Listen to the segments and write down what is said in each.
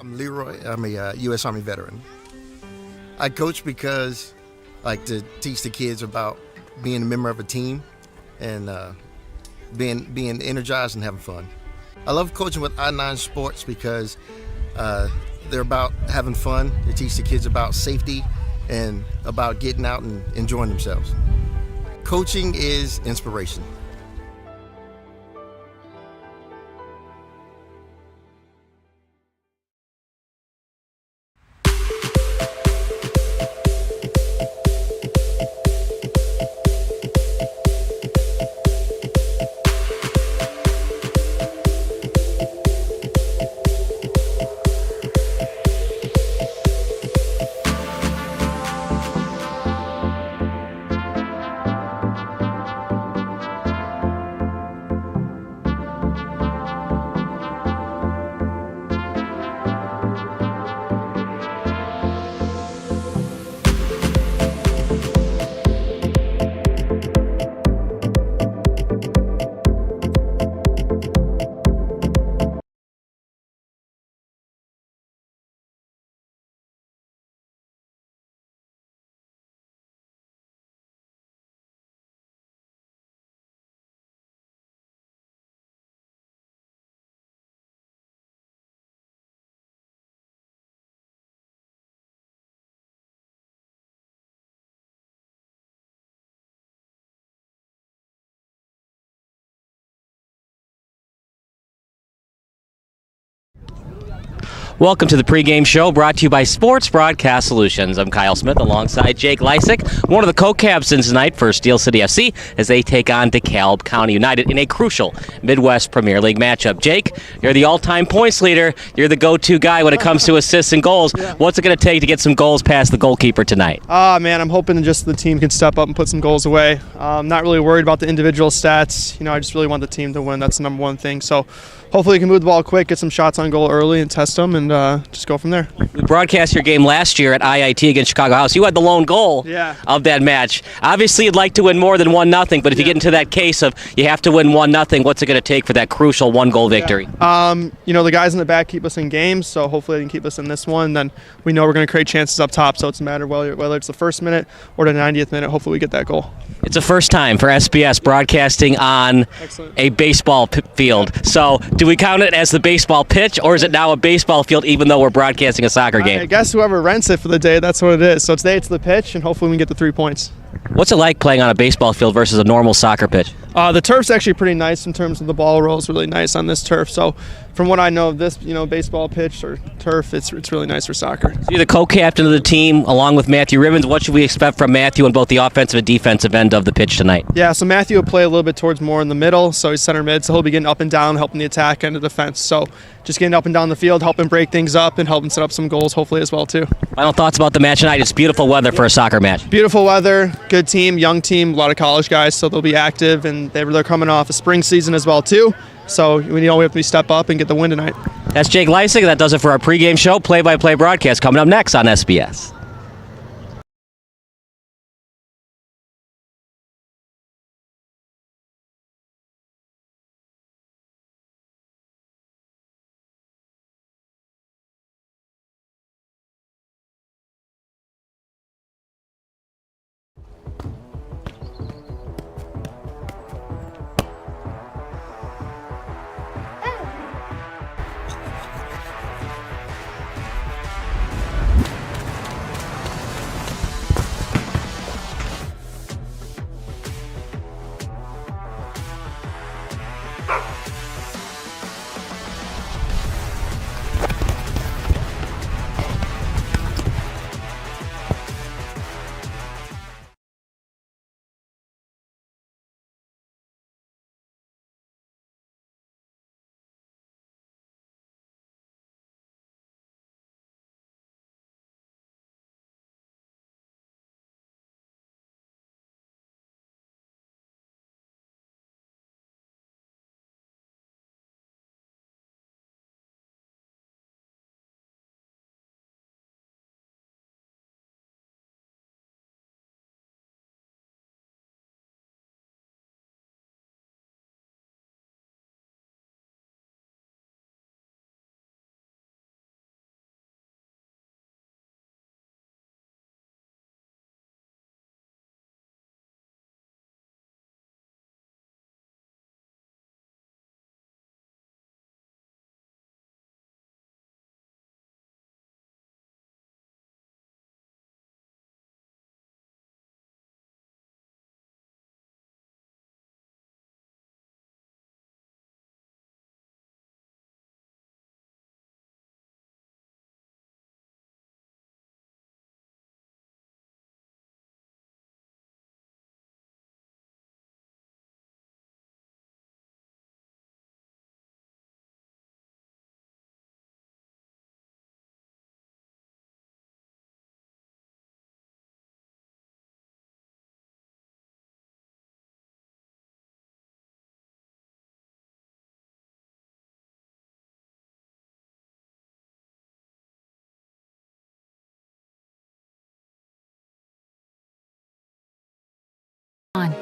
I'm Leroy. I'm a U.S. Army veteran. I coach because I like to teach the kids about being a member of a team and being energized and having fun. I love coaching with I-9 Sports because they're about having fun. They teach the kids about safety and about getting out and enjoying themselves. Coaching is inspiration. Welcome to the pregame show brought to you by Sports Broadcast Solutions. I'm Kyle Smith alongside Jake Lysick, one of the co-captains tonight for Steel City FC as they take on DeKalb County United in a crucial Midwest Premier League matchup. Jake, you're the all-time points leader. You're the go-to guy when it comes to assists and goals. Yeah. What's it going to take to get some goals past the goalkeeper tonight? Man, I'm hoping just the team can step up and put some goals away. Not really worried about the individual stats. I just really want the team to win. That's the number one thing. So hopefully we can move the ball quick, get some shots on goal early and test them and just go from there. We broadcast your game last year at IIT against Chicago House. You had the lone goal of that match. Obviously, you'd like to win more than 1-0, but if you get into that case of you have to win 1-0, what's it going to take for that crucial one-goal victory? The guys in the back keep us in games, so hopefully they can keep us in this one. Then we know we're going to create chances up top, so it's a matter of whether it's the first minute or the 90th minute. Hopefully we get that goal. It's the first time for SBS broadcasting on a baseball field. So do we count it as the baseball pitch, or is it now a baseball field even though we're broadcasting a soccer game? I guess whoever rents it for the day, that's what it is. So today it's the pitch, and hopefully we can get the 3 points. What's it like playing on a baseball field versus a normal soccer pitch? The turf's actually pretty nice in terms of the ball rolls really nice on this turf. So from what I know of this, baseball pitch or turf, it's really nice for soccer. So you're the co-captain of the team along with Matthew Ribbons. What should we expect from Matthew on both the offensive and defensive end of the pitch tonight? Yeah, so Matthew will play a little bit towards more in the middle, so he's center mid, so he'll be getting up and down, helping the attack and the defense. So just getting up and down the field, helping break things up and helping set up some goals hopefully as well too. Final thoughts about the match tonight. It's beautiful weather for a soccer match. Beautiful weather, good team, young team, a lot of college guys, so they'll be active, and they're coming off a spring season as well too. So we have to step up and get the win tonight. That's Jake Lysick. That does it for our pregame show. Play-by-play broadcast coming up next on SBS.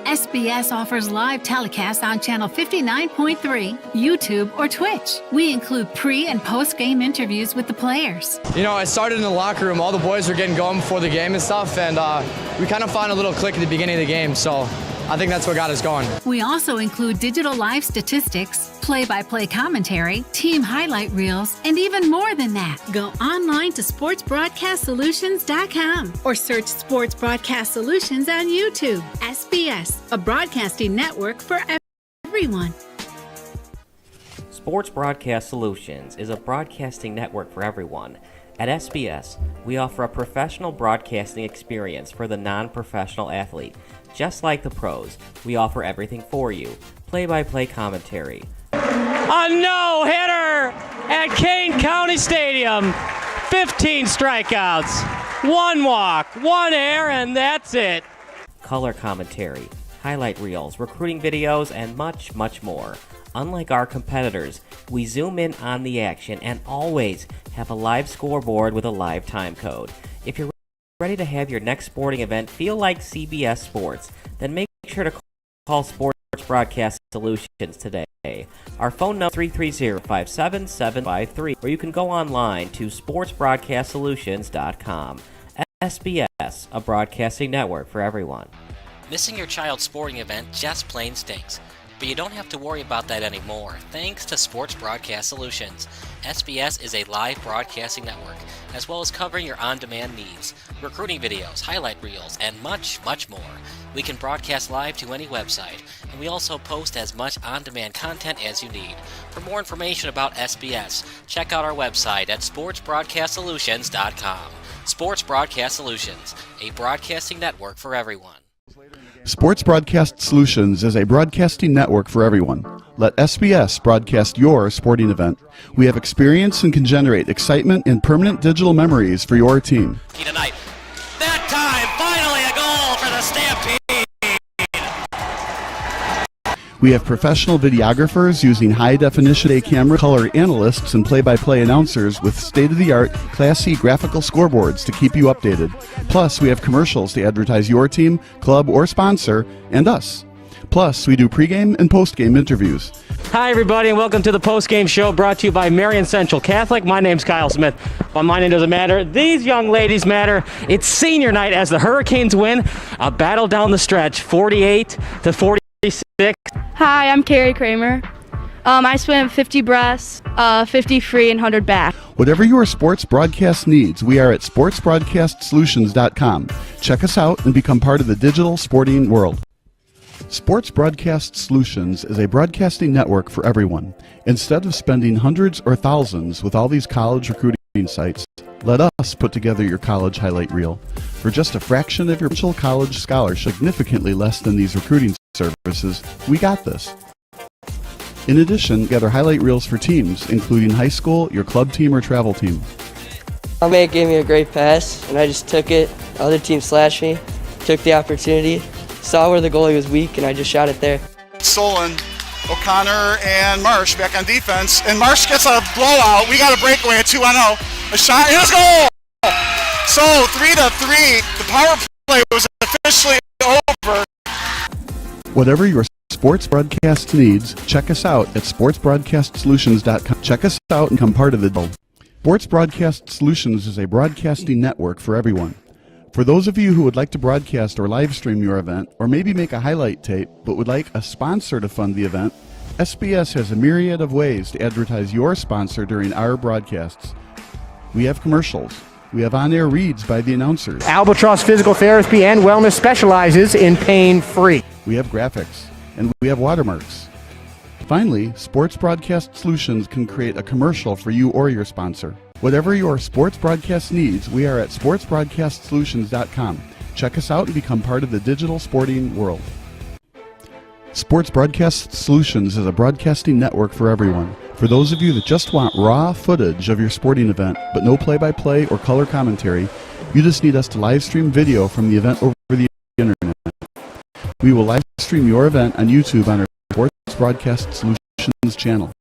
SBS offers live telecasts on Channel 59.3, YouTube, or Twitch. We include pre- and post-game interviews with the players. You know, it started in the locker room. All the boys were getting going before the game and stuff, and we kind of found a little click at the beginning of the game, so I think that's what got us going. We also include digital live statistics, play-by-play commentary, team highlight reels, and even more than that. Go online to sportsbroadcastsolutions.com or search Sports Broadcast Solutions on YouTube. SBS, a broadcasting network for everyone. Sports Broadcast Solutions is a broadcasting network for everyone. At SBS, we offer a professional broadcasting experience for the non-professional athlete. Just like the pros, we offer everything for you. Play-by-play commentary. A no-hitter at Kane County Stadium. 15 strikeouts, 1 walk, 1 error, and that's it. Color commentary, highlight reels, recruiting videos, and much, much more. Unlike our competitors, we zoom in on the action and always have a live scoreboard with a live time code. If you're ready to have your next sporting event feel like CBS Sports, then make sure to call Sports Broadcast Solutions today. Our phone number is 330-577-53, or you can go online to sportsbroadcastsolutions.com. SBS, a broadcasting network for everyone. Missing your child's sporting event just plain stinks. But you don't have to worry about that anymore, thanks to Sports Broadcast Solutions. SBS is a live broadcasting network, as well as covering your on-demand needs, recruiting videos, highlight reels, and much, much more. We can broadcast live to any website, and we also post as much on-demand content as you need. For more information about SBS, check out our website at sportsbroadcastsolutions.com. Sports Broadcast Solutions, a broadcasting network for everyone. Sports Broadcast Solutions is a broadcasting network for everyone. Let SBS broadcast your sporting event. We have experience and can generate excitement and permanent digital memories for your team. Tonight. That time, finally a goal for the Stampede! We have professional videographers using high-definition camera, color analysts, and play-by-play announcers with state-of-the-art, classy graphical scoreboards to keep you updated. Plus, we have commercials to advertise your team, club, or sponsor, and us. Plus, we do pregame and postgame interviews. Hi, everybody, and welcome to the Postgame Show brought to you by Marion Central Catholic. My name's Kyle Smith. Well, my name doesn't matter. These young ladies matter. It's senior night as the Hurricanes win a battle down the stretch, 48-46. Hi, I'm Carrie Kramer. I swim 50 breast, 50 free, and 100 back. Whatever your sports broadcast needs, we are at sportsbroadcastsolutions.com. Check us out and become part of the digital sporting world. Sports Broadcast Solutions is a broadcasting network for everyone. Instead of spending hundreds or thousands with all these college recruiting sites, let us put together your college highlight reel. For just a fraction of your potential college scholarship, significantly less than these recruiting services, we got this. In addition, gather highlight reels for teams, including high school, your club team, or travel team. My mate gave me a great pass, and I just took it. The other team slashed me, took the opportunity, saw where the goalie was weak, and I just shot it there. Solon, O'Connor, and Marsh back on defense, and Marsh gets a blowout. We got a breakaway at 2-0. A shot, and a goal! So 3-3, the power play was officially over. Whatever your sports broadcast needs, check us out at sportsbroadcastsolutions.com. Check us out and become part of the world. Sports Broadcast Solutions is a broadcasting network for everyone. For those of you who would like to broadcast or live stream your event, or maybe make a highlight tape, but would like a sponsor to fund the event, SBS has a myriad of ways to advertise your sponsor during our broadcasts. We have commercials. We have on-air reads by the announcers. Albatross Physical Therapy and Wellness specializes in pain-free. We have graphics, and we have watermarks. Finally, Sports Broadcast Solutions can create a commercial for you or your sponsor. Whatever your sports broadcast needs, we are at sportsbroadcastsolutions.com. Check us out and become part of the digital sporting world. Sports Broadcast Solutions is a broadcasting network for everyone. For those of you that just want raw footage of your sporting event, but no play-by-play or color commentary, you just need us to live stream video from the event over the internet. We will live stream your event on YouTube on our Sports Broadcast Solutions channel.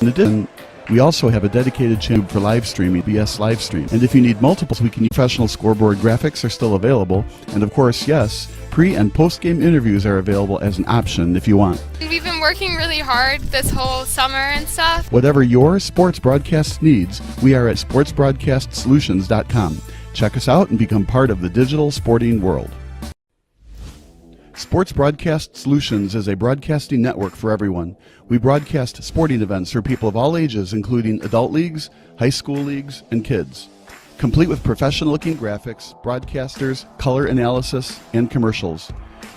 In addition, We also have a dedicated channel for live streaming, BS live stream. And if you need multiples, we can use professional scoreboard graphics are still available. And of course, yes, pre- and post-game interviews are available as an option if you want. We've been working really hard this whole summer and stuff. Whatever your sports broadcast needs, we are at sportsbroadcastsolutions.com. Check us out and become part of the digital sporting world. Sports Broadcast Solutions is a broadcasting network for everyone. We broadcast sporting events for people of all ages, including adult leagues, high school leagues, and kids. Complete with professional-looking graphics, broadcasters, color analysis, and commercials.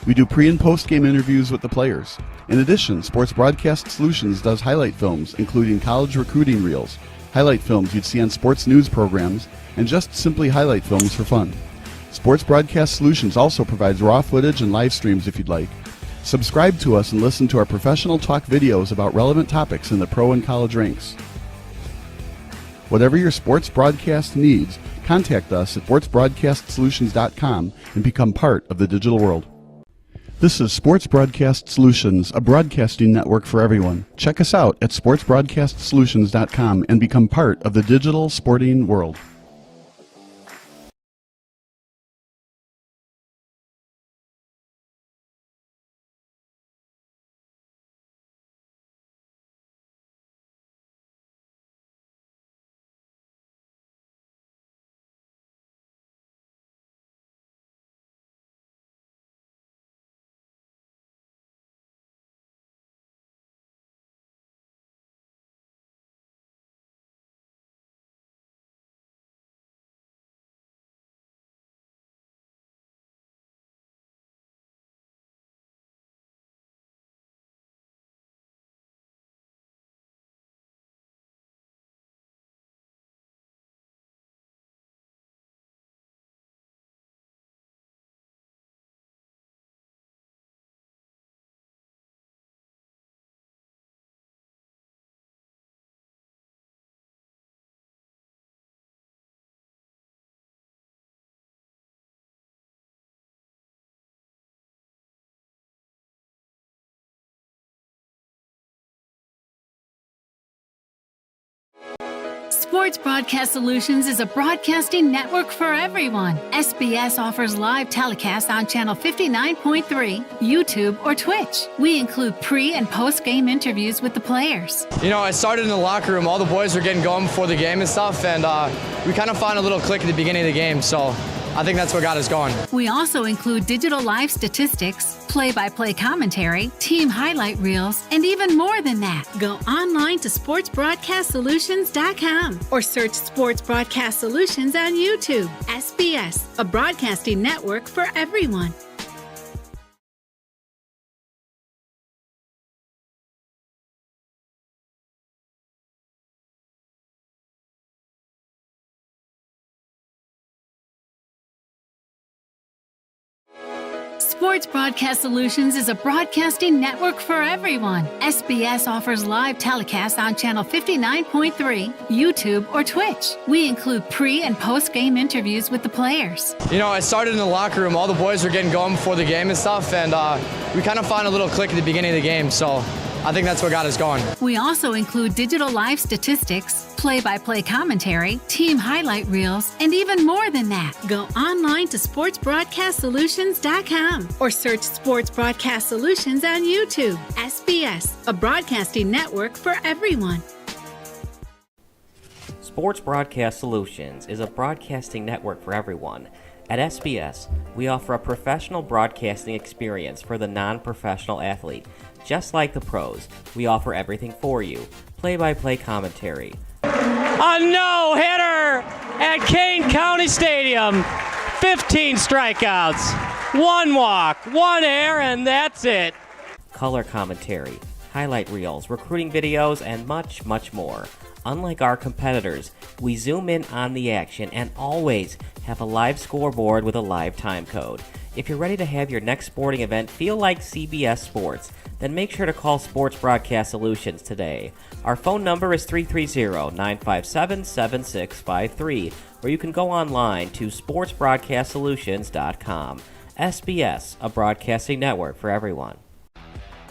We do pre- and post-game interviews with the players. In addition, Sports Broadcast Solutions does highlight films, including college recruiting reels, highlight films you'd see on sports news programs, and just simply highlight films for fun. Sports Broadcast Solutions also provides raw footage and live streams if you'd like. Subscribe to us and listen to our professional talk videos about relevant topics in the pro and college ranks. Whatever your sports broadcast needs, contact us at sportsbroadcastsolutions.com and become part of the digital world. This is Sports Broadcast Solutions, a broadcasting network for everyone. Check us out at sportsbroadcastsolutions.com and become part of the digital sporting world. Sports Broadcast Solutions is a broadcasting network for everyone. SBS offers live telecasts on Channel 59.3, YouTube, or Twitch. We include pre- and post-game interviews with the players. You know, I started in the locker room. All the boys were getting going before the game and stuff, and we kind of found a little click at the beginning of the game, so I think that's what got us going. We also include digital live statistics, play-by-play commentary, team highlight reels, and even more than that. Go online to sportsbroadcastsolutions.com or search Sports Broadcast Solutions on YouTube. SBS, a broadcasting network for everyone. Sports Broadcast Solutions is a broadcasting network for everyone. SBS offers live telecasts on Channel 59.3, YouTube, or Twitch. We include pre- and post-game interviews with the players. You know, I started in the locker room. All the boys were getting going before the game and stuff, and we kind of found a little click at the beginning of the game, so I think that's what got us going. We also include digital live statistics, play-by-play commentary, team highlight reels, and even more than that. Go online to sportsbroadcastsolutions.com or search Sports Broadcast Solutions on YouTube. SBS, a broadcasting network for everyone. Sports Broadcast Solutions is a broadcasting network for everyone. At SBS, we offer a professional broadcasting experience for the non-professional athlete. Just like the pros, we offer everything for you. Play-by-play commentary. A no-hitter at Kane County Stadium. 15 strikeouts, 1 walk, 1 error, and that's it. Color commentary, highlight reels, recruiting videos, and much, much more. Unlike our competitors, we zoom in on the action and always have a live scoreboard with a live time code. If you're ready to have your next sporting event feel like CBS Sports, then make sure to call Sports Broadcast Solutions today. Our phone number is 330-957-7653, or you can go online to sportsbroadcastsolutions.com. SBS, a broadcasting network for everyone.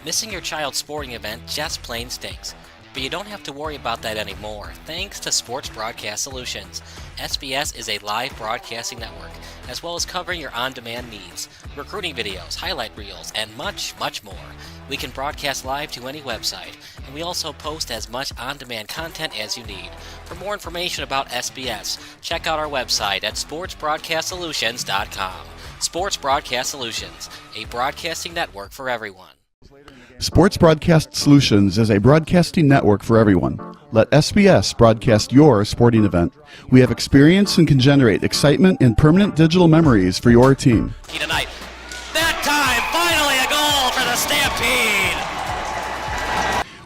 Missing your child's sporting event just plain stinks. But you don't have to worry about that anymore, thanks to Sports Broadcast Solutions. SBS is a live broadcasting network, as well as covering your on-demand needs, recruiting videos, highlight reels, and much, much more. We can broadcast live to any website, and we also post as much on-demand content as you need. For more information about SBS, check out our website at sportsbroadcastsolutions.com. Sports Broadcast Solutions, a broadcasting network for everyone. Sports Broadcast Solutions is a broadcasting network for everyone. Let SBS broadcast your sporting event. We have experience and can generate excitement and permanent digital memories for your team. Tonight, that time, finally a goal for the Stampede!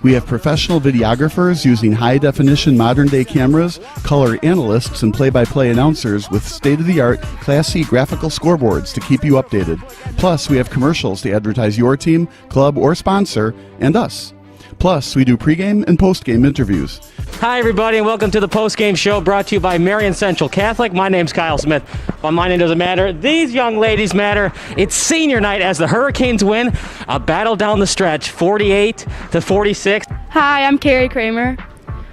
We have professional videographers using high-definition modern-day cameras, color analysts, and play-by-play announcers with state-of-the-art, classy graphical scoreboards to keep you updated. Plus, we have commercials to advertise your team, club, or sponsor, and us. Plus, we do pregame and postgame interviews. Hi, everybody, and welcome to the Postgame Show brought to you by Marion Central Catholic. My name's Kyle Smith, but my name doesn't matter. These young ladies matter. It's senior night as the Hurricanes win a battle down the stretch, 48-46. Hi, I'm Carrie Kramer.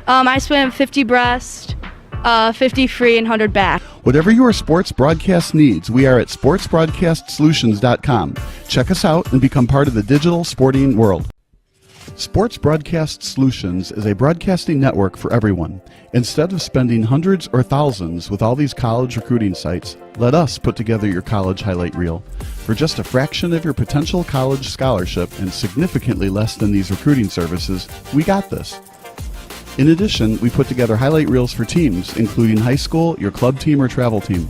I swim 50 breast, 50 free, and 100 back. Whatever your sports broadcast needs, we are at sportsbroadcastsolutions.com. Check us out and become part of the digital sporting world. Sports Broadcast Solutions is a broadcasting network for everyone. Instead of spending hundreds or thousands with all these college recruiting sites, let us put together your college highlight reel. For just a fraction of your potential college scholarship and significantly less than these recruiting services, we got this. In addition, we put together highlight reels for teams, including high school, your club team, or travel team.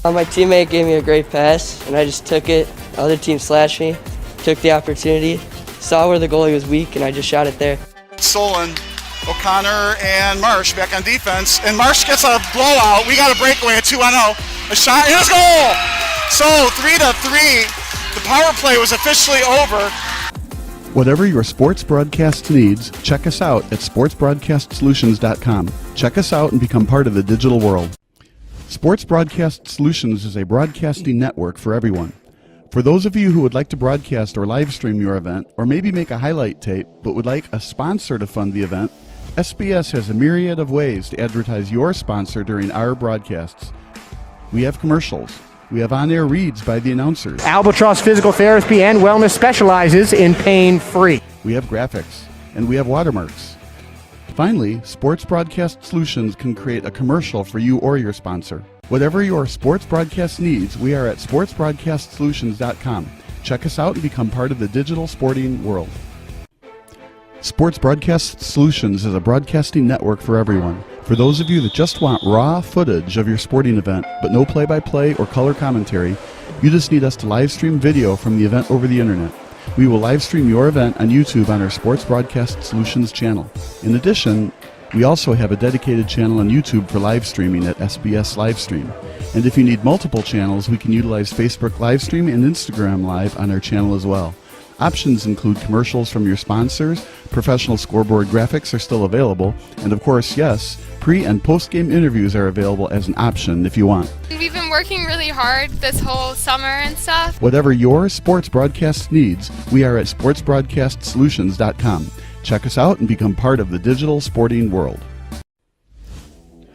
My teammate gave me a great pass, and I just took it. The other team slashed me, took the opportunity, saw where the goalie was weak, and I just shot it there. Solon, O'Connor, and Marsh back on defense. And Marsh gets a blowout. We got a breakaway, a 2-on-0. A shot, and it's goal! So 3-3. The power play was officially over. Whatever your sports broadcast needs, check us out at sportsbroadcastsolutions.com. Check us out and become part of the digital world. Sports Broadcast Solutions is a broadcasting network for everyone. For those of you who would like to broadcast or live stream your event, or maybe make a highlight tape, but would like a sponsor to fund the event, SBS has a myriad of ways to advertise your sponsor during our broadcasts. We have commercials. We have on-air reads by the announcers. Albatross Physical Therapy and Wellness specializes in pain-free. We have graphics. And we have watermarks. Finally, Sports Broadcast Solutions can create a commercial for you or your sponsor. Whatever your sports broadcast needs, we are at sportsbroadcastsolutions.com. Check us out and become part of the digital sporting world. Sports Broadcast Solutions is a broadcasting network for everyone. For those of you that just want raw footage of your sporting event, but no play-by-play or color commentary, you just need us to live stream video from the event over the internet. We will live stream your event on YouTube on our Sports Broadcast Solutions channel. In addition, we also have a dedicated channel on YouTube for live streaming at SBS Livestream. And if you need multiple channels, we can utilize Facebook Livestream and Instagram Live on our channel as well. Options include commercials from your sponsors, professional scoreboard graphics are still available, and of course, yes, pre- and post-game interviews are available as an option if you want. We've been working really hard this whole summer and stuff. Whatever your sports broadcast needs, we are at sportsbroadcastsolutions.com. Check us out and become part of the digital sporting world.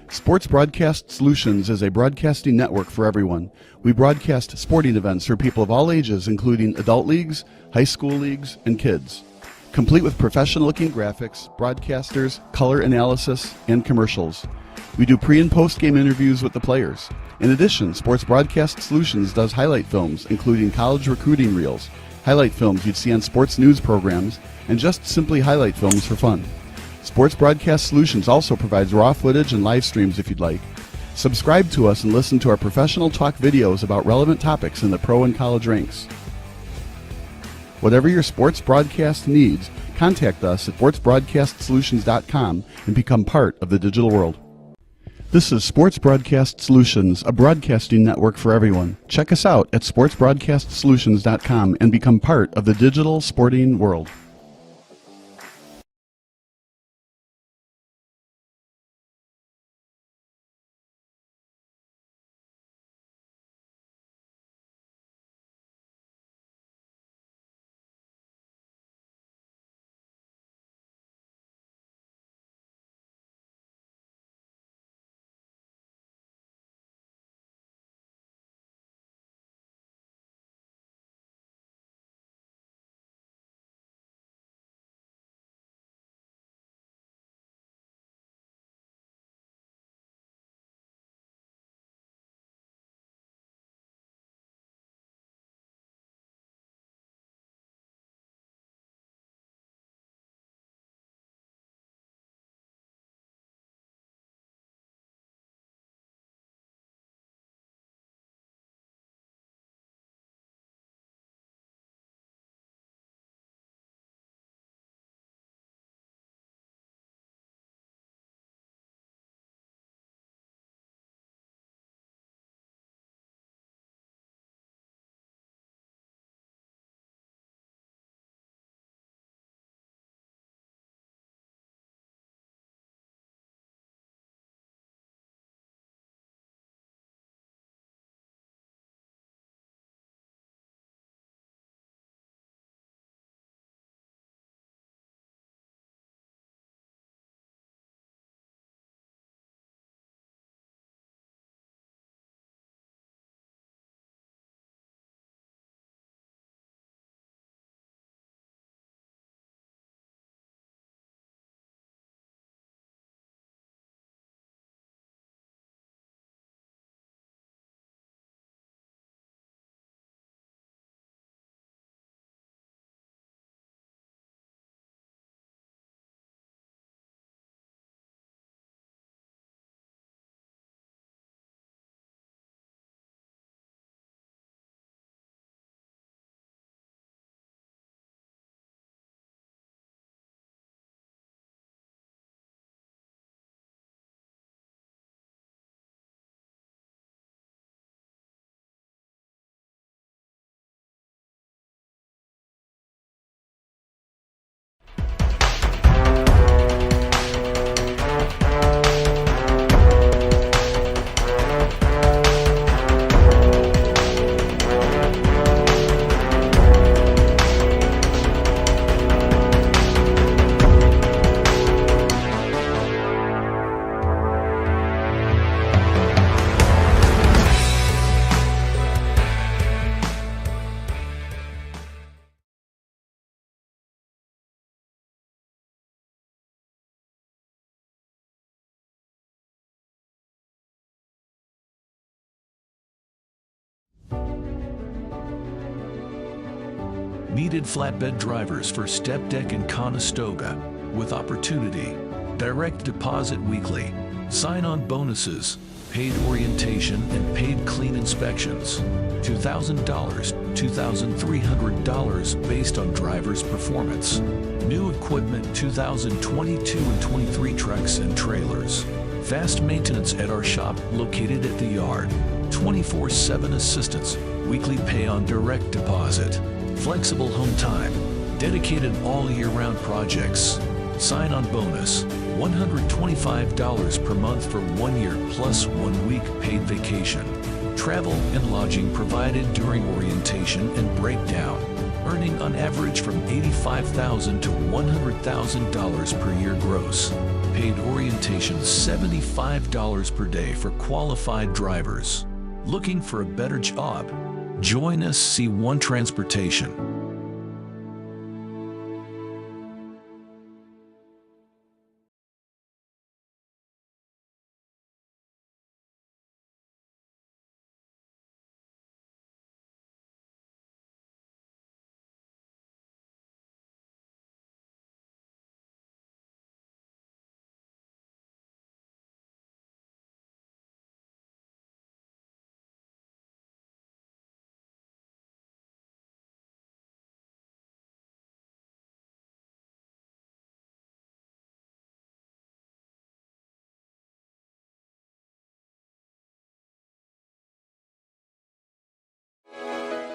Sports Broadcast Solutions is a broadcasting network for everyone. We broadcast sporting events for people of all ages, including adult leagues, high school leagues, and kids. Complete with professional-looking graphics, broadcasters, color analysis, and commercials. We do pre- and post-game interviews with the players. In addition, Sports Broadcast Solutions does highlight films, including college recruiting reels, highlight films you'd see on sports news programs, and just simply highlight films for fun. Sports Broadcast Solutions also provides raw footage and live streams if you'd like. Subscribe to us and listen to our professional talk videos about relevant topics in the pro and college ranks. Whatever your sports broadcast needs, contact us at sportsbroadcastsolutions.com and become part of the digital world. This is Sports Broadcast Solutions, a broadcasting network for everyone. Check us out at sportsbroadcastsolutions.com and become part of the digital sporting world. Needed flatbed drivers for Step Deck and Conestoga with opportunity. Direct deposit weekly. Sign-on bonuses. Paid orientation and paid clean inspections. $2,000, $2,300 based on driver's performance. New equipment 2022 and 23 trucks and trailers. Fast maintenance at our shop located at the yard. 24/7 assistance. Weekly pay on direct deposit. Flexible home time. Dedicated all year-round projects. Sign-on bonus. $125 per month for 1 year plus 1 week paid vacation. Travel and lodging provided during orientation and breakdown. Earning on average from $85,000 to $100,000 per year gross. Paid orientation $75 per day for qualified drivers. Looking for a better job? Join us, C1 Transportation.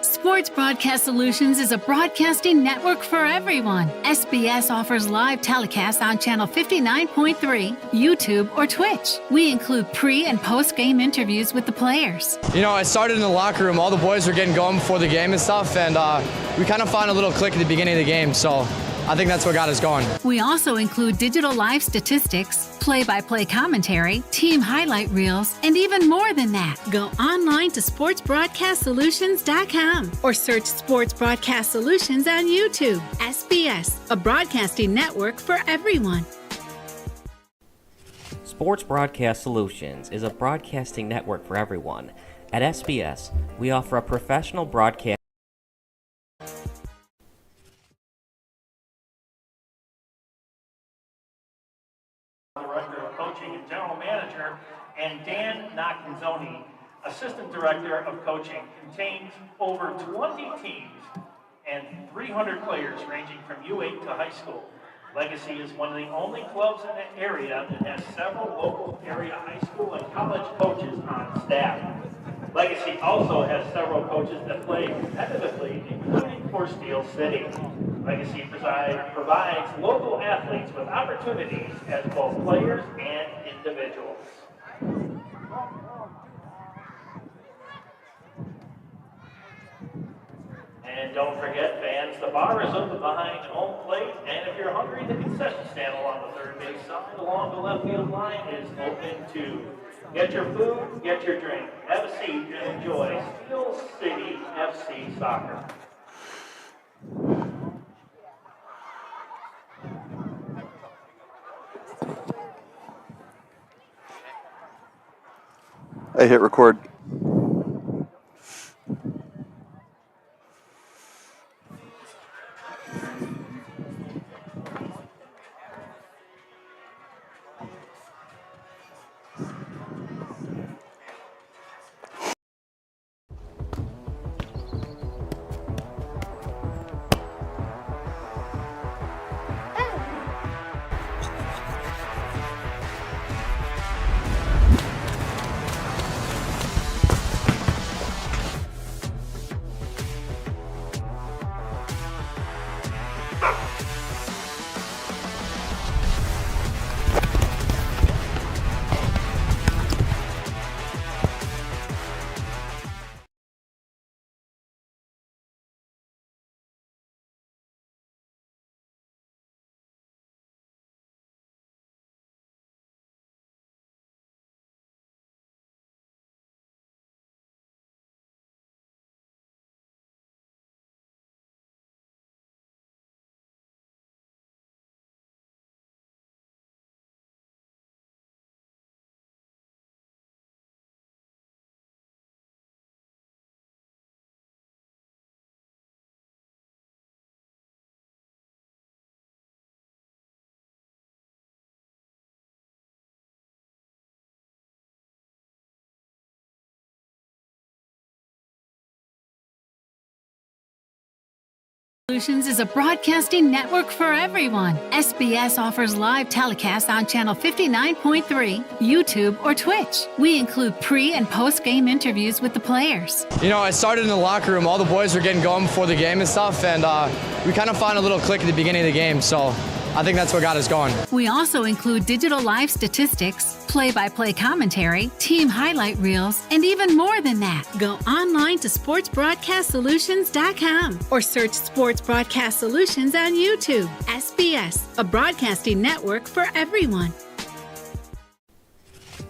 Sports Broadcast Solutions is a broadcasting network for everyone. SBS offers live telecasts on Channel 59.3, YouTube, or Twitch. We include pre- and post-game interviews with the players. You know, it started in the locker room. All the boys were getting going before the game and stuff, and we kind of found a little click at the beginning of the game, so I think that's what got us going. We also include digital live statistics, play-by-play commentary, team highlight reels, and even more than that. Go online to sportsbroadcastsolutions.com or search Sports Broadcast Solutions on YouTube. SBS, a broadcasting network for everyone. Sports Broadcast Solutions is a broadcasting network for everyone. At SBS, we offer a professional broadcast. Director of Coaching and General Manager, and Dan Noccanzoni, Assistant Director of Coaching, contains over 20 teams and 300 players ranging from U8 to high school. Legacy is one of the only clubs in the area that has several local area high school and college coaches on staff. Legacy also has several coaches that play competitively, including for Steel City. Legacy provides local athletes with opportunities as both players and individuals. And don't forget, fans, the bar is open behind home plate, and if you're hungry, the concession stand along the third base side along the left field line is open too. Get your food, get your drink, have a seat, and enjoy Steel City FC soccer. I hit record. Solutions is a broadcasting network for everyone. SBS offers live telecasts on channel 59.3, YouTube, or Twitch. We include pre- and post-game interviews with the players. You know, I started in the locker room. All the boys were getting going before the game and stuff, and we kind of found a little click at the beginning of the game, so I think that's what got us going. We also include digital live statistics, play-by-play commentary, team highlight reels, and even more than that. Go online to sportsbroadcastsolutions.com or search Sports Broadcast Solutions on YouTube. SBS, a broadcasting network for everyone.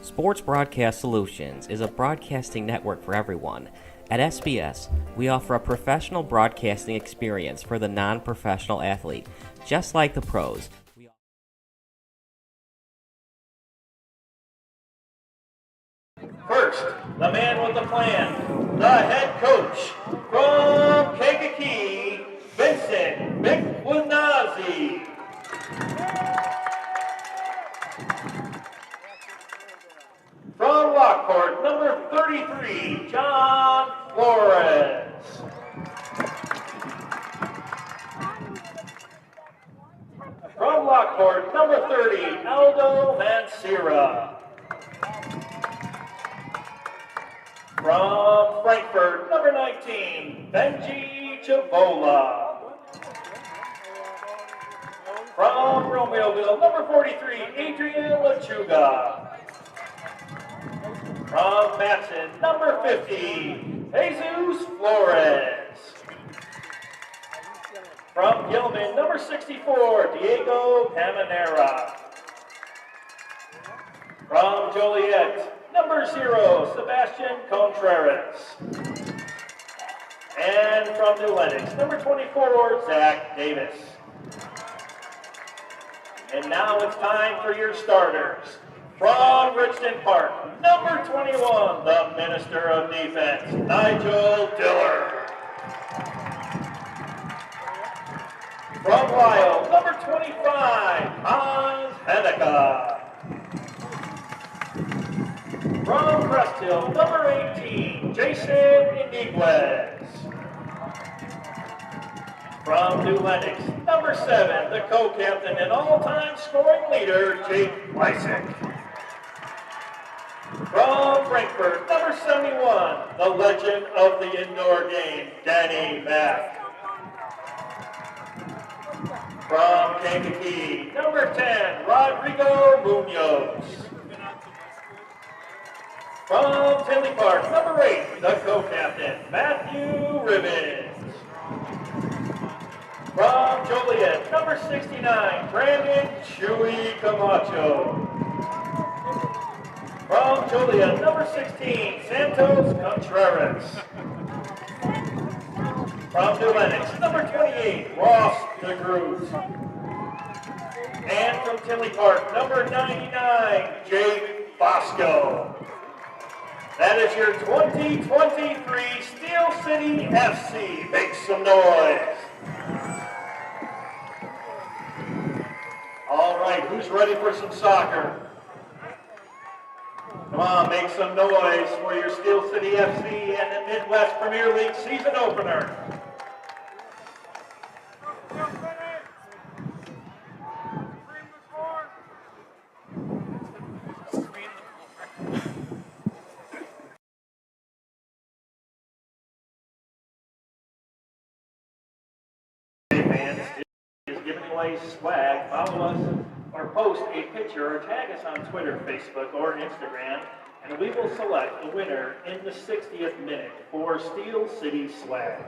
Sports Broadcast Solutions is a broadcasting network for everyone. At SBS, we offer a professional broadcasting experience for the non-professional athlete, just like the pros. First, the man with the plan, the head coach from Kankakee, Vincent McWanazi. From Lockport, number 33, John Flores. From Lockport, number 30, Aldo Mancera. From Frankfurt, number 19, Benji Chavola. From Romeoville, number 43, Adrian Lechuga. From Matson, number 50, Jesus Flores. From Gilman, number 64, Diego Caminera. From Joliet, number 0, Sebastian Contreras. And from New Lenox, number 24, Zach Davis. And now it's time for your starters. From Richton Park, number 21, the Minister of Defense, Nigel Diller. From Lyle, number 25, Hans Henneke. From Crest Hill, number 18, Jason Iniguez. From New Lenox, number 7, the co-captain and all-time scoring leader, Jake Lysick. From Frankfurt, number 71, the legend of the indoor game, Danny Mack. From Kankakee, number 10, Rodrigo Munoz. From Tinley Park, number 8, the co-captain, Matthew Ribbons. From Joliet, number 69, Brandon Chewy Camacho. From Joliet, number 16, Santos Contreras. From New Lenox, number 28, Ross DeGroot. And from Tinley Park, number 99, Jake Bosco. That is your 2023 Steel City FC. Make some noise. All right, who's ready for some soccer? Come on, make some noise for your Steel City FC and the Midwest Premier League season opener. Fans is giving away swag. Follow us or post a picture or tag us on Twitter, Facebook, or Instagram, and we will select the winner in the 60th minute for Steel City swag.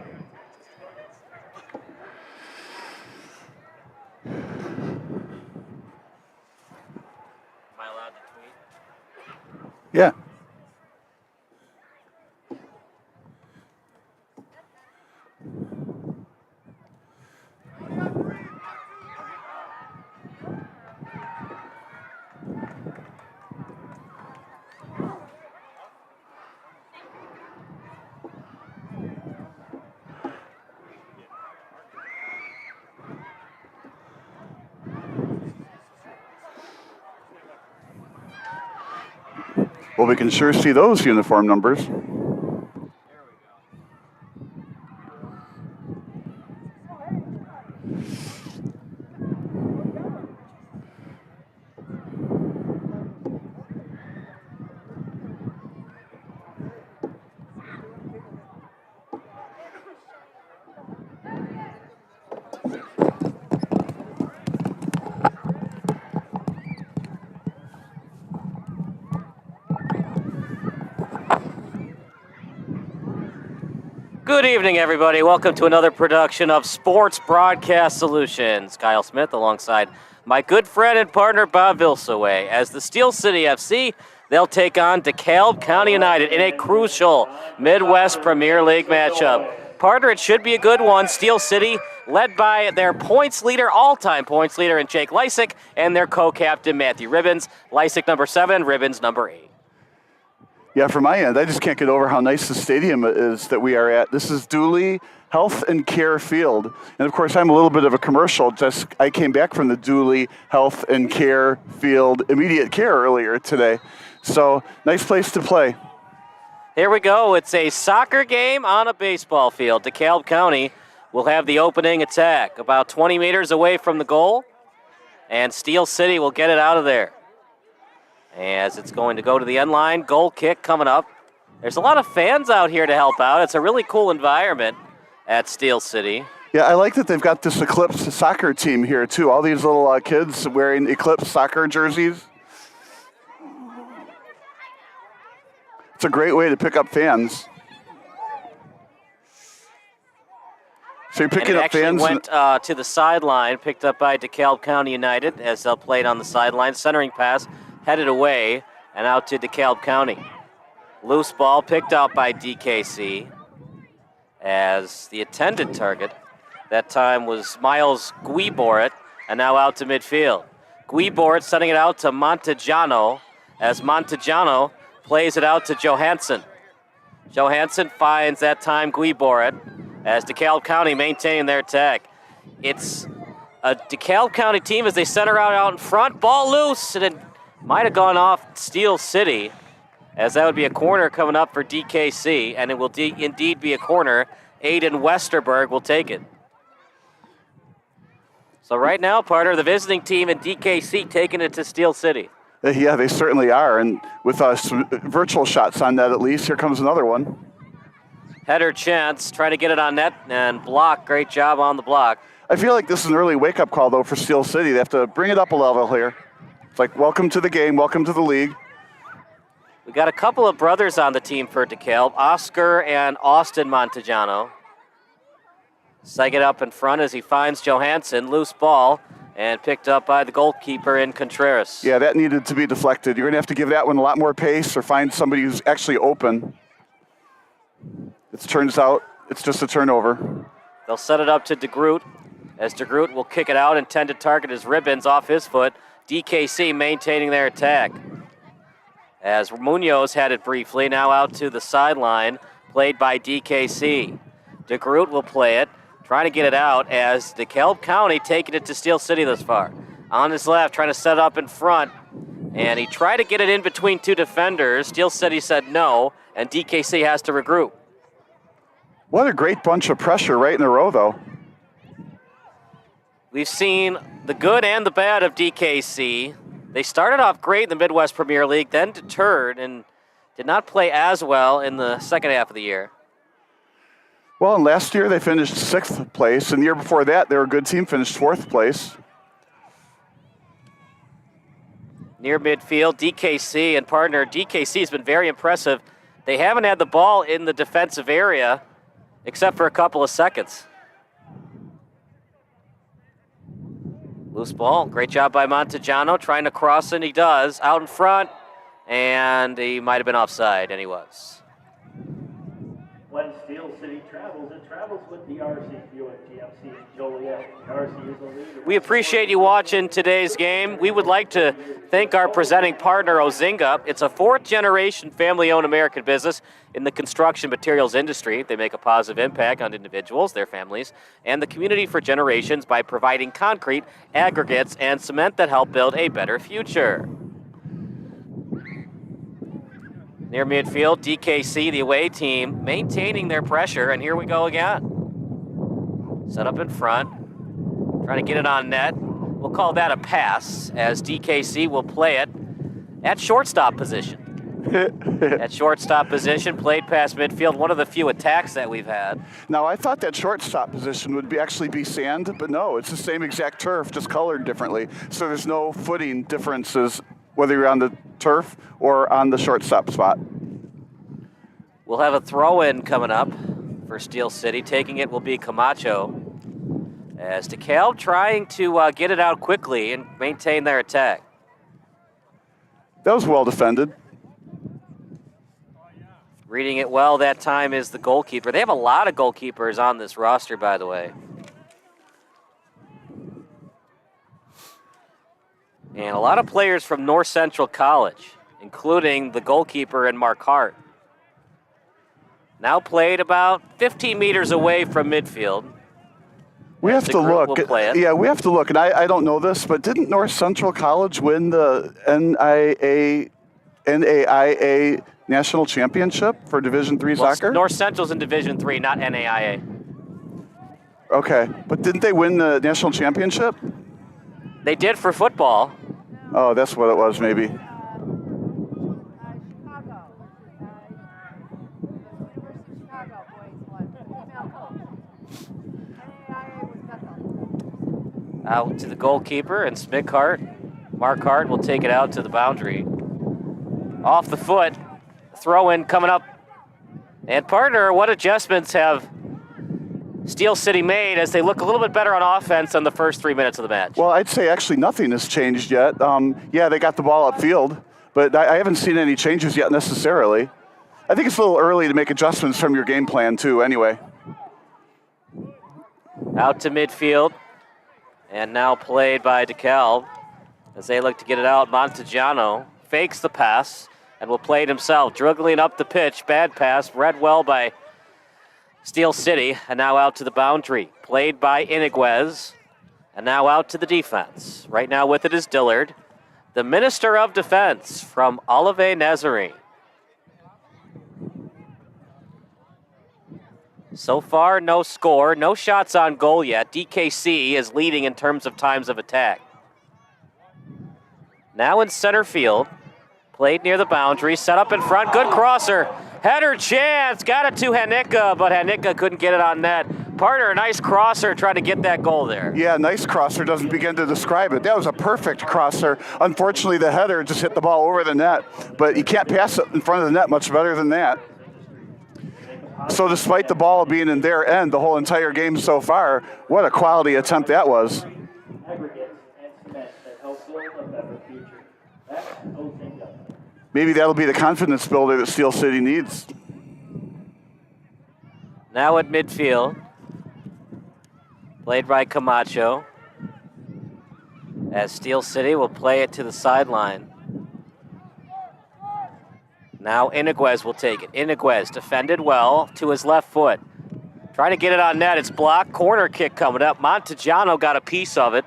Am I allowed to tweet? Yeah. Well, we can sure see those uniform numbers. Good evening, everybody. Welcome to another production of Sports Broadcast Solutions. Kyle Smith alongside my good friend and partner, Bob Vilsaway. As the Steel City FC, they'll take on DeKalb County United in a crucial Midwest Premier League matchup. Partner, it should be a good one. Steel City, led by their points leader, all-time points leader in Jake Lysick, and their co-captain, Matthew Ribbons. Lysick number 7, Ribbons number 8. Yeah, from my end, I just can't get over how nice the stadium is that we are at. This is Dooley Health and Care Field. And of course, I'm a little bit of a commercial. I came back from the Dooley Health and Care Field immediate care earlier today. So, nice place to play. Here we go. It's a soccer game on a baseball field. DeKalb County will have the opening attack about 20 meters away from the goal. And Steel City will get it out of there. As it's going to go to the end line, goal kick coming up. There's a lot of fans out here to help out. It's a really cool environment at Steel City. Yeah, I like that they've got this Eclipse soccer team here, too. All these little kids wearing Eclipse soccer jerseys. It's a great way to pick up fans. So you're picking up fans. Went to the sideline, picked up by DeKalb County United as they'll play it on the sideline. Centering pass headed away and out to DeKalb County. Loose ball picked out by DKC as the intended target that time was Miles Guiborit, and now out to midfield. Guiborit sending it out to Montejano as Montejano plays it out to Johansson. Johansson finds that time Guiborit as DeKalb County maintaining their attack. It's a DeKalb County team as they center out in front. Ball loose, and it might have gone off Steel City, as that would be a corner coming up for DKC, and it will indeed be a corner. Aiden Westerberg will take it. So right now, partner, the visiting team and DKC taking it to Steel City. Yeah, they certainly are, and with some virtual shots on that at least, here comes another one. Header chance, trying to get it on net and block. Great job on the block. I feel like this is an early wake-up call, though, for Steel City. They have to bring it up a level here. It's like, welcome to the game, welcome to the league. We got a couple of brothers on the team for DeKalb, Oscar and Austin Montejano. Seg it up in front as he finds Johansson, loose ball, and picked up by the goalkeeper in Contreras. Yeah, that needed to be deflected. You're going to have to give that one a lot more pace or find somebody who's actually open. It turns out it's just a turnover. They'll set it up to DeGroot, as DeGroot will kick it out. Intended target is Ribbons off his foot. DKC maintaining their attack. As Munoz had it briefly, now out to the sideline, played by DKC. DeGroot will play it, trying to get it out as DeKalb County taking it to Steel City thus far. On his left, trying to set it up in front, and he tried to get it in between two defenders. Steel City said no, and DKC has to regroup. What a great bunch of pressure right in a row, though. We've seen the good and the bad of DKC. They started off great in the Midwest Premier League, then deterred and did not play as well in the second half of the year. Well, and last year they finished 6th place, and the year before that they were a good team, finished 4th place. Near midfield, DKC and partner. DKC has been very impressive. They haven't had the ball in the defensive area except for a couple of seconds. Loose ball. Great job by Montejano trying to cross, and he does. Out in front, and he might have been offside, and he was. When Steel City travels, it travels with the RC Buick GMC in Joliet. The RC is the leader. We appreciate you watching today's game. We would like to thank our presenting partner, Ozinga. It's a 4th-generation family-owned American business in the construction materials industry. They make a positive impact on individuals, their families, and the community for generations by providing concrete, aggregates, and cement that help build a better future. Near midfield, DKC, the away team, maintaining their pressure, and here we go again. Set up in front. Trying to get it on net. We'll call that a pass, as DKC will play it at shortstop position. At shortstop position, played past midfield, one of the few attacks that we've had. Now, I thought that shortstop position would actually be sand, but no, it's the same exact turf, just colored differently. So there's no footing differences whether you're on the turf or on the shortstop spot. We'll have a throw-in coming up for Steel City. Taking it will be Camacho, as DeKalb trying to get it out quickly and maintain their attack. That was well defended. Reading it well that time is the goalkeeper. They have a lot of goalkeepers on this roster, by the way. And a lot of players from North Central College, including the goalkeeper and Mark Hart. Now played about 15 meters away from midfield. We have to look. Yeah, we have to look. And I don't know this, but didn't North Central College win the NAIA National Championship for Division III soccer? North Central's in Division III, not NAIA. Okay, but didn't they win the national championship? They did for football. Oh, that's what it was, maybe. Out to the goalkeeper, and Mark Hart will take it out to the boundary. Off the foot, throw in coming up. And partner, what adjustments have Steel City made as they look a little bit better on offense in the first 3 minutes of the match? Well, I'd say actually nothing has changed yet. Yeah, they got the ball upfield, but I haven't seen any changes yet necessarily. I think it's a little early to make adjustments from your game plan too, anyway. Out to midfield, and now played by DeKalb as they look to get it out. Montegiano fakes the pass and will play it himself, dribbling up the pitch. Bad pass, read well by Steel City, and now out to the boundary. Played by Iniguez, and now out to the defense. Right now with it is Dillard, the Minister of Defense from Olive Nazarene. So far, no score, no shots on goal yet. DKC is leading in terms of times of attack. Now in center field, played near the boundary, set up in front, good crosser. Header chance, got it to Hanicka, but Hanicka couldn't get it on net. Partner, nice crosser, trying to get that goal there. Yeah, nice crosser, doesn't begin to describe it. That was a perfect crosser. Unfortunately, the header just hit the ball over the net, but you can't pass it in front of the net much better than that. So despite the ball being in their end the whole entire game so far, what a quality attempt that was. Maybe that'll be the confidence builder that Steel City needs. Now at midfield, played by Camacho, as Steel City will play it to the sideline. Now Iniguez will take it. Iniguez defended well to his left foot. Trying to get it on net. It's blocked. Corner kick coming up. Montegiano got a piece of it.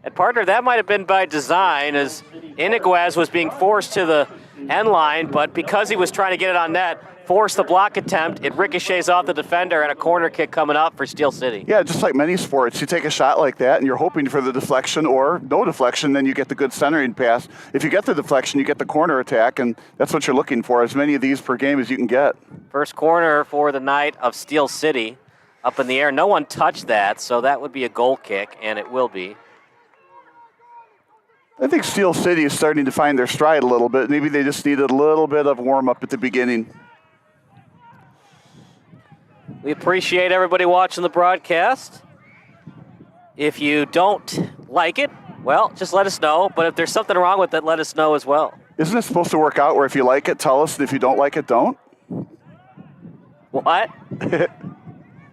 And partner, that might have been by design, as Iniguez was being forced to the end line, but because he was trying to get it on net, forced the block attempt. It ricochets off the defender, and a corner kick coming up for Steel City. Yeah, just like many sports, you take a shot like that and you're hoping for the deflection or no deflection, then you get the good centering pass. If you get the deflection, you get the corner attack, and that's what you're looking for, as many of these per game as you can get. First corner for the night of Steel City, up in the air. No one touched that, so that would be a goal kick, and it will be. I think Steel City is starting to find their stride a little bit. Maybe they just needed a little bit of warm-up at the beginning. We appreciate everybody watching the broadcast. If you don't like it, well, just let us know. But if there's something wrong with it, let us know as well. Isn't it supposed to work out where if you like it, tell us, and if you don't like it, don't? What?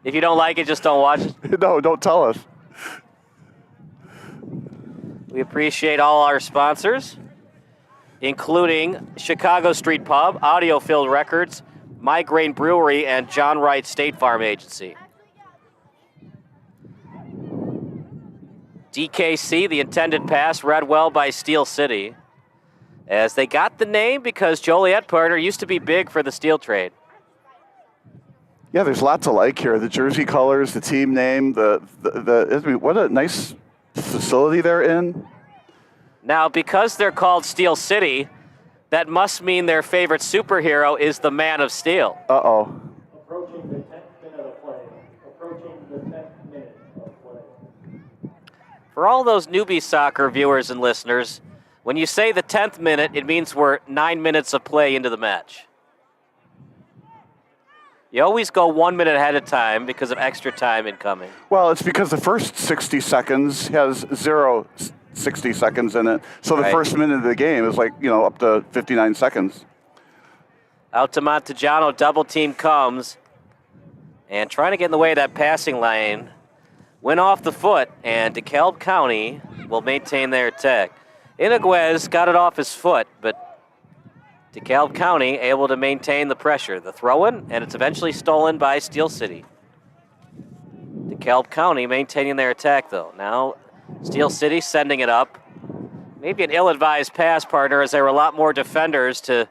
If you don't like it, just don't watch it? No, don't tell us. We appreciate all our sponsors, including Chicago Street Pub, Audiofield Records, Migraine Brewery, and John Wright State Farm Agency. DKC, the intended pass, read well by Steel City, as they got the name because Joliet Partner used to be big for the steel trade. Yeah, there's lots to like here. The jersey colors, the team name, what a nice facility they're in. Now, because they're called Steel City, that must mean their favorite superhero is the Man of Steel. Uh-oh. Approaching the 10th minute of play. Approaching the 10th minute of play. For all those newbie soccer viewers and listeners, when you say the 10th minute, it means we're 9 minutes of play into the match. You always go 1 minute ahead of time because of extra time incoming. Well, it's because the first 60 seconds has 60 seconds in it. So the first minute of the game is like, up to 59 seconds. Out to Montejano, double team comes. And trying to get in the way of that passing lane. Went off the foot, and DeKalb County will maintain their attack. Iniguez got it off his foot, but DeKalb County able to maintain the pressure. The throw-in, and it's eventually stolen by Steel City. DeKalb County maintaining their attack, though. Now Steel City sending it up. Maybe an ill-advised pass, partner, as there were a lot more defenders to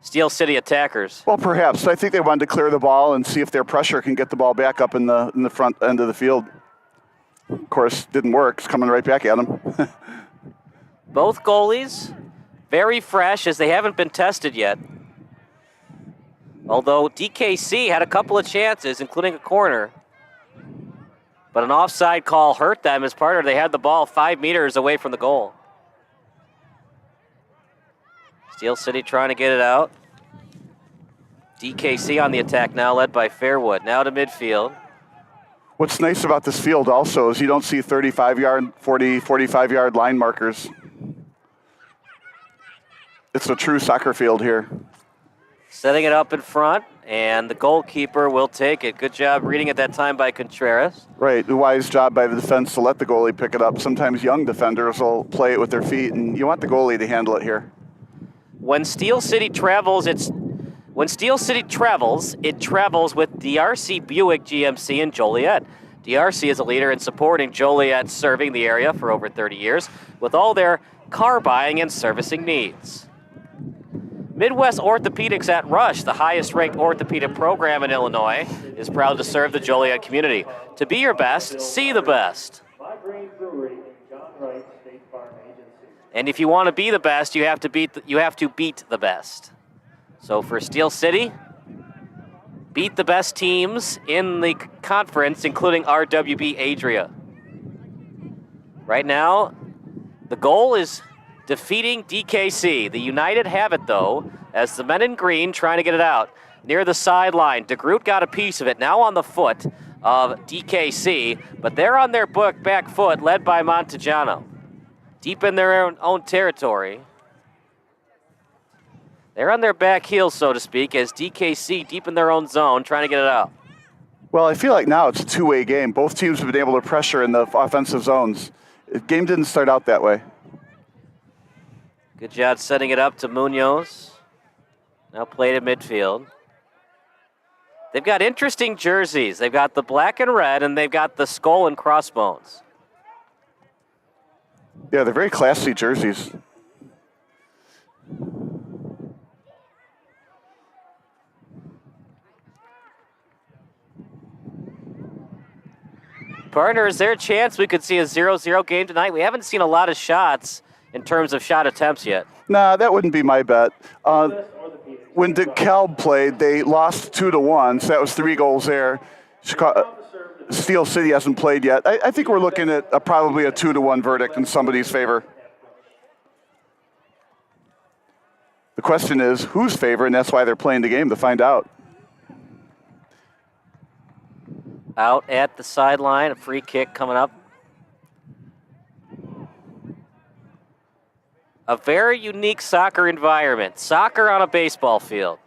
Steel City attackers. Well, perhaps. I think they wanted to clear the ball and see if their pressure can get the ball back up in the front end of the field. Of course, didn't work. It's coming right back at them. Both goalies very fresh, as they haven't been tested yet. Although DKC had a couple of chances, including a corner. But an offside call hurt them as partner. They had the ball 5 meters away from the goal. Steel City trying to get it out. DKC on the attack now, led by Fairwood. Now to midfield. What's nice about this field also is you don't see 35-yard, 40, 45-yard line markers. It's a true soccer field here. Setting it up in front, and the goalkeeper will take it. Good job reading it that time by Contreras. Right, a wise job by the defense to let the goalie pick it up. Sometimes young defenders will play it with their feet, and you want the goalie to handle it here. When Steel City travels, it travels with DRC Buick GMC in Joliet. DRC is a leader in supporting Joliet serving the area for over 30 years with all their car buying and servicing needs. Midwest Orthopedics at Rush, the highest-ranked orthopedic program in Illinois, is proud to serve the Joliet community. To be your best, see the best. And if you want to be the best, you have to beat the best. So for Steel City, beat the best teams in the conference, including RWB Adria. Right now, the goal is defeating DKC. The United have it, though, as the men in green trying to get it out. Near the sideline, DeGroot got a piece of it, now on the foot of DKC, but they're on their back foot, led by Montejano. Deep in their own territory. They're on their back heels, so to speak, as DKC deep in their own zone, trying to get it out. Well, I feel like now it's a two-way game. Both teams have been able to pressure in the offensive zones. The game didn't start out that way. Good job setting it up to Munoz. Now played at midfield. They've got interesting jerseys. They've got the black and red, and they've got the skull and crossbones. Yeah, they're very classy jerseys. Partner, is there a chance we could see a 0-0 game tonight? We haven't seen a lot of shots in terms of shot attempts yet. Nah, that wouldn't be my bet. When DeKalb played, they lost 2-1, so that was 3 goals there. Steel City hasn't played yet. I think we're looking at probably a 2-1 verdict in somebody's favor. The question is, whose favor, and that's why they're playing the game, to find out. Out at the sideline, a free kick coming up. A very unique soccer environment. Soccer on a baseball field.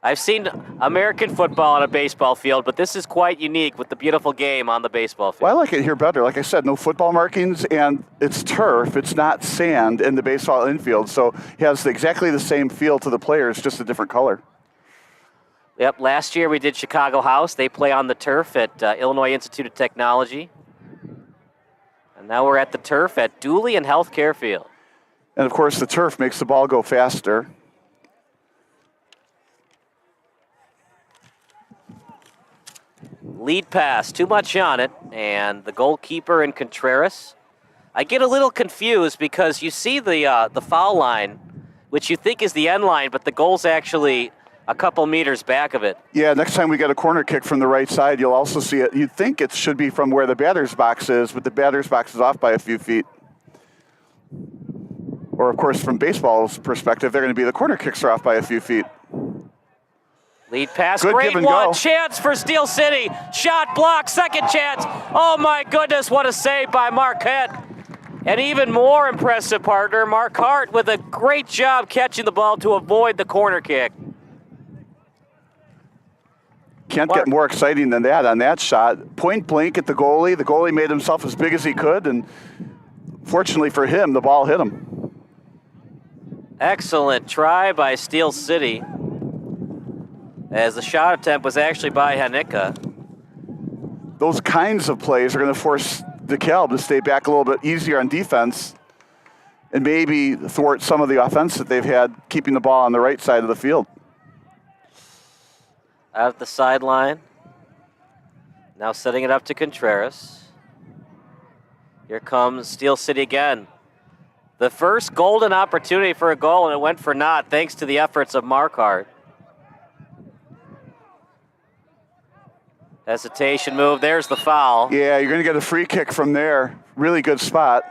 I've seen American football on a baseball field, but this is quite unique with the beautiful game on the baseball field. Well, I like it here better. Like I said, no football markings, and it's turf. It's not sand in the baseball infield, so it has exactly the same feel to the players, just a different color. Yep, last year we did Chicago House. They play on the turf at Illinois Institute of Technology. And now we're at the turf at Dooley and Healthcare Field. And, of course, the turf makes the ball go faster. Lead pass, too much on it, and the goalkeeper in Contreras. I get a little confused because you see the foul line, which you think is the end line, but the goal's actually a couple meters back of it. Yeah, next time we get a corner kick from the right side, you'll also see it. You'd think it should be from where the batter's box is, but the batter's box is off by a few feet. Or, of course, from baseball's perspective, they're going to be the corner kicks are off by a few feet. Lead pass, Good great give and one, go. chance for Steel City. Shot blocked, second chance. Oh my goodness, what a save by Marquette. And even more impressive partner, Mark Hart, with a great job catching the ball to avoid the corner kick. Can't get more exciting than that on that shot. Point blank at the goalie. The goalie made himself as big as he could, and fortunately for him, the ball hit him. Excellent try by Steel City, as the shot attempt was actually by Hanika. Those kinds of plays are going to force DeKalb to stay back a little bit easier on defense and maybe thwart some of the offense that they've had keeping the ball on the right side of the field. Out at the sideline. Now setting it up to Contreras. Here comes Steel City again. The first golden opportunity for a goal, and it went for naught thanks to the efforts of Marquardt. Hesitation move. There's the foul. Yeah, you're going to get a free kick from there. Really good spot.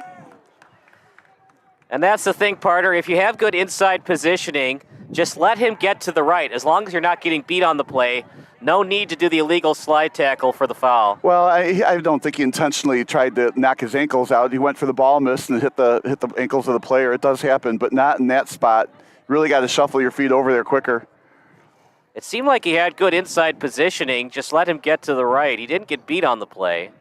And that's the thing, partner. If you have good inside positioning, just let him get to the right. As long as you're not getting beat on the play, no need to do the illegal slide tackle for the foul. Well, I don't think he intentionally tried to knock his ankles out. He went for the ball miss and hit the ankles of the player. It does happen, but not in that spot. Really got to shuffle your feet over there quicker. It seemed like he had good inside positioning. Just let him get to the right. He didn't get beat on the play.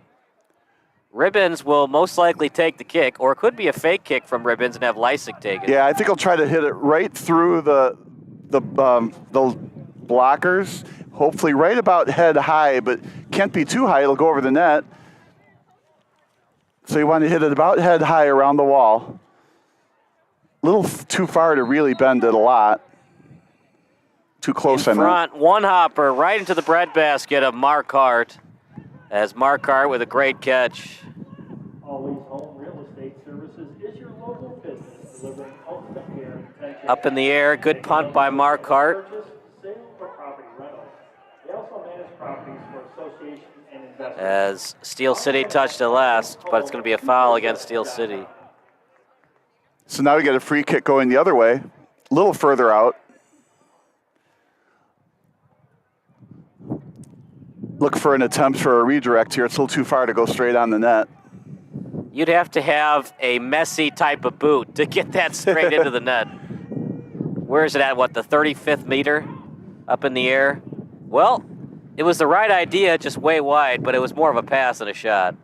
Ribbons will most likely take the kick, or it could be a fake kick from Ribbons and have Lysick take it. Yeah, I think he'll try to hit it right through the blockers, hopefully right about head high, but can't be too high. It'll go over the net. So you want to hit it about head high around the wall. A little too far to really bend it a lot. Too close, In front, one hopper right into the breadbasket of Marquardt, as Marquardt with a great catch. Always Home Real Estate Services is your local business delivering ultimate care and attention. Up in the air, good punt by Marquardt. Purchase, sale, or property rental. They also manage properties for associations and investors. As Steel City touched it last, but it's going to be a foul against Steel City. So now we get a free kick going the other way, a little further out. Look for an attempt for a redirect here. It's a little too far to go straight on the net. You'd have to have a messy type of boot to get that straight into the net. Where is it at, the 35th meter? Up in the air? Well, it was the right idea, just way wide, but it was more of a pass than a shot.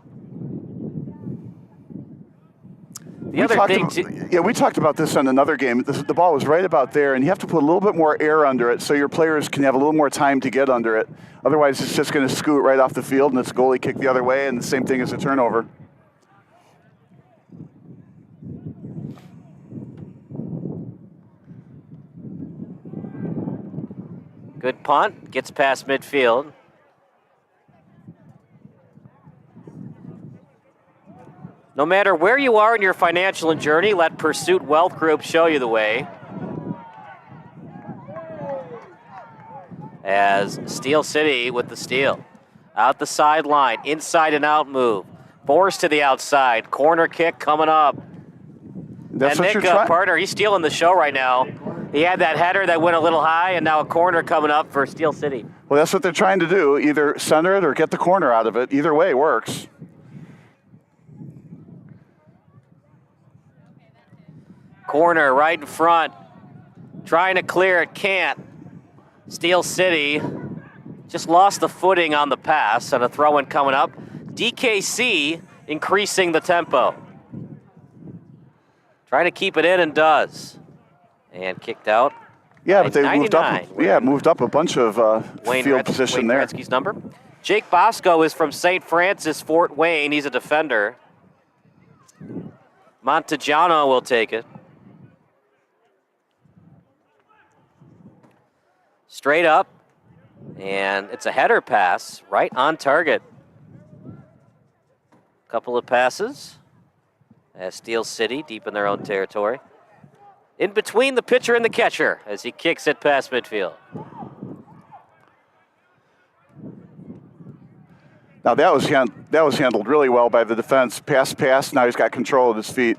We talked about this on another game. The ball was right about there, and you have to put a little bit more air under it so your players can have a little more time to get under it. Otherwise, it's just going to scoot right off the field, and it's a goalie kick the other way, and the same thing as a turnover. Good punt, gets past midfield. No matter where you are in your financial journey, let Pursuit Wealth Group show you the way. As Steel City with the steal. Out the sideline, inside and out move. Forced to the outside, corner kick coming up. That's and what Nick, you're trying. partner, he's stealing the show right now. He had that header that went a little high, and now a corner coming up for Steel City. Well, that's what they're trying to do. Either center it or get the corner out of it. Either way works. Corner right in front. Trying to clear it, can't. Steel City just lost the footing on the pass, and a throw-in coming up. DKC increasing the tempo. Trying to keep it in and does. And kicked out. Yeah, but they moved up. 99. Yeah, moved up a bunch of field position there. Wayne Gretzky's number. Jake Bosco is from St. Francis, Fort Wayne. He's a defender. Montegiano will take it. Straight up. And it's a header pass right on target. Couple of passes as Steel City deep in their own territory. In between the pitcher and the catcher as he kicks it past midfield. Now that was handled really well by the defense. Pass. Now he's got control of his feet.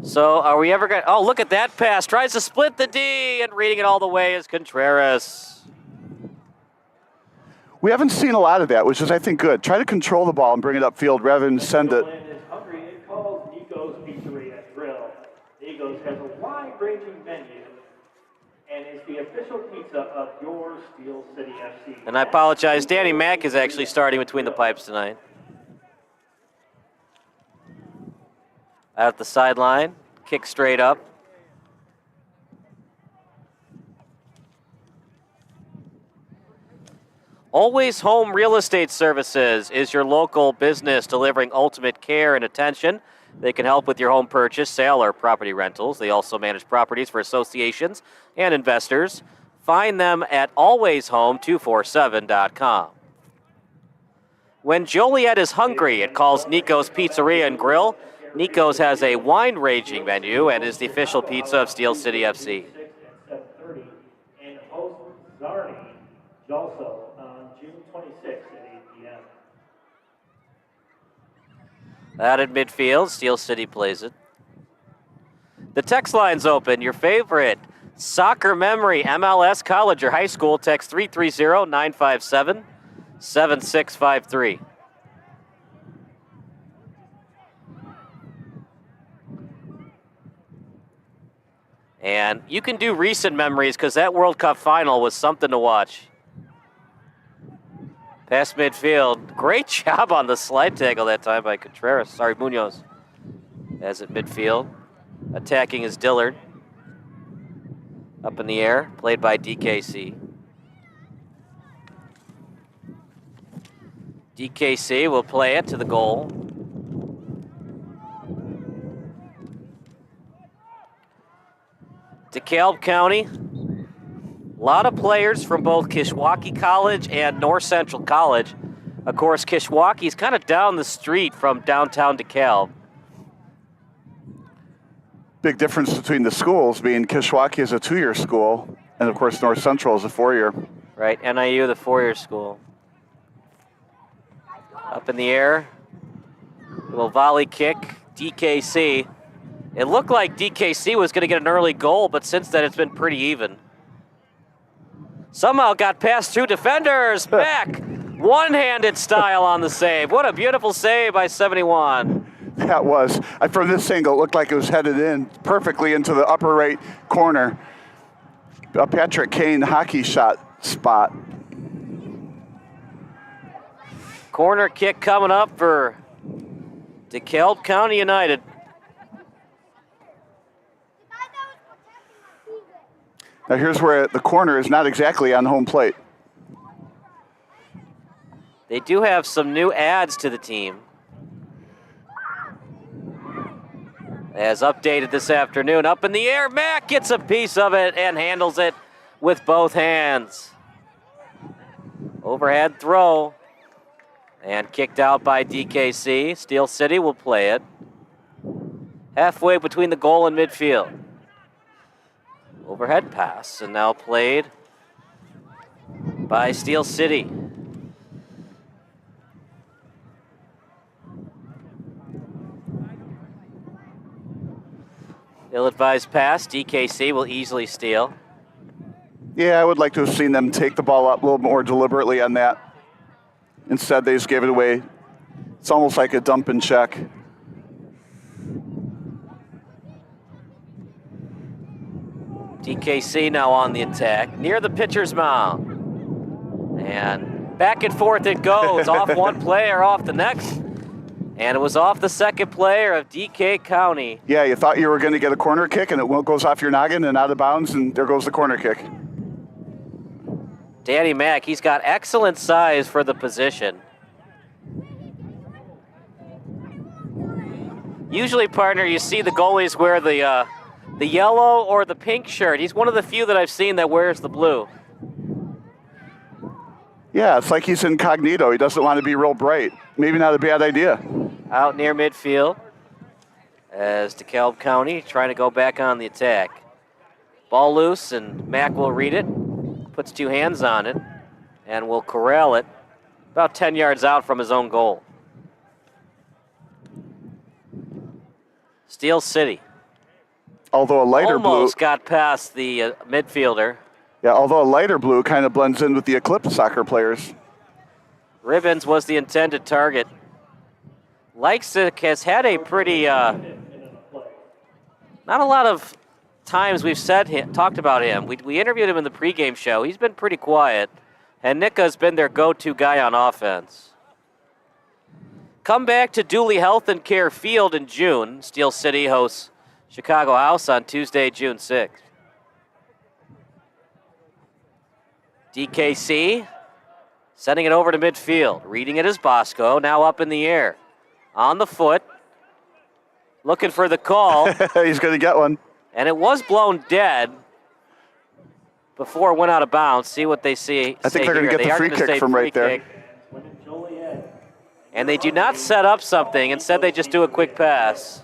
So are we ever going to... Oh, look at that pass. Tries to split the D, and reading it all the way is Contreras. We haven't seen a lot of that, which is, I think, good. Try to control the ball and bring it upfield rather than send it. Is hungry. It calls Nico's Pizzeria and Grill. Nico's has a wide-ranging menu and is the official pizza of your Steel City FC. And I apologize. Danny Mack is actually starting between the pipes tonight. Out at the sideline. Kick straight up. Always Home Real Estate Services is your local business delivering ultimate care and attention. They can help with your home purchase, sale, or property rentals. They also manage properties for associations and investors. Find them at alwayshome247.com. When Joliet is hungry, it calls Nico's Pizzeria and Grill. Nico's has a wine-ranging menu and is the official pizza of Steel City FC. And host Zarni also on June 26th at 8 p.m. Out at midfield, Steel City plays it. The text line's open. Your favorite soccer memory, MLS, college, or high school. Text 330-957-7653. And you can do recent memories because that World Cup final was something to watch. Past midfield. Great job on the slide tackle that time by Contreras. Sorry, Munoz. As at midfield. Attacking is Dillard. Up in the air. Played by DKC. DKC will play it to the goal. DeKalb County. A lot of players from both Kishwaukee College and North Central College. Of course, Kishwaukee's kind of down the street from downtown DeKalb. Big difference between the schools being Kishwaukee is a 2-year school, and of course North Central is a 4-year. Right, NIU, the 4-year school. Up in the air. Little volley kick, DKC. It looked like DKC was going to get an early goal, but since then it's been pretty even. Somehow got past two defenders. Back. One-handed style on the save. What a beautiful save by 71. That was. From this angle, it looked like it was headed in perfectly into the upper right corner. A Patrick Kane hockey shot spot. Corner kick coming up for DeKalb County United. Now here's where the corner is not exactly on home plate. They do have some new adds to the team. As updated this afternoon, up in the air, Mack gets a piece of it and handles it with both hands. Overhead throw and kicked out by DKC. Steel City will play it. Halfway between the goal and midfield. Overhead pass, and now played by Steel City. Ill-advised pass, DKC will easily steal. Yeah, I would like to have seen them take the ball up a little more deliberately on that. Instead, they just gave it away. It's almost like a dump and check. DKC now on the attack, near the pitcher's mound. And back and forth it goes, off one player, off the next. And it was off the second player of DK County. Yeah, you thought you were going to get a corner kick, and it goes off your noggin and out of bounds, and there goes the corner kick. Danny Mack, he's got excellent size for the position. Usually, partner, you see the goalies wear the yellow or the pink shirt. He's one of the few that I've seen that wears the blue. Yeah, it's like he's incognito. He doesn't want to be real bright. Maybe not a bad idea. Out near midfield as DeKalb County trying to go back on the attack. Ball loose, and Mack will read it, puts two hands on it, and will corral it about 10 yards out from his own goal. Steel City. Although a lighter almost blue got past the midfielder. Yeah, although a lighter blue kind of blends in with the Eclipse soccer players. Ribbons was the intended target. Leipzig has had a pretty, not a lot of times we've talked about him. We interviewed him in the pregame show. He's been pretty quiet, and Nicka's been their go-to guy on offense. Come back to Dooley Health and Care Field in June. Steel City hosts Chicago House on Tuesday, June 6th. DKC sending it over to midfield. Reading it as Bosco, now up in the air. On the foot. Looking for the call. He's going to get one. And it was blown dead before it went out of bounds. See what they see. I think they're going to get the free kick from right there. And they do not set up something. Instead, they just do a quick pass.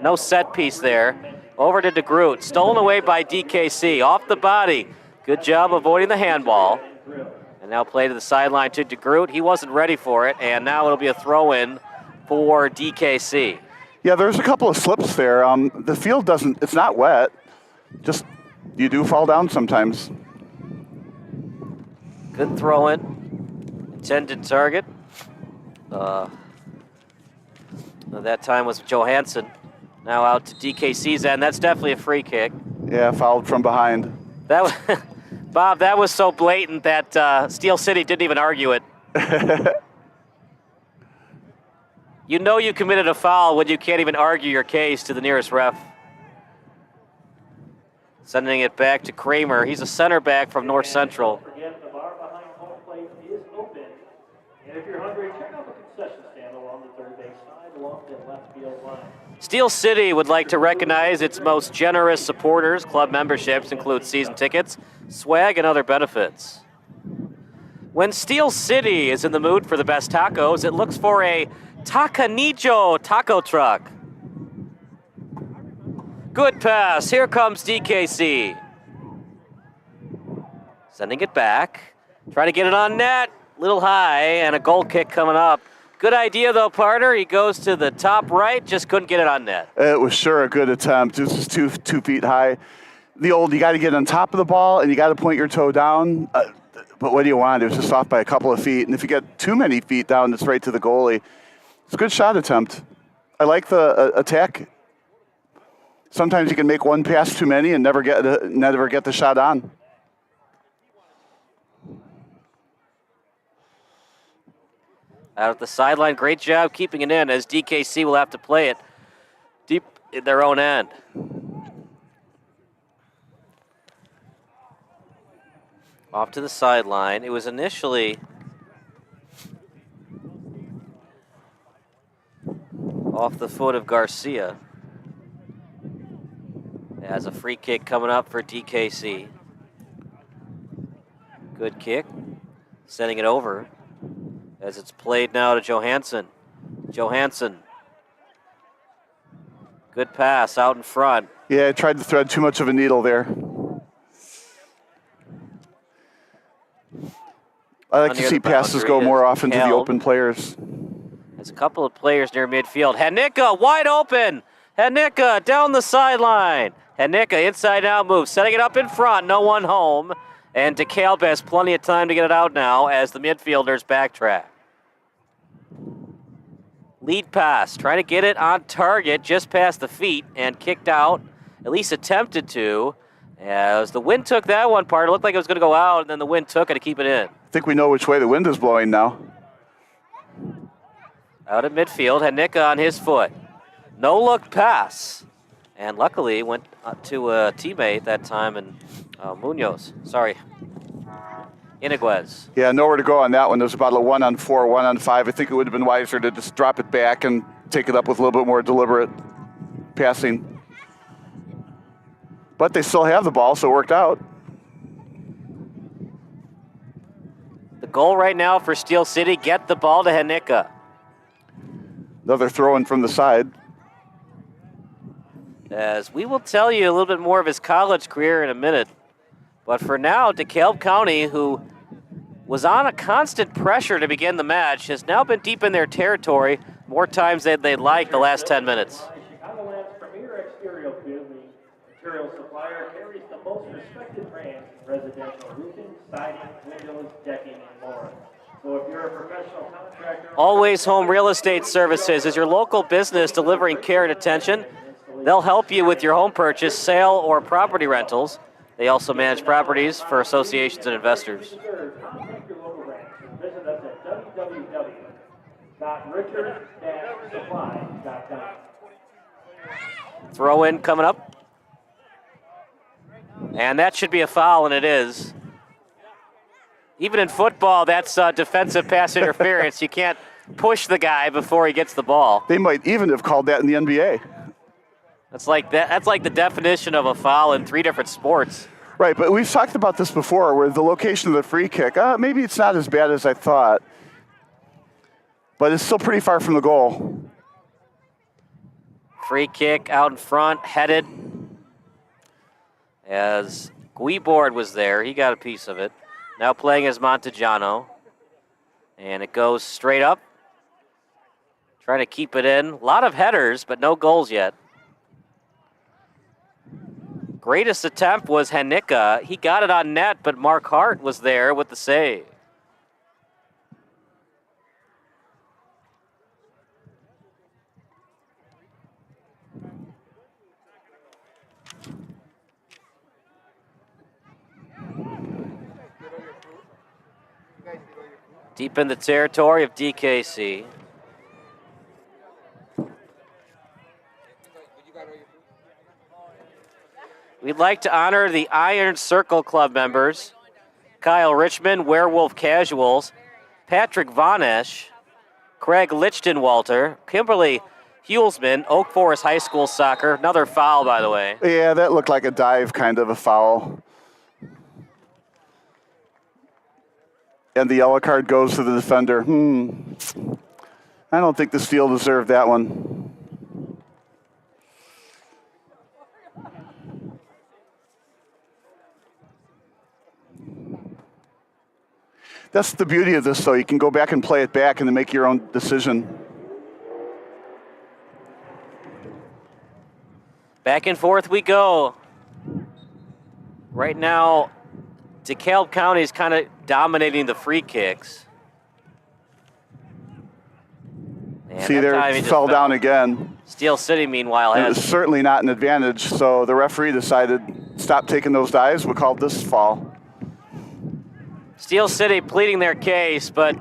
No set piece there. Over to DeGroot. Stolen away by DKC. Off the body. Good job avoiding the handball. And now play to the sideline to DeGroot. He wasn't ready for it, and now it'll be a throw-in for DKC. Yeah, there's a couple of slips there. The field it's not wet. Just, you do fall down sometimes. Good throw-in. Intended target. That time was Johansson. Now out to DKC's end. That's definitely a free kick. Yeah, fouled from behind. That was, Bob, that was so blatant that Steel City didn't even argue it. You know you committed a foul when you can't even argue your case to the nearest ref. Sending it back to Kramer. He's a center back from North Central. Again, the bar behind home plate is open. And if you're hungry, check out the concession stand along the third base side, along the left field line. Steel City would like to recognize its most generous supporters. Club memberships include season tickets, swag, and other benefits. When Steel City is in the mood for the best tacos, it looks for a Tacanillo taco truck. Good pass. Here comes DKC. Sending it back. Trying to get it on net. Little high, and a goal kick coming up. Good idea, though, partner. He goes to the top right, just couldn't get it on net. It was sure a good attempt. This is 2 feet high. You got to get on top of the ball, and you got to point your toe down. But what do you want? It was just off by a couple of feet. And if you get too many feet down, it's right to the goalie. It's a good shot attempt. I like the attack. Sometimes you can make one pass too many and never get the shot on. Out at the sideline, great job keeping it in as DKC will have to play it deep in their own end. Off to the sideline. It was initially off the foot of Garcia. As a free kick coming up for DKC. Good kick. Sending it over as it's played now to Johansson. Johansson. Good pass out in front. Yeah, I tried to thread too much of a needle there. I like to see passes go more often to the open players. There's a couple of players near midfield. Hanika wide open. Hanika down the sideline. Hanika inside out move, setting it up in front. No one home. And DeKalb has plenty of time to get it out now as the midfielders backtrack. Lead pass, trying to get it on target just past the feet and kicked out, at least attempted to. As the wind took that one part, it looked like it was going to go out, and then the wind took it to keep it in. I think we know which way the wind is blowing now. Out at midfield, Hanika on his foot. No look pass. And luckily went to a teammate that time, and Iniguez. Yeah, nowhere to go on that one. There's about a 1-on-4, 1-on-5. I think it would have been wiser to just drop it back and take it up with a little bit more deliberate passing. But they still have the ball, so it worked out. The goal right now for Steel City, get the ball to Hanika. Another throw in from the side. As we will tell you a little bit more of his college career in a minute. But for now, DeKalb County, who was on a constant pressure to begin the match, has now been deep in their territory more times than they'd like the last 10 minutes. Chicagoland's premier exterior building material supplier carries the most respected brands in residential roofing, siding, windows, decking, and more. So if you're a professional contractor... Always Home Real Estate Services is your local business delivering care and attention. They'll help you with your home purchase, sale, or property rentals. They also manage properties for associations and investors. Contact your local branch and visit us at www.richard-supply.com. Throw in coming up. And that should be a foul, and it is. Even in football, that's defensive pass interference. You can't push the guy before he gets the ball. They might even have called that in the NBA. That's like the definition of a foul in 3 different sports. Right, but we've talked about this before, where the location of the free kick, maybe it's not as bad as I thought, but it's still pretty far from the goal. Free kick out in front, headed. As Guibord was there, he got a piece of it. Now playing as Montejano. And it goes straight up. Trying to keep it in. A lot of headers, but no goals yet. Greatest attempt was Hanika. He got it on net, but Mark Hart was there with the save. Deep in the territory of DKC. We'd like to honor the Iron Circle Club members, Kyle Richmond, Werewolf Casuals, Patrick Vonesh, Craig Lichtenwalter, Kimberly Hulsman, Oak Forest High School Soccer. Another foul, by the way. Yeah, that looked like a dive kind of a foul. And the yellow card goes to the defender. I don't think the Steel deserved that one. That's the beauty of this, though. You can go back and play it back and then make your own decision. Back and forth we go. Right now, DeKalb County is kind of dominating the free kicks. And see there, he fell down again. Steel City, meanwhile, It has... was certainly not an advantage, so the referee decided, stop taking those dives, we called this fall. Steel City pleading their case, but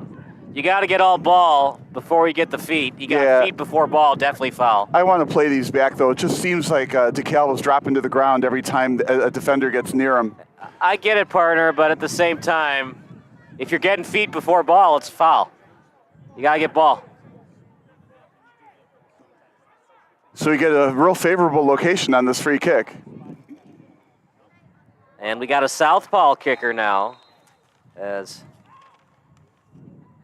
you got to get all ball before you get the feet. You got feet before ball, definitely foul. I want to play these back, though. It just seems like DeKalb is dropping to the ground every time a defender gets near him. I get it, partner, but at the same time, if you're getting feet before ball, it's foul. You got to get ball. So we get a real favorable location on this free kick. And we got a southpaw kicker now. As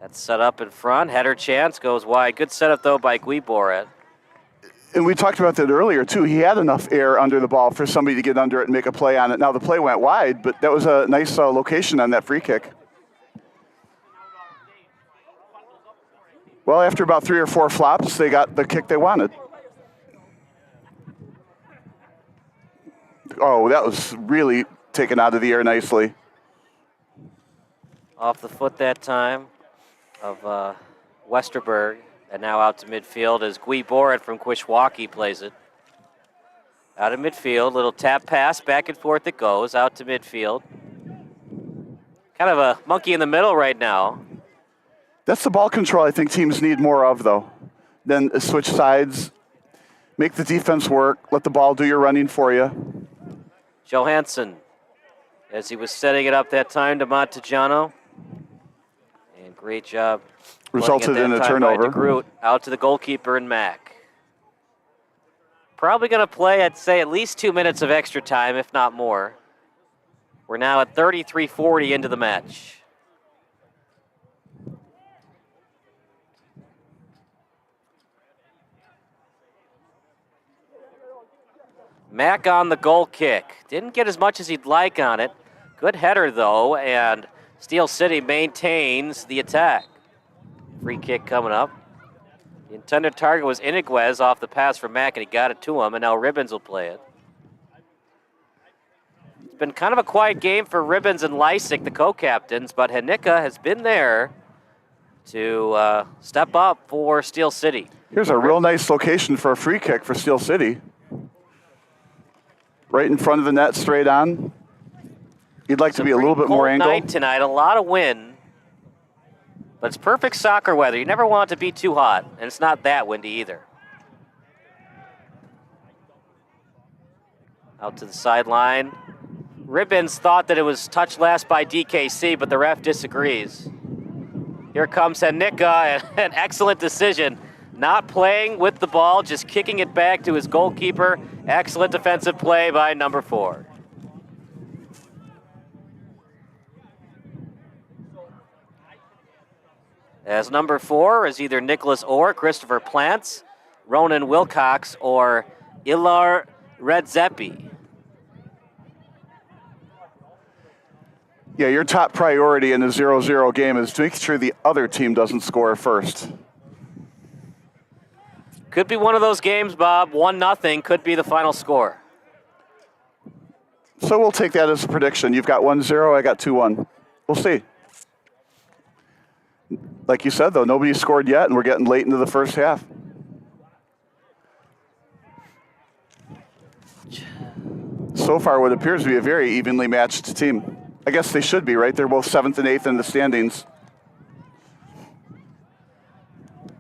that's set up in front. Header chance goes wide. Good setup, though, by Guiboret. And we talked about that earlier, too. He had enough air under the ball for somebody to get under it and make a play on it. Now, the play went wide, but that was a nice location on that free kick. Well, after about 3 or 4 flops, they got the kick they wanted. Oh, that was really taken out of the air nicely. Off the foot that time of Westerberg. And now out to midfield as Guiboret from Quishwaukee plays it. Out of midfield, little tap pass, back and forth it goes, out to midfield. Kind of a monkey in the middle right now. That's the ball control I think teams need more of, though. Then switch sides, make the defense work, let the ball do your running for you. Johansson, as he was setting it up that time to Montejano. And great job. Resulted in a turnover. DeGroot, out to the goalkeeper and Mack. Probably going to play, I'd say, at least 2 minutes of extra time, if not more. We're now at 33:40 into the match. Mack on the goal kick. Didn't get as much as he'd like on it. Good header, though, and Steel City maintains the attack. Free kick coming up. The intended target was Iniguez off the pass from Mack, and he got it to him, and now Ribbons will play it. It's been kind of a quiet game for Ribbons and Lysick, the co-captains, but Hanika has been there to step up for Steel City. Here's a real nice location for a free kick for Steel City. Right in front of the net, straight on. You'd like to be a little bit more angle. Night tonight, a lot of wind, but it's perfect soccer weather. You never want it to be too hot, and it's not that windy either. Out to the sideline. Ribbons thought that it was touched last by DKC, but the ref disagrees. Here comes Hanika, and an excellent decision. Not playing with the ball, just kicking it back to his goalkeeper. Excellent defensive play by number 4. As number 4 is either Nicholas Orr, Christopher Plants, Ronan Wilcox, or Ilar Redzepi. Yeah, your top priority in a 0-0 game is to make sure the other team doesn't score first. Could be one of those games, Bob. 1-0 could be the final score. So we'll take that as a prediction. You've got 1-0, I got 2-1. We'll see. Like you said, though, nobody scored yet, and we're getting late into the first half. So far, what appears to be a very evenly matched team. I guess they should be, right? They're both 7th and 8th in the standings.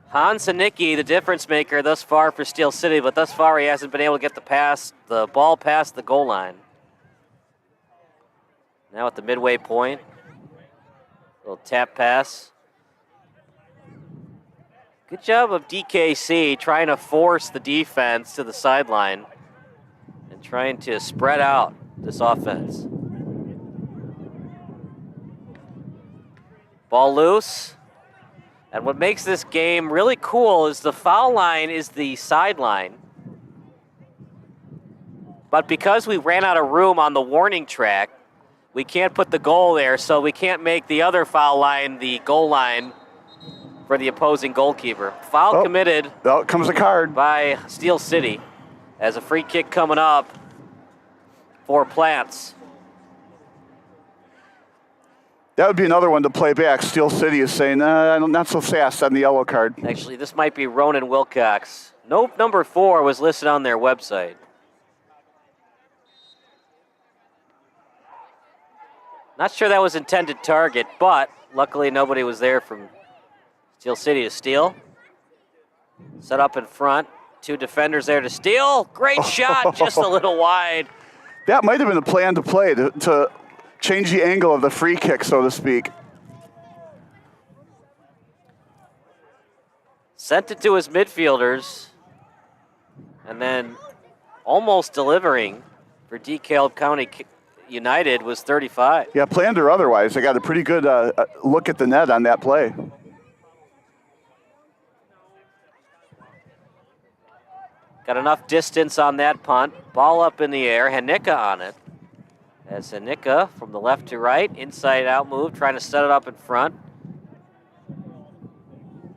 Hans Hanicki, the difference maker thus far for Steel City, but thus far he hasn't been able to get the ball past the goal line. Now at the midway point, little tap pass. Good job of DKC trying to force the defense to the sideline and trying to spread out this offense. Ball loose. And what makes this game really cool is the foul line is the sideline. But because we ran out of room on the warning track, we can't put the goal there, so we can't make the other foul line the goal line for the opposing goalkeeper. Foul committed. Out comes a card by Steel City as a free kick coming up for Plants. That would be another one to play back. Steel City is saying, not so fast on the yellow card. Actually, this might be Ronan Wilcox. Nope, number 4 was listed on their website. Not sure that was intended target, but luckily nobody was there from Steel City to steal. Set up in front. 2 defenders there to steal. Great shot, just a little wide. That might have been a plan to play, to change the angle of the free kick, so to speak. Sent it to his midfielders, and then almost delivering for DeKalb County United was 35. Yeah, planned or otherwise. They got a pretty good look at the net on that play. Got enough distance on that punt. Ball up in the air. Hanika on it. As Hanika from the left to right, inside out move, trying to set it up in front.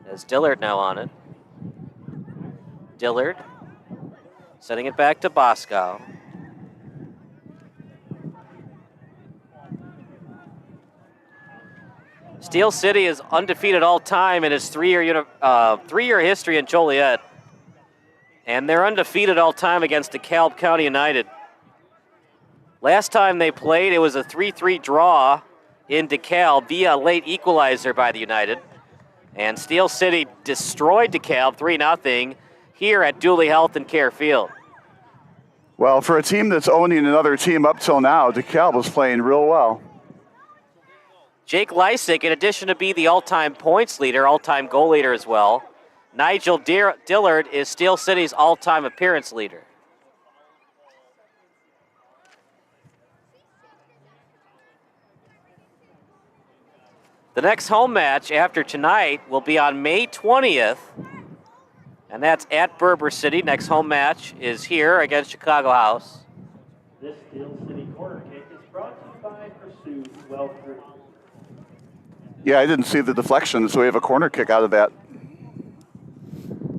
As Dillard now on it. Dillard setting it back to Boscow. Steel City is undefeated all time in its three-year history in Joliet. And they're undefeated all time against DeKalb County United. Last time they played, it was a 3-3 draw in DeKalb via a late equalizer by the United. And Steel City destroyed DeKalb 3-0 here at Dooley Health and Care Field. Well, for a team that's owning another team up till now, DeKalb was playing real well. Jake Lysick, in addition to being the all-time points leader, all-time goal leader as well, Nigel Dillard is Steel City's all-time appearance leader. The next home match after tonight will be on May 20th And that's at Berber City. Next home match is here against Chicago House. This Steel City corner kick is brought to you by Pursuit Wealth Group. Yeah, I didn't see the deflection, so we have a corner kick out of that.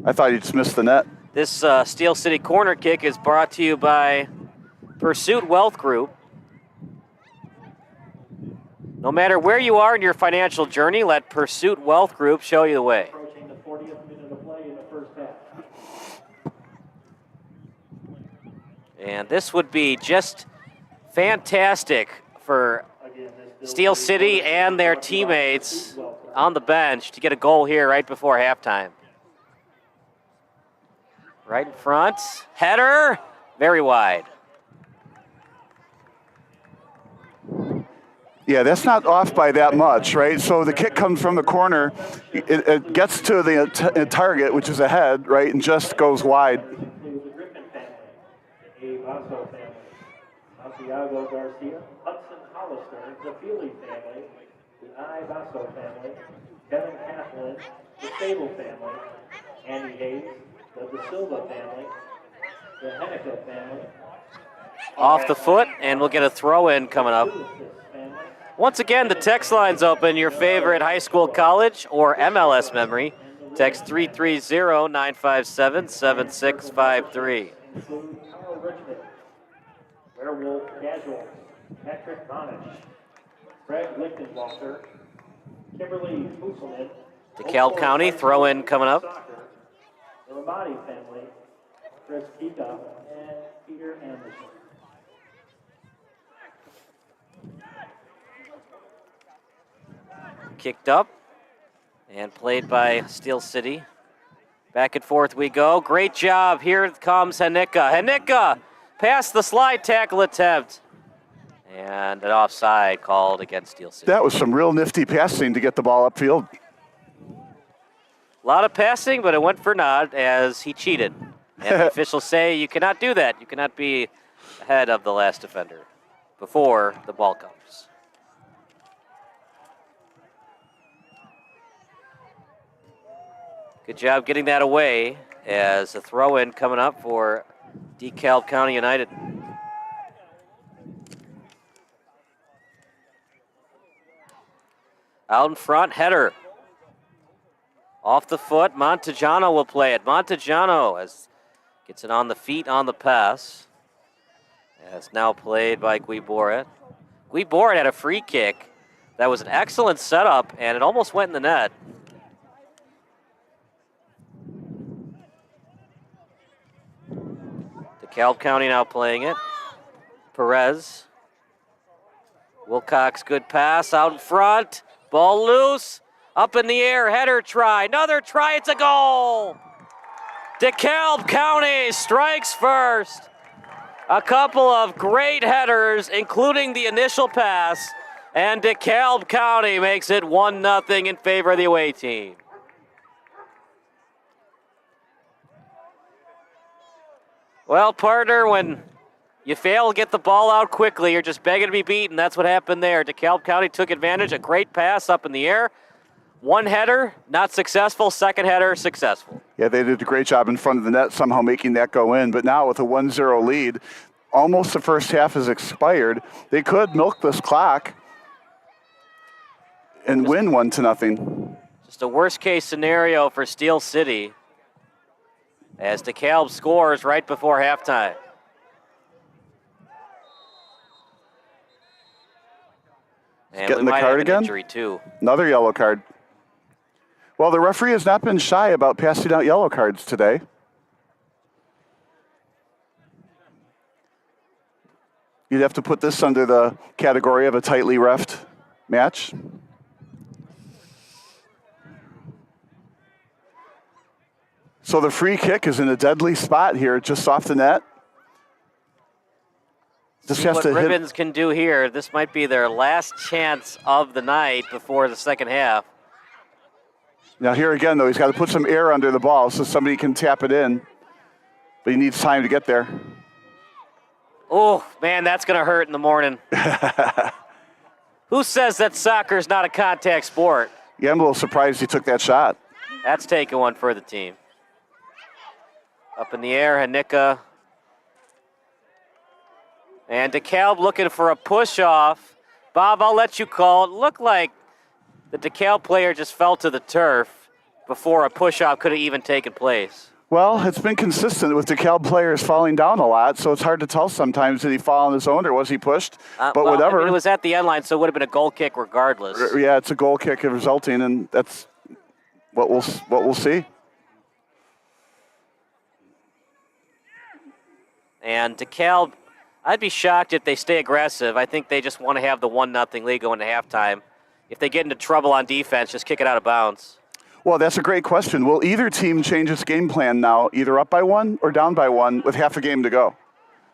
I thought he just missed the net. This Steel City corner kick is brought to you by Pursuit Wealth Group. No matter where you are in your financial journey, let Pursuit Wealth Group show you the way. Approaching the 40th minute of play in the first half. And this would be just fantastic for Steel City and their teammates on the bench to get a goal here right before halftime. Right in front, header, very wide. Yeah, that's not off by that much, right? So the kick comes from the corner, it gets to the target, which is ahead, right, and just goes wide. Santiago Garcia, Hudson Hollister, the Feely family, the I. Basso family, Kevin Kaplan, the Sable family, Andy Hayes, the De Silva family, the Henneke family. Off the foot, and we'll get a throw-in coming up. Once again, the text line's open. Your favorite high school, college, or MLS memory. Text 330-957-7653. Carl Richmond, Werewolf Casual, Patrick Bonich, Greg Lichtenwalter, Kimberly Fusselman, DeKalb County, throw-in coming up. the Ramadi family, Chris Kika, and Peter Anderson. Kicked up and played by Steel City. Back and forth we go. Great job. Here comes Henneke. Henneke past the slide tackle attempt. And an offside called against Steel City. That was some real nifty passing to get the ball upfield. A lot of passing, but it went for naught as he cheated. And the officials say you cannot do that. You cannot be ahead of the last defender before the ball comes. Good job getting that away as a throw-in coming up for DeKalb County United. Out in front, header. Off the foot, Montejano will play it. Montejano gets it on the feet on the pass. It's now played by Guiboret. Guiboret had a free kick. That was an excellent setup, and it almost went in the net. DeKalb County now playing it. Perez. Wilcox, good pass out in front. Ball loose. Up in the air, header try. Another try, it's a goal. DeKalb County strikes first. A couple of great headers, including the initial pass. And DeKalb County makes it 1-0 in favor of the away team. Well, partner, when you fail to get the ball out quickly, you're just begging to be beaten. That's what happened there. DeKalb County took advantage. A great pass up in the air. One header, not successful. Second header, successful. Yeah, they did a great job in front of the net, somehow making that go in. But now with a 1-0 lead, almost the first half has expired. They could milk this clock and win 1-0. Just a worst-case scenario for Steel City as DeKalb scores right before halftime. And getting we the might card have an again? Injury too. Another yellow card. Well, the referee has not been shy about passing out yellow cards today. You'd have to put this under the category of a tightly reffed match. So the free kick is in a deadly spot here, just off the net. Just See has what to Ribbons hit. can do here. This might be their last chance of the night before the second half. Now here again, though, he's got to put some air under the ball so somebody can tap it in. But he needs time to get there. Oh, man, that's going to hurt in the morning. Who says that soccer's not a contact sport? Yeah, I'm a little surprised he took that shot. That's taking one for the team. Up in the air, Hanika. And DeKalb looking for a push-off. Bob, I'll let you call it. Looked like the DeKalb player just fell to the turf before a push-off could have even taken place. Well, it's been consistent with DeKalb players falling down a lot, so it's hard to tell sometimes. Did he fall on his own or was he pushed? But well, whatever. I mean, it was at the end line, so it would have been a goal kick regardless. Yeah, it's a goal kick resulting, and that's what we'll see. And DeKalb, I'd be shocked if they stay aggressive. I think they just want to have the 1-0 lead going to halftime. If they get into trouble on defense, just kick it out of bounds. Well, that's a great question. Will either team change its game plan now, either up by 1 or down by 1 with half a game to go?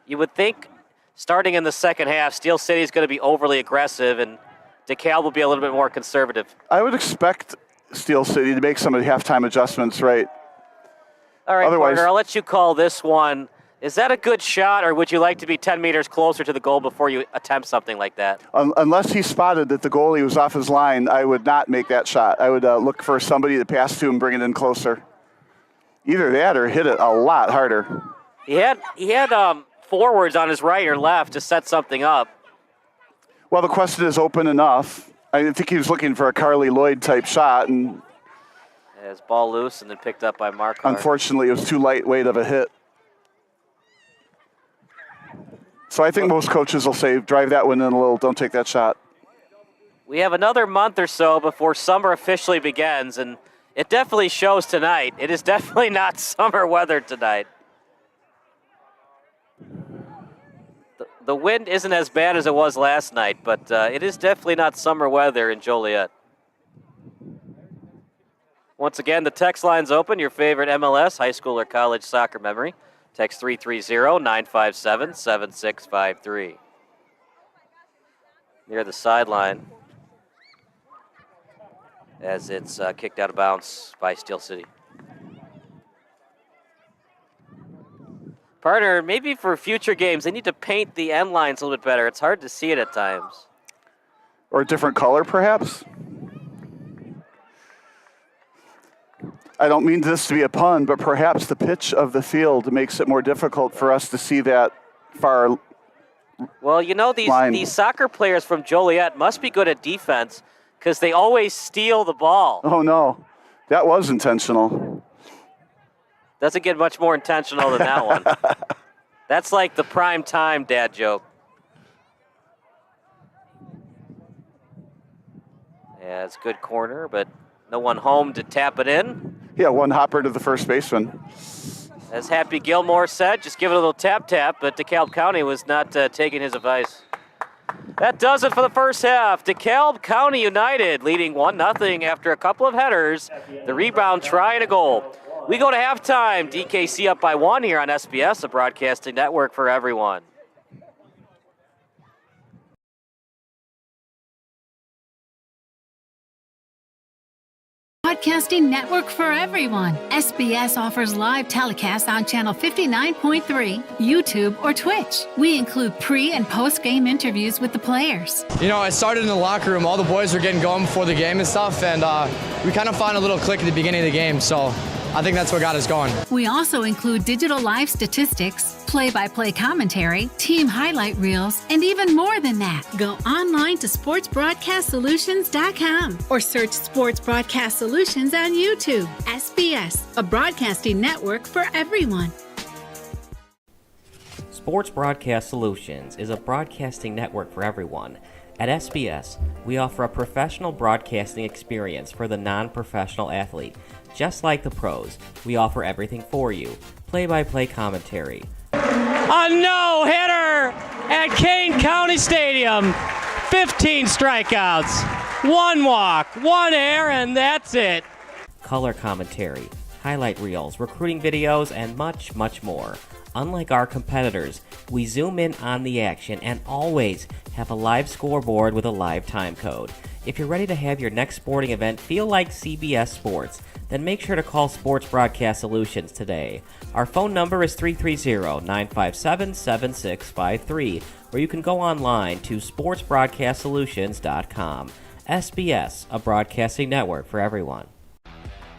You would think starting in the second half, Steel City is going to be overly aggressive and DeKalb will be a little bit more conservative. I would expect Steel City to make some of the halftime adjustments, right? All right, Otherwise, Porter, I'll let you call this one. Is that a good shot, or would you like to be 10 meters closer to the goal before you attempt something like that? Unless he spotted that the goalie was off his line, I would not make that shot. I would look for somebody to pass to and bring it in closer. Either that or hit it a lot harder. He had forwards on his right or left to set something up. Well, the question is open enough. I think he was looking for a Carly Lloyd type shot, and his ball loose and then picked up by Mark. Unfortunately, it was too lightweight of a hit. So I think most coaches will say, drive that one in a little, don't take that shot. We have another month or so before summer officially begins, and it definitely shows tonight. It is definitely not summer weather tonight. The wind isn't as bad as it was last night, but it is definitely not summer weather in Joliet. Once again, the text line's open. Your favorite MLS, high school, or college soccer memory. Text 330-957-7653. Near the sideline as it's kicked out of bounds by Steel City. Partner, maybe for future games, they need to paint the end lines a little bit better. It's hard to see it at times. Or a different color, perhaps? I don't mean this to be a pun, but perhaps the pitch of the field makes it more difficult for us to see that far. Well, you know, these soccer players from Joliet must be good at defense because they always steal the ball. Oh, no. That was intentional. Doesn't get much more intentional than that one. That's like the prime time dad joke. Yeah, it's a good corner, but no one home to tap it in. Yeah, one hopper to the first baseman. As Happy Gilmore said, just give it a little tap-tap, but DeKalb County was not taking his advice. That does it for the first half. DeKalb County United leading 1-0 after a couple of headers. The rebound try and a goal. We go to halftime. DKC up by 1 here on SBS, a broadcasting network for everyone. Broadcasting network for everyone. SBS offers live telecasts on channel 59.3, YouTube, or Twitch. We include pre- and post-game interviews with the players. You know, I started in the locker room. All the boys were getting going before the game and stuff, and we kind of found a little click at the beginning of the game, so I think that's what got us going. We also include digital live statistics, play-by-play commentary, team highlight reels, and even more than that. Go online to sportsbroadcastsolutions.com or search Sports Broadcast Solutions on YouTube. SBS, a broadcasting network for everyone. Sports Broadcast Solutions is a broadcasting network for everyone. At SBS, we offer a professional broadcasting experience for the non-professional athlete. Just like the pros, we offer everything for you. Play-by-play commentary. A no-hitter at Kane County Stadium. 15 strikeouts, 1 walk, 1 error, and that's it. Color commentary, highlight reels, recruiting videos, and much, much more. Unlike our competitors, we zoom in on the action and always have a live scoreboard with a live time code. If you're ready to have your next sporting event feel like CBS Sports, then make sure to call Sports Broadcast Solutions today. Our phone number is 330-957-7653, or you can go online to sportsbroadcastsolutions.com. SBS, a broadcasting network for everyone.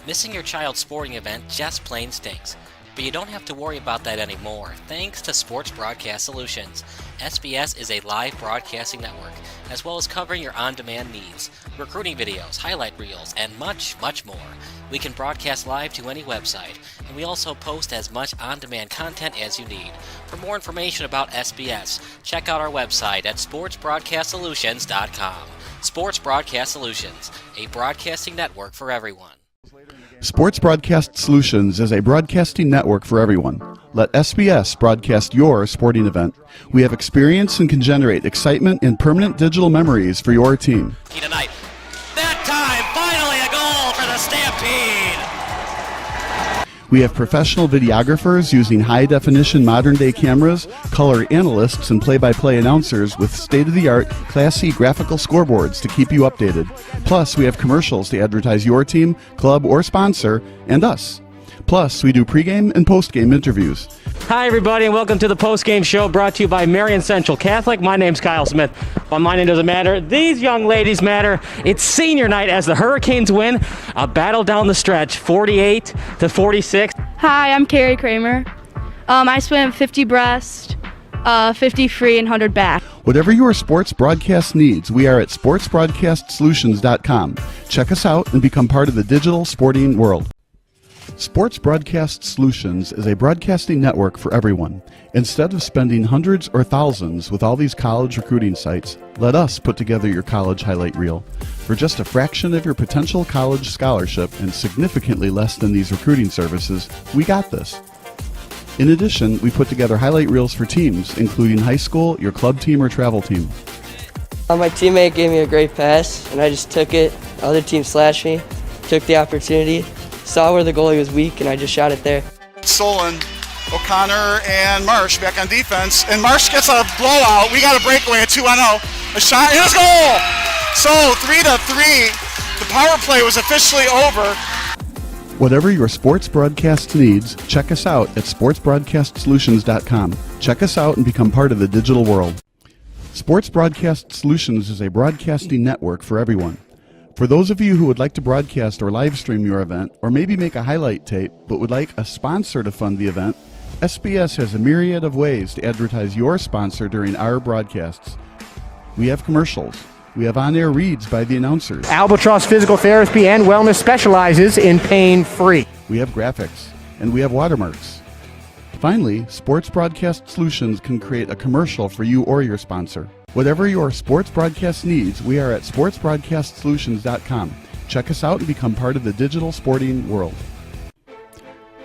Missing your child's sporting event just plain stinks. But you don't have to worry about that anymore, thanks to Sports Broadcast Solutions. SBS is a live broadcasting network, as well as covering your on-demand needs, recruiting videos, highlight reels, and much, much more. We can broadcast live to any website, and we also post as much on-demand content as you need. For more information about SBS, check out our website at sportsbroadcastsolutions.com. Sports Broadcast Solutions, a broadcasting network for everyone. Sports Broadcast Solutions is a broadcasting network for everyone. Let SBS broadcast your sporting event. We have experience and can generate excitement and permanent digital memories for your team. Tonight. That time, finally a goal for the Stampede! We have professional videographers using high-definition modern-day cameras, color analysts, and play-by-play announcers with state-of-the-art, classy graphical scoreboards to keep you updated. Plus, we have commercials to advertise your team, club, or sponsor, and us. Plus, we do pregame and postgame interviews. Hi, everybody, and welcome to the Postgame Show brought to you by Marion Central Catholic. My name's Kyle Smith, but my name doesn't matter. These young ladies matter. It's senior night as the Hurricanes win a battle down the stretch, 48-46. Hi, I'm Carrie Kramer. I swim 50 breast, 50 free, and 100 back. Whatever your sports broadcast needs, we are at sportsbroadcastsolutions.com. Check us out and become part of the digital sporting world. Sports Broadcast Solutions is a broadcasting network for everyone. Instead of spending hundreds or thousands with all these college recruiting sites, let us put together your college highlight reel. For just a fraction of your potential college scholarship and significantly less than these recruiting services, we got this. In addition, we put together highlight reels for teams, including high school, your club team, or travel team. My teammate gave me a great pass, and I just took it. The other team slashed me, took the opportunity, saw where the goalie was weak, and I just shot it there. Stolen. O'Connor and Marsh back on defense, and Marsh gets a blowout. We got a breakaway at 2-0. A shot and a goal. So 3-3. The power play was officially over. Whatever your sports broadcast needs, check us out at sportsbroadcastsolutions.com. Check us out and become part of the digital world. Sports Broadcast Solutions is a broadcasting network for everyone. For those of you who would like to broadcast or live stream your event, or maybe make a highlight tape, but would like a sponsor to fund the event, SBS has a myriad of ways to advertise your sponsor during our broadcasts. We have commercials. We have on-air reads by the announcers. Albatross Physical Therapy and Wellness specializes in pain-free. We have graphics, and we have watermarks. Finally, Sports Broadcast Solutions can create a commercial for you or your sponsor. Whatever your sports broadcast needs, we are at sportsbroadcastsolutions.com. Check us out and become part of the digital sporting world.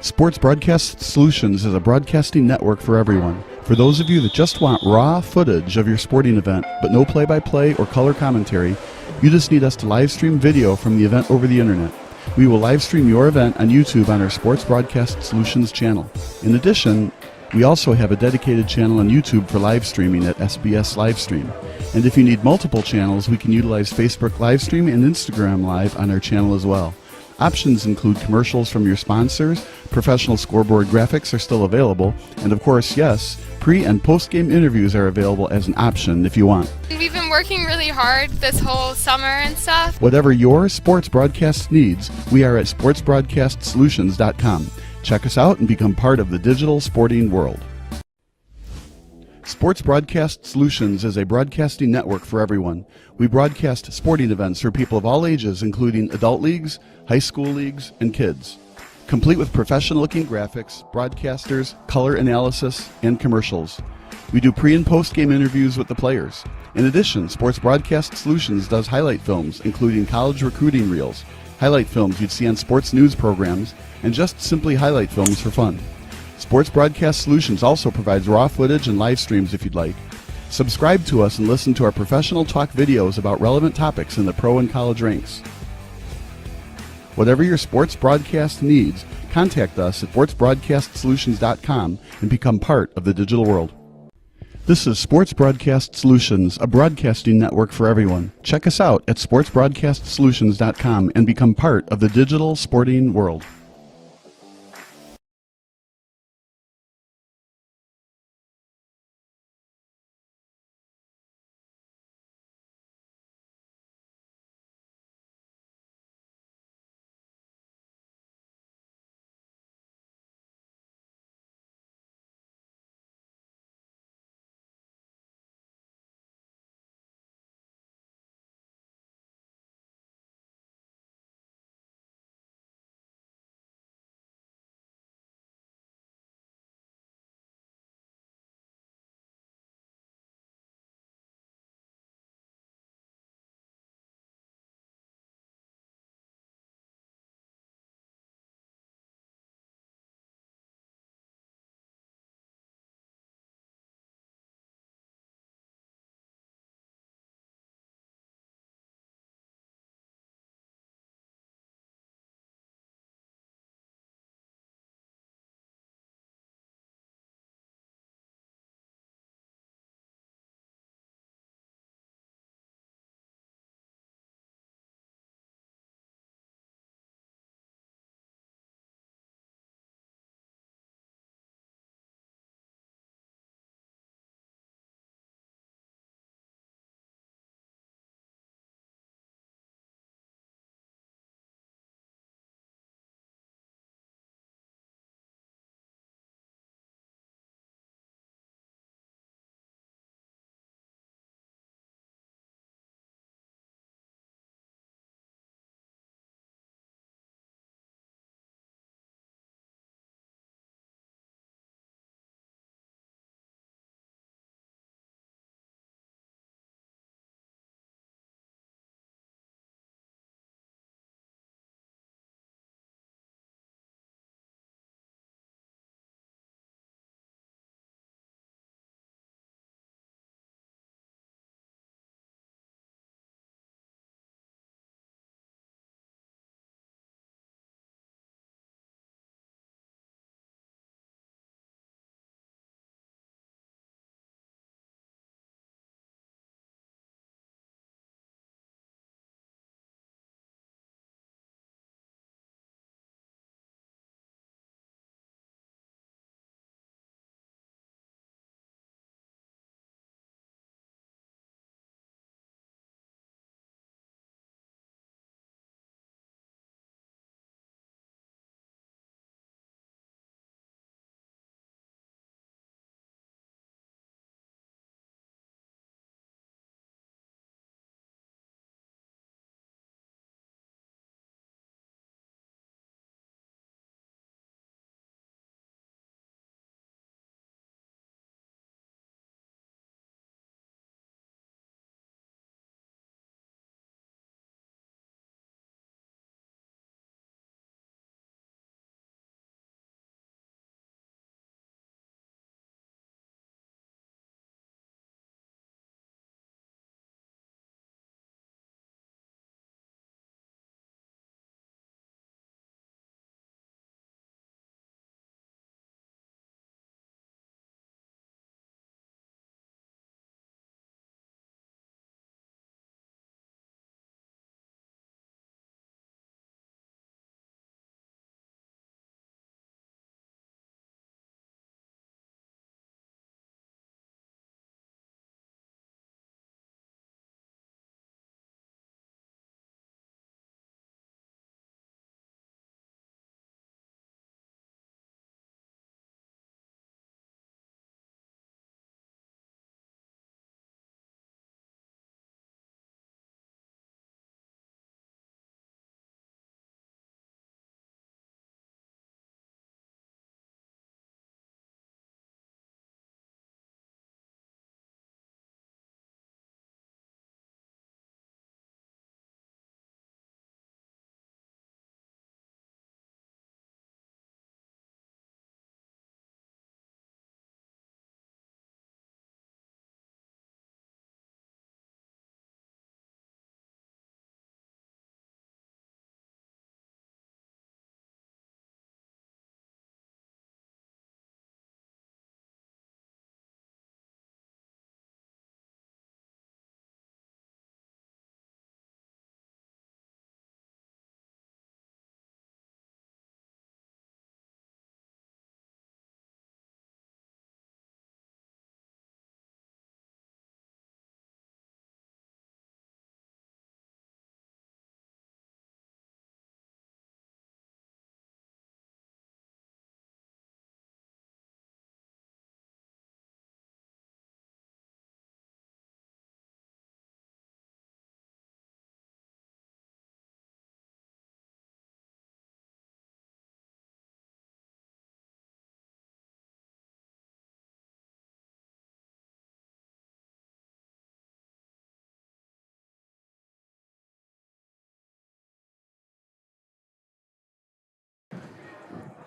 Sports Broadcast Solutions is a broadcasting network for everyone. For those of you that just want raw footage of your sporting event, but no play-by-play or color commentary, you just need us to live stream video from the event over the internet. We will live stream your event on YouTube on our Sports Broadcast Solutions channel. In addition, we also have a dedicated channel on YouTube for live streaming at SBS Livestream. And if you need multiple channels, we can utilize Facebook Livestream and Instagram Live on our channel as well. Options include commercials from your sponsors, professional scoreboard graphics are still available, and of course, yes, pre- and post-game interviews are available as an option if you want. We've been working really hard this whole summer and stuff. Whatever your sports broadcast needs, we are at sportsbroadcastsolutions.com. Check us out and become part of the digital sporting world. Sports Broadcast Solutions is a broadcasting network for everyone. We broadcast sporting events for people of all ages, including adult leagues, high school leagues, and kids. Complete with professional-looking graphics, broadcasters, color analysis, and commercials. We do pre- and post-game interviews with the players. In addition, Sports Broadcast Solutions does highlight films, including college recruiting reels, highlight films you'd see on sports news programs, and just simply highlight films for fun. Sports Broadcast Solutions also provides raw footage and live streams if you'd like. Subscribe to us and listen to our professional talk videos about relevant topics in the pro and college ranks. Whatever your sports broadcast needs, contact us at sportsbroadcastsolutions.com and become part of the digital world. This is Sports Broadcast Solutions, a broadcasting network for everyone. Check us out at sportsbroadcastsolutions.com and become part of the digital sporting world.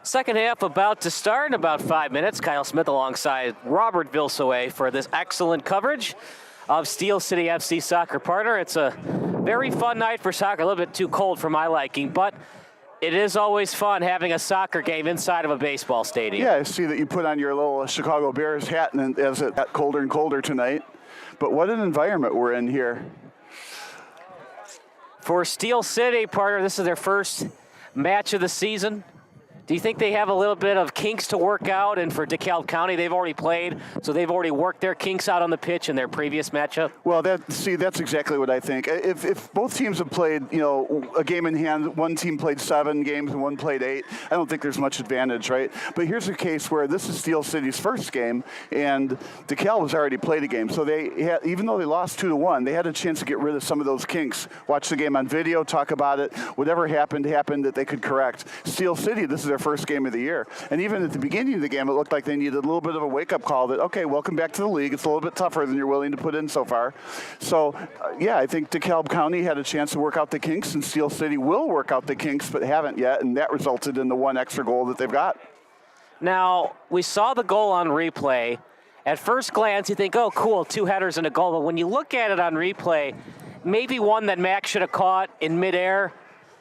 Second half about to start in about 5 minutes. Kyle Smith alongside Robert Vilsoe for this excellent coverage of Steel City FC soccer partner. It's a very fun night for soccer, a little bit too cold for my liking, but it is always fun having a soccer game inside of a baseball stadium. Yeah, I see that you put on your little Chicago Bears hat and as it got colder and colder tonight. But what an environment we're in here. For Steel City, partner, this is their first match of the season. Do you think they have a little bit of kinks to work out? And for DeKalb County, they've already played, so they've already worked their kinks out on the pitch in their previous matchup? Well, that's exactly what I think. If both teams have played, a game in hand, one team played 7 games and one played 8, I don't think there's much advantage, right? But here's a case where this is Steel City's first game, and DeKalb has already played a game. So they had, even though they lost 2-1, they had a chance to get rid of some of those kinks. Watch the game on video, talk about it. Whatever happened that they could correct. Steel City, this is their first game of the year. And even at the beginning of the game, it looked like they needed a little bit of a wake-up call that, okay, welcome back to the league. It's a little bit tougher than you're willing to put in so far. So, I think DeKalb County had a chance to work out the kinks, and Steel City will work out the kinks, but haven't yet, and that resulted in the one extra goal that they've got. Now, we saw the goal on replay. At first glance, you think, oh, cool, 2 headers and a goal. But when you look at it on replay, maybe one that Max should have caught in midair,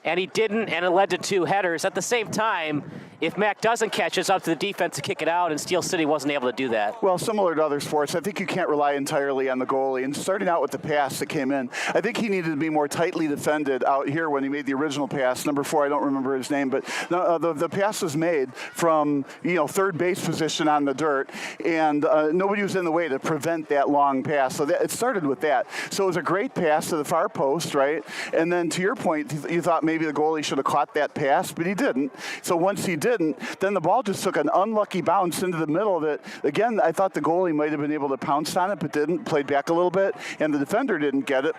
and he didn't, and it led to 2 headers. At the same time, if Mac doesn't catch, it's up to the defense to kick it out, and Steel City wasn't able to do that. Well, similar to other sports, I think you can't rely entirely on the goalie. And starting out with the pass that came in, I think he needed to be more tightly defended out here when he made the original pass. Number 4, I don't remember his name, but the pass was made from third base position on the dirt, and nobody was in the way to prevent that long pass. So it started with that. So it was a great pass to the far post, right? And then to your point, you thought maybe the goalie should have caught that pass, but he didn't. So once he didn't, then the ball just took an unlucky bounce into the middle of it. Again, I thought the goalie might have been able to pounce on it, but didn't. Played back a little bit, and the defender didn't get it.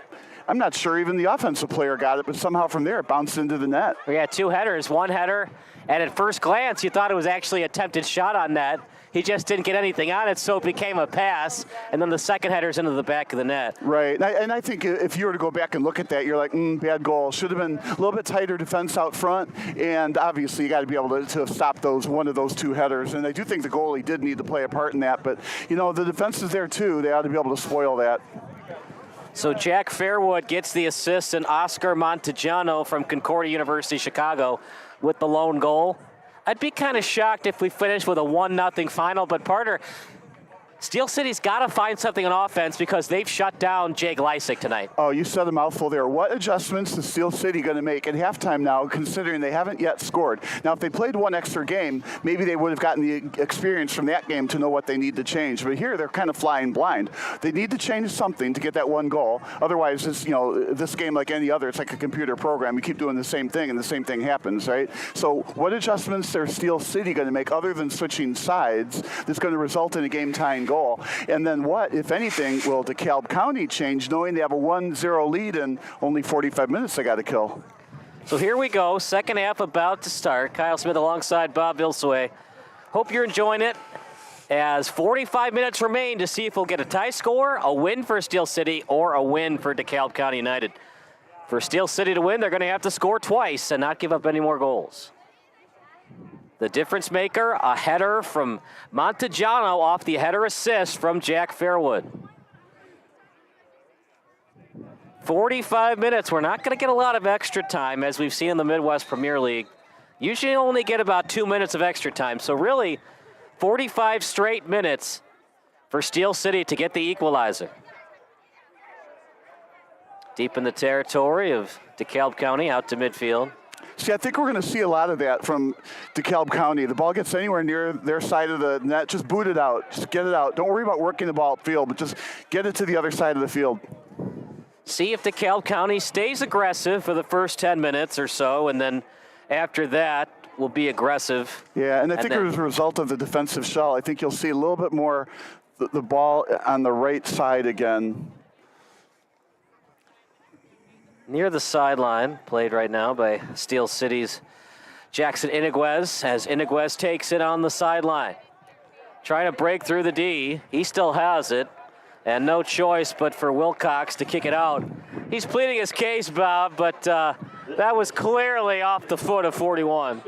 I'm not sure even the offensive player got it, but somehow from there it bounced into the net. We had 2 headers, 1 header, and at first glance you thought it was actually an attempted shot on net. He just didn't get anything on it, so it became a pass, and then the second header's into the back of the net. Right, and I think if you were to go back and look at that, you're like, bad goal. Should have been a little bit tighter defense out front, and obviously you got to be able to stop one of those 2 headers. And I do think the goalie did need to play a part in that, but the defense is there too. They ought to be able to spoil that. So Jack Fairwood gets the assist, and Oscar Montejano from Concordia University, Chicago, with the lone goal. I'd be kind of shocked if we finished with a 1-0 final, but partner, Steel City's got to find something on offense because they've shut down Jake Lysick tonight. Oh, you said a mouthful there. What adjustments is Steel City going to make at halftime now, considering they haven't yet scored? Now, if they played one extra game, maybe they would have gotten the experience from that game to know what they need to change. But here, they're kind of flying blind. They need to change something to get that one goal. Otherwise, this game, like any other, it's like a computer program. You keep doing the same thing, and the same thing happens, right? So what adjustments are Steel City going to make other than switching sides that's going to result in a game-tying goal? And then what, if anything, will DeKalb County change, knowing they have a 1-0 lead and only 45 minutes they got to kill? So here we go, second half about to start. Kyle Smith alongside Bob Vilsoe. Hope you're enjoying it, as 45 minutes remain to see if we'll get a tie score, a win for Steel City, or a win for DeKalb County United. For Steel City to win, they're going to have to score twice and not give up any more goals. The difference maker, a header from Montejano off the header assist from Jack Fairwood. 45 minutes. We're not going to get a lot of extra time, as we've seen in the Midwest Premier League. Usually only get about 2 minutes of extra time. So really, 45 straight minutes for Steel City to get the equalizer. Deep in the territory of DeKalb County, out to midfield. See, I think we're going to see a lot of that from DeKalb County. The ball gets anywhere near their side of the net, just boot it out. Just get it out. Don't worry about working the ball upfield, but just get it to the other side of the field. See if DeKalb County stays aggressive for the first 10 minutes or so, and then after that will be aggressive. Yeah, and I think as a result of the defensive shell, I think you'll see a little bit more the ball on the right side again. Near the sideline, played right now by Steel City's Jackson Iniguez, as Iniguez takes it on the sideline. Trying to break through the D. He still has it, and no choice but for Wilcox to kick it out. He's pleading his case, Bob, but that was clearly off the foot of 41.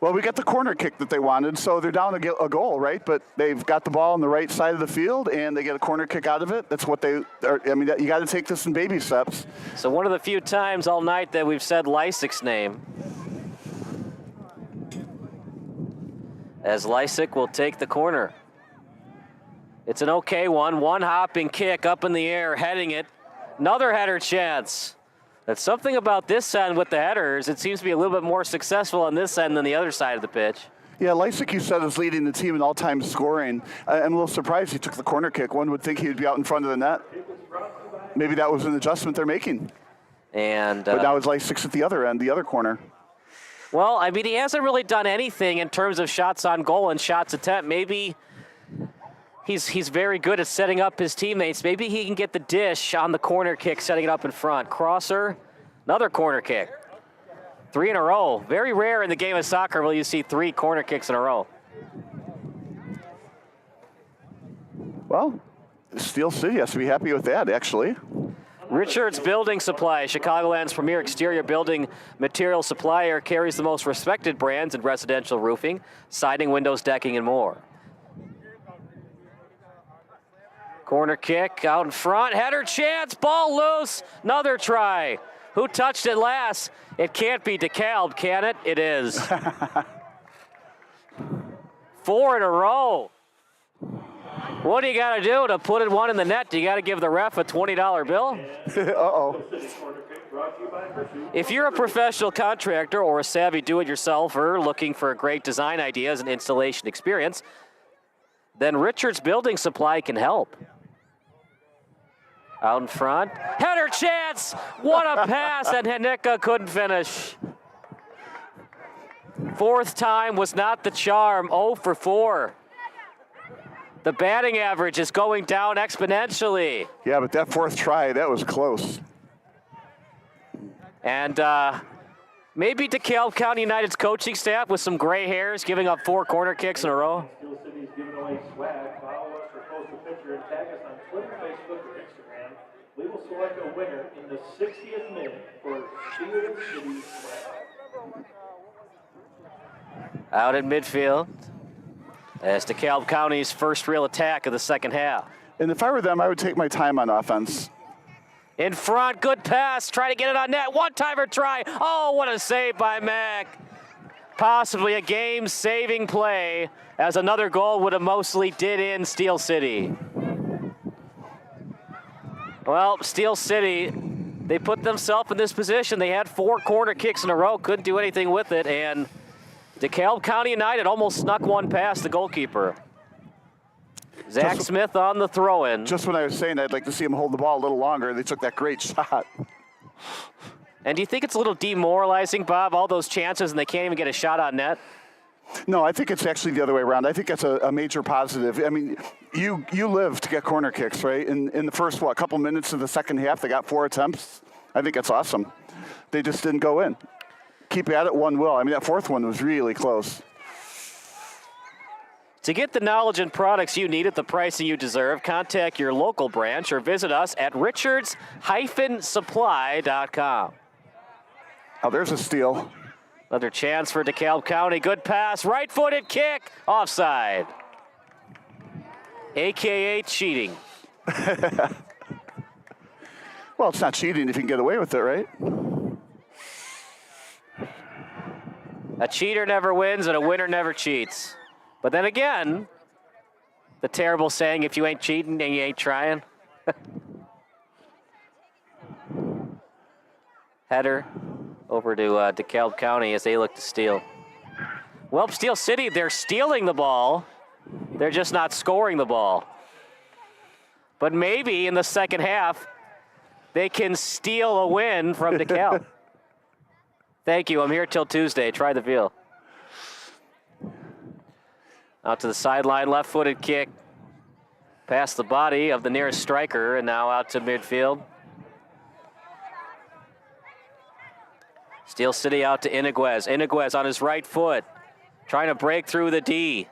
Well, we got the corner kick that they wanted, so they're down a goal, right? But they've got the ball on the right side of the field, and they get a corner kick out of it. That's what they are. I mean, you got to take this in baby steps. So one of the few times all night that we've said Lysak's name. As Lysak will take the corner. It's an okay one. One hopping kick up in the air, heading it. Another header chance. That's something about this end with the headers. It seems to be a little bit more successful on this end than the other side of the pitch. Yeah, Lysak, you said, is leading the team in all-time scoring. I'm a little surprised he took the corner kick. One would think he would be out in front of the net. Maybe that was an adjustment they're making. And but now it's Lysak's at the other end, the other corner. Well, I mean, he hasn't really done anything in terms of shots on goal and shots attempt. Maybe he's very good at setting up his teammates. Maybe he can get the dish on the corner kick, setting it up in front. Crosser, another corner kick. 3 in a row. Very rare in the game of soccer will you see 3 corner kicks in a row. Well, Steel City has to be happy with that, actually. Richards Building Supply, Chicagoland's premier exterior building material supplier, carries the most respected brands in residential roofing, siding, windows, decking, and more. Corner kick out in front, header chance, ball loose, another try. Who touched it last? It can't be DeKalb, can it? It is. 4 in a row. What do you got to do to put one in the net? Do you got to give the ref a $20 bill? Uh-oh. If you're a professional contractor or a savvy do-it-yourselfer looking for great design ideas and installation experience, then Richards Building Supply can help. Out in front. Header chance! What a pass, and Hanika couldn't finish. 4th time was not the charm. 0 for 4. The batting average is going down exponentially. Yeah, but that 4th try, that was close. And maybe DeKalb County United's coaching staff with some gray hairs giving up 4 corner kicks in a row. Steel City's giving away swag. Follow us or post a picture and tag us on Twitter, Facebook, or Instagram. We will select a winner in the 60th minute for Steel City swag. Out at midfield. As DeKalb County's first real attack of the second half. And if I were them, I would take my time on offense. In front, good pass, try to get it on net, one-timer try. Oh, what a save by Mack. Possibly a game-saving play, as another goal would have mostly did in Steel City. Well, Steel City, they put themselves in this position. They had 4 corner kicks in a row, couldn't do anything with it, and DeKalb County United almost snuck one past the goalkeeper. Zach Smith on the throw-in. Just when I was saying I'd like to see him hold the ball a little longer, they took that great shot. And do you think it's a little demoralizing, Bob, all those chances and they can't even get a shot on net? No, I think it's actually the other way around. I think that's a major positive. I mean, you live to get corner kicks, right? In the first, couple minutes of the second half, they got 4 attempts. I think that's awesome. They just didn't go in. Keep at it, one will. I mean, that 4th one was really close. To get the knowledge and products you need at the pricing you deserve, contact your local branch or visit us at richards-supply.com. Oh, there's a steal. Another chance for DeKalb County. Good pass, right-footed kick, offside. AKA cheating. Well, it's not cheating if you can get away with it, right? A cheater never wins and a winner never cheats. But then again, the terrible saying, if you ain't cheating, then you ain't trying. Header over to DeKalb County as they look to steal. Well, Steel City, they're stealing the ball. They're just not scoring the ball. But maybe in the second half, they can steal a win from DeKalb. Thank you. I'm here till Tuesday. Try the field. Out to the sideline, left-footed kick. Past the body of the nearest striker, and now out to midfield. Steel City out to Iniguez. Iniguez on his right foot, trying to break through the D.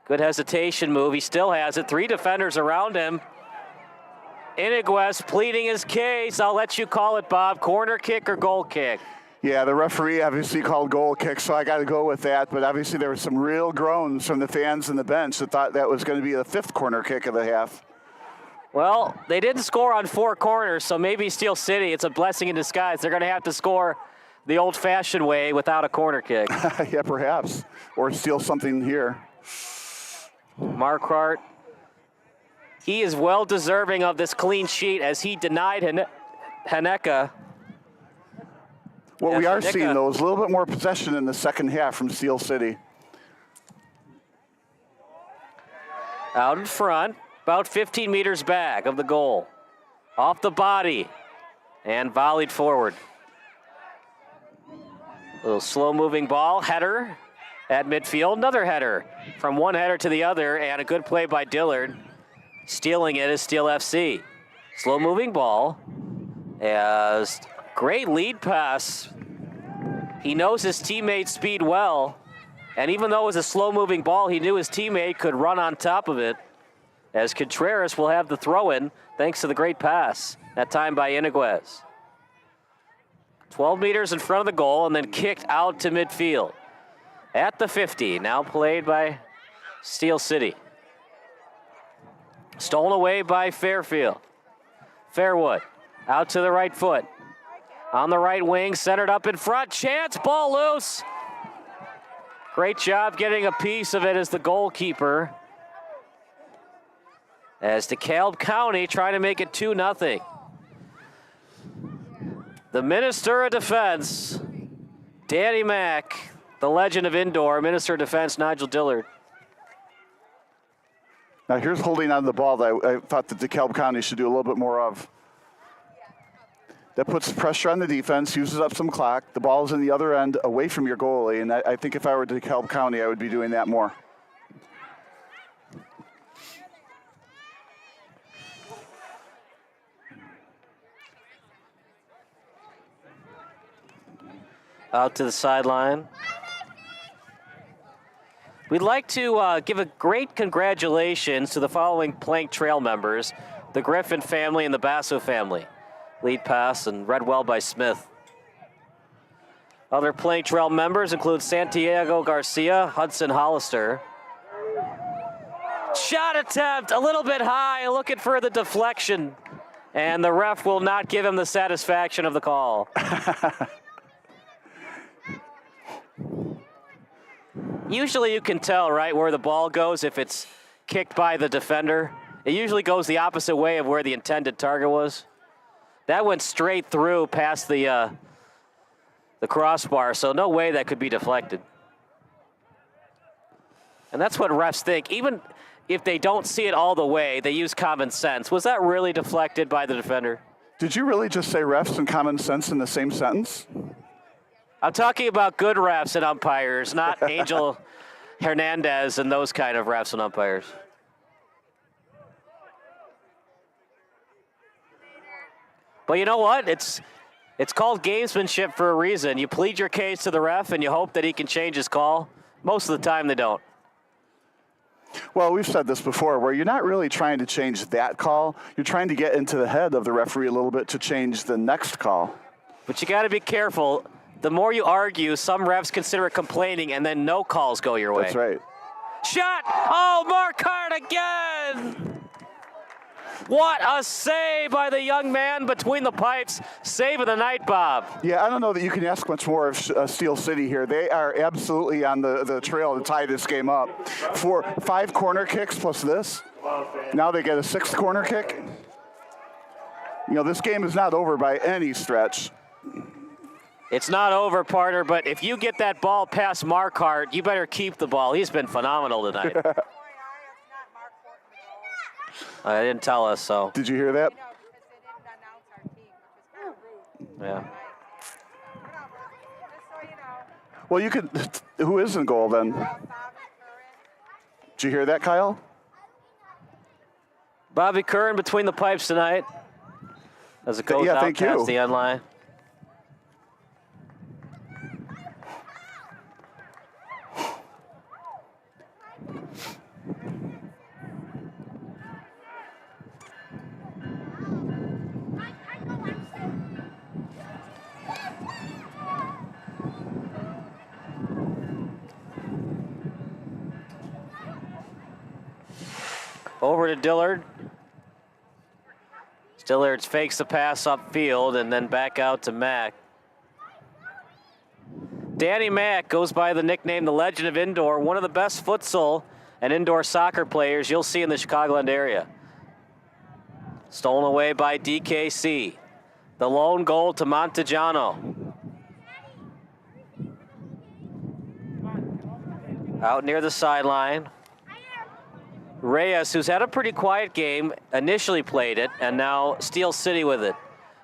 Good hesitation move. He still has it. 3 defenders around him. Iniguez pleading his case. I'll let you call it, Bob. Corner kick or goal kick? Yeah, the referee obviously called goal kick, so I got to go with that. But obviously there were some real groans from the fans in the bench that thought that was going to be the 5th corner kick of the half. Well, they didn't score on 4 corners, so maybe Steel City, it's a blessing in disguise. They're going to have to score the old-fashioned way without a corner kick. Yeah, perhaps. Or steal something here. Marquardt, he is well deserving of this clean sheet as he denied Haneka. What we are seeing, though, is a little bit more possession in the second half from Steel City. Out in front, about 15 meters back of the goal. Off the body and volleyed forward. A little slow-moving ball, header at midfield. Another header from one header to the other, and a good play by Dillard. Stealing it is Steel FC. Slow-moving ball. As great lead pass. He knows his teammate's speed well, and even though it was a slow-moving ball, he knew his teammate could run on top of it. As Contreras will have the throw-in, thanks to the great pass, that time by Iniguez. 12 meters in front of the goal, and then kicked out to midfield. At the 50, now played by Steel City. Stolen away by Fairfield. Fairwood, out to the right foot. On the right wing, centered up in front, chance, ball loose. Great job getting a piece of it as the goalkeeper. As DeKalb County trying to make it 2-0. The Minister of Defense, Danny Mack, the legend of indoor, Minister of Defense Nigel Dillard. Now here's holding on to the ball that I thought that DeKalb County should do a little bit more of. That puts pressure on the defense, uses up some clock. The ball is in the other end, away from your goalie, and I think if I were DeKalb County, I would be doing that more. Out to the sideline. We'd like to give a great congratulations to the following Plank Trail members, the Griffin family and the Basso family. Lead pass and read well by Smith. Other Plank Trail members include Santiago Garcia, Hudson Hollister. Shot attempt, a little bit high, looking for the deflection. And the ref will not give him the satisfaction of the call. Usually you can tell, right, where the ball goes if it's kicked by the defender. It usually goes the opposite way of where the intended target was. That went straight through past the crossbar, so no way that could be deflected. And that's what refs think. Even if they don't see it all the way, they use common sense. Was that really deflected by the defender? Did you really just say refs and common sense in the same sentence? I'm talking about good refs and umpires, not Angel Hernandez and those kind of refs and umpires. But you know what? It's called gamesmanship for a reason. You plead your case to the ref and you hope that he can change his call. Most of the time they don't. Well, we've said this before, where you're not really trying to change that call. You're trying to get into the head of the referee a little bit to change the next call. But you got to be careful. The more you argue, some refs consider it complaining, and then no calls go your way. That's right. Shot! Oh, Marquardt again! What a save by the young man between the pipes. Save of the night, Bob. Yeah, I don't know that you can ask much more of Steel City here. They are absolutely on the trail to tie this game up. 5 corner kicks plus this. Now they get a 6th corner kick. You know, this game is not over by any stretch. It's not over, partner, but if you get that ball past Marquardt, you better keep the ball. He's been phenomenal tonight. They didn't tell us, so. Did you hear that? Yeah. Well, you could. Who is in goal then? Did you hear that, Kyle? Bobby Curran between the pipes tonight as it goes out past the end line. Over to Dillard. Dillard fakes the pass upfield and then back out to Mack. Danny Mack goes by the nickname the Legend of Indoor, one of the best futsal and indoor soccer players you'll see in the Chicagoland area. Stolen away by DKC. The lone goal to Montejano. Out near the sideline. Reyes, who's had a pretty quiet game, initially played it, and now Steel City with it.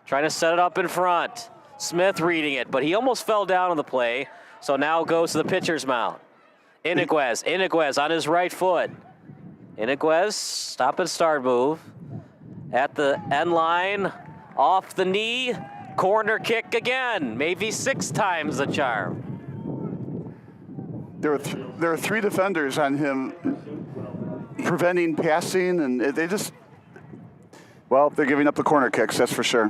Trying to set it up in front. Smith reading it, but he almost fell down on the play, so now goes to the pitcher's mound. Iniguez on his right foot. Iniguez, stop and start move. At the end line, off the knee, corner kick again. Maybe 6 times the charm. There are 3 defenders on him preventing passing, and they just, well, they're giving up the corner kicks, that's for sure.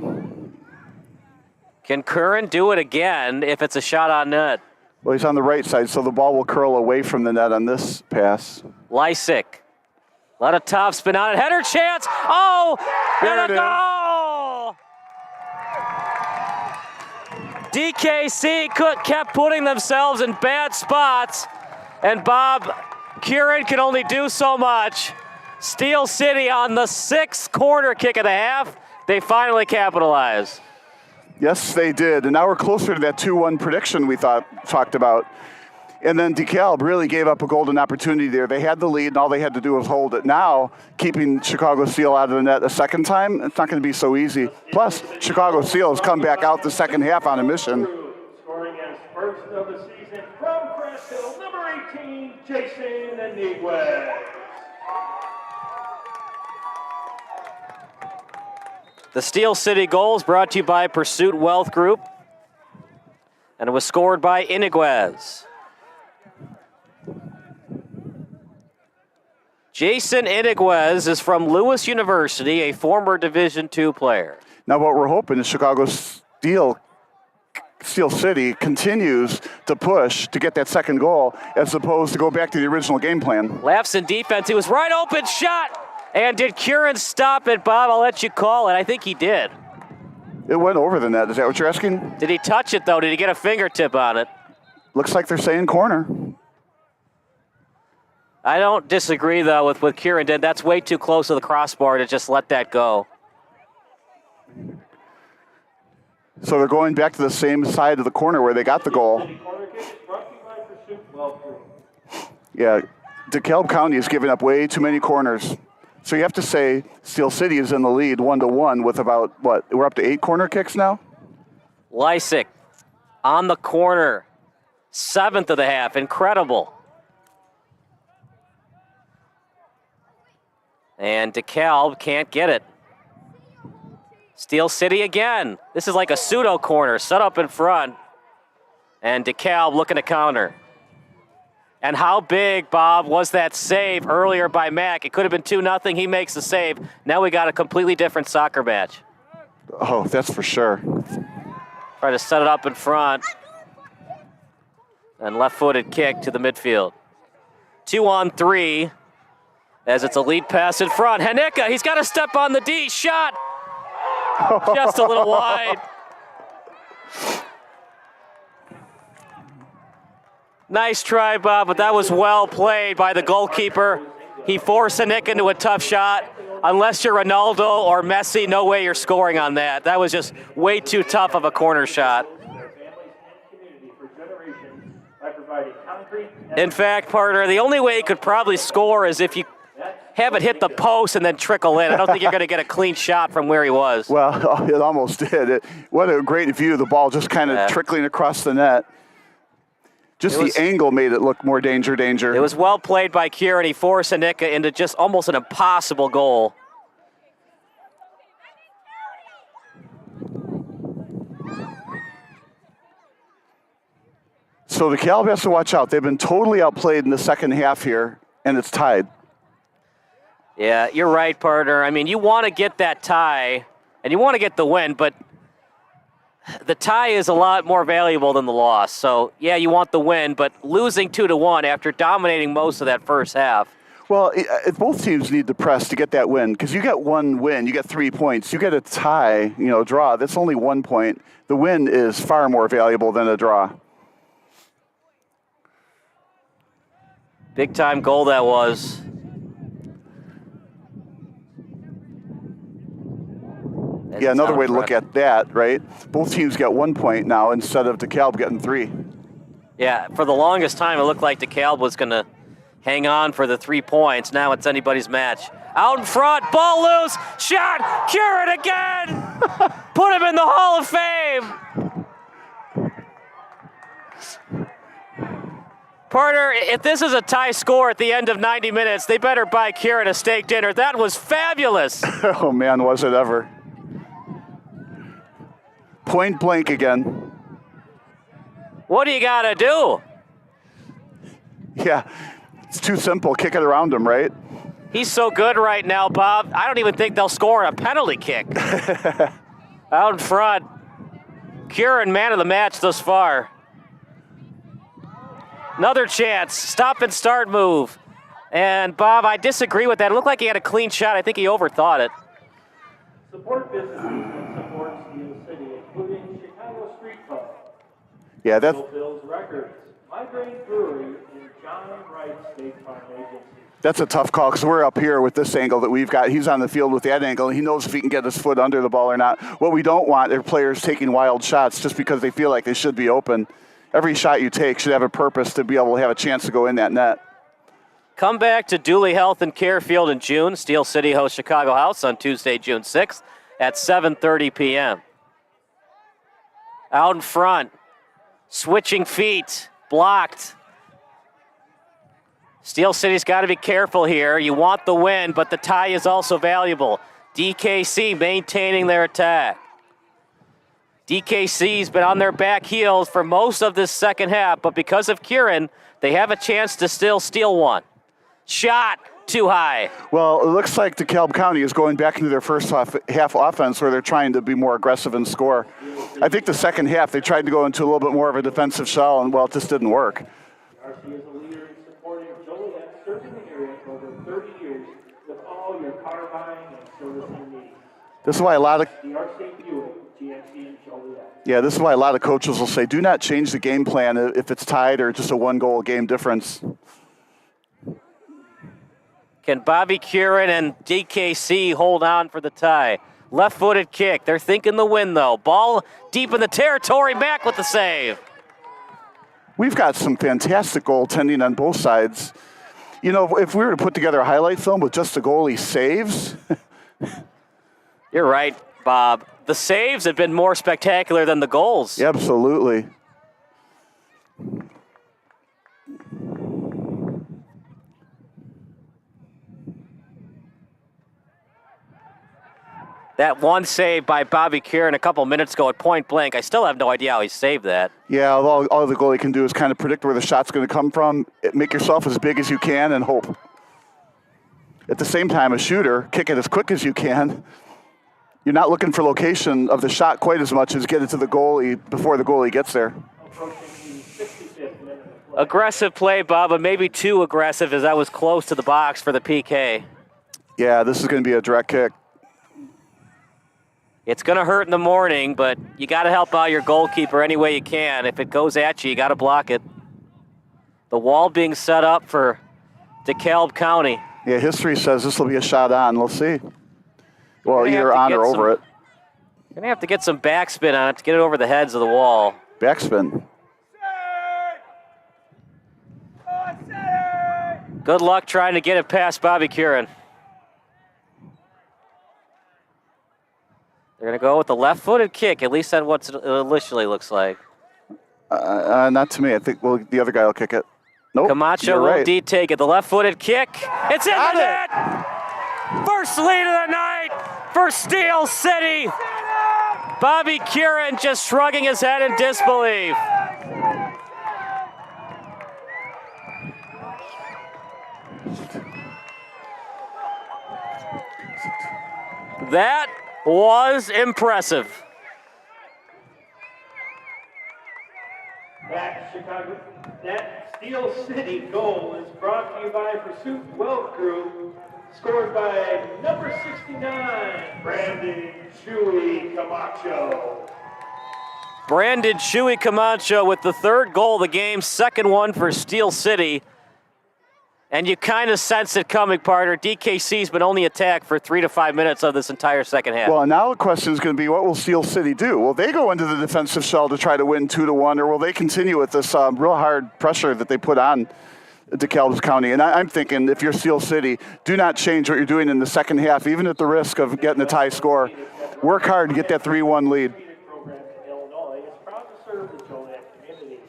Can Curran do it again if it's a shot on net? Well, he's on the right side, so the ball will curl away from the net on this pass. Lysick. A lot of top spin on it. Header chance. Oh, and a goal! DKC kept putting themselves in bad spots, and Bob Curran can only do so much. Steel City on the 6th corner kick of the half. They finally capitalize. Yes, they did, and now we're closer to that 2-1 prediction we talked about. And then DeKalb really gave up a golden opportunity there. They had the lead, and all they had to do was hold it. Now, keeping Chicago Steel out of the net a second time, it's not going to be so easy. Plus, Chicago Steel has come back out the second half on a mission. Scoring his first of the season from Crest Hill, number 18, Jason Iniguez. The Steel City goals brought to you by Pursuit Wealth Group, and it was scored by Iniguez. Jason Iniguez is from Lewis University, a former Division II player. Now what we're hoping is Chicago Steel City continues to push to get that second goal as opposed to go back to the original game plan. Laughs in defense. He was right open, shot. And did Curran stop it, Bob? I'll let you call it. I think he did. It went over the net. Is that what you're asking? Did he touch it, though? Did he get a fingertip on it? Looks like they're saying corner. I don't disagree, though, with what Curran did. That's way too close to the crossbar to just let that go. So they're going back to the same side of the corner where they got the goal. Yeah, DeKalb County is giving up way too many corners. So you have to say Steel City is in the lead 1-1 with about, what, we're up to 8 corner kicks now? Lysick on the corner, 7th of the half, incredible. And DeKalb can't get it. Steel City again. This is like a pseudo corner set up in front. And DeKalb looking to counter. And how big, Bob, was that save earlier by Mack? It could have been 2-0. He makes the save. Now we got a completely different soccer match. Oh, that's for sure. Try to set it up in front. And left-footed kick to the midfield. 2-on-3 as it's a lead pass in front. Hanika, he's got to step on the D. Shot. Just a little wide. Nice try, Bob, but that was well played by the goalkeeper. He forced Hanika into a tough shot. Unless you're Ronaldo or Messi, no way you're scoring on that. That was just way too tough of a corner shot. In fact, partner, the only way he could probably score is if you have it hit the post and then trickle in. I don't think you're going to get a clean shot from where he was. Well, it almost did. What a great view. The ball just kind of trickling across the net. Just the angle made it look more danger. It was well played by Curran. He forced Hanika into just almost an impossible goal. So the DeKalb has to watch out. They've been totally outplayed in the second half here, and it's tied. Yeah, you're right, partner. I mean, you want to get that tie, and you want to get the win, but the tie is a lot more valuable than the loss. So, yeah, you want the win, but losing 2-1 after dominating most of that first half. Well, both teams need to press to get that win because you get one win, you get 3 points. You get a tie, draw. That's only 1 point. The win is far more valuable than a draw. Big time goal that was. Yeah, another way to look at that, right? Both teams get 1 point now instead of DeKalb getting 3. Yeah, for the longest time, it looked like DeKalb was going to hang on for the 3 points. Now it's anybody's match. Out in front, ball loose, shot, cure it again! Put him in the Hall of Fame! Partner, if this is a tie score at the end of 90 minutes, they better buy Kieran a steak dinner. That was fabulous! Oh, man, was it ever. Point blank again. What do you got to do? Yeah, it's too simple. Kick it around him, right? He's so good right now, Bob. I don't even think they'll score a penalty kick. Out in front. Kieran, man of the match thus far. Another chance. Stop and start move. And, Bob, I disagree with that. It looked like he had a clean shot. I think he overthought it. Support businesses that support Steel City, including Chicago Street Club, Yeah, that's Bill's Records, Migraine Brewery, and John Wright State Farm Agency. That's a tough call because we're up here with this angle that we've got. He's on the field with that angle, and he knows if he can get his foot under the ball or not. What we don't want are players taking wild shots just because they feel like they should be open. Every shot you take should have a purpose to be able to have a chance to go in that net. Come back to Dooley Health and Care Field in June. Steel City hosts Chicago House on Tuesday, June 6th at 7:30 p.m. Out in front, switching feet, blocked. Steel City's got to be careful here. You want the win, but the tie is also valuable. DKC maintaining their attack. DKC's been on their back heels for most of this second half, but because of Kieran, they have a chance to still steal one. Shot too high. Well, it looks like DeKalb County is going back into their first half offense where they're trying to be more aggressive and score. I think the second half they tried to go into a little bit more of a defensive shell, and, well, it just didn't work. RC is a leader in supporting Joliet, serving the area for over 30 years with all your car buying and servicing needs. This is why a lot of This is why a lot of coaches will say, do not change the game plan if it's tied or just a one-goal game difference. Can Bobby Kieran and DKC hold on for the tie? Left-footed kick. They're thinking the win, though. Ball deep in the territory. Mack with the save. We've got some fantastic goaltending on both sides. If we were to put together a highlight film with just the goalie saves. You're right, Bob. The saves have been more spectacular than the goals. Absolutely. That one save by Bobby Kieran a couple minutes ago at point blank, I still have no idea how he saved that. Yeah, all the goalie can do is kind of predict where the shot's going to come from, make yourself as big as you can, and hope. At the same time, a shooter, kick it as quick as you can. You're not looking for location of the shot quite as much as get it to the goalie before the goalie gets there. Aggressive play, Bob, but maybe too aggressive as I was close to the box for the PK. Yeah, this is going to be a direct kick. It's going to hurt in the morning, but you got to help out your goalkeeper any way you can. If it goes at you, you got to block it. The wall being set up for DeKalb County. Yeah, history says this will be a shot on. We'll see. Well, either on or over it. You're going to have to get some backspin on it to get it over the heads of the wall. Backspin. Good luck trying to get it past Bobby Kieran. They're going to go with the left-footed kick. At least that's what it initially looks like. Not to me. I think the other guy will kick it. Nope. Camacho will indeed take it. The left-footed kick. It's in the net! First lead of the night for Steel City. Bobby Kieran just shrugging his head in disbelief. That was impressive. That Steel City goal is brought to you by Pursuit Wealth Group, scored by number 69, Brandon Chewy Camacho. Brandon Chewy Camacho with the third goal of the game, second one for Steel City. And you kind of sense it coming, partner. DKC's been only attacked for 3 to 5 minutes of this entire second half. Well, now the question is going to be, what will Steel City do? Will they go into the defensive shell to try to win 2-1, or will they continue with this real hard pressure that they put on DeKalb County? And I'm thinking, if you're Steel City, do not change what you're doing in the second half, even at the risk of getting a tie score. Work hard to get that 3-1 lead. Illinois is proud to serve the Joliet community.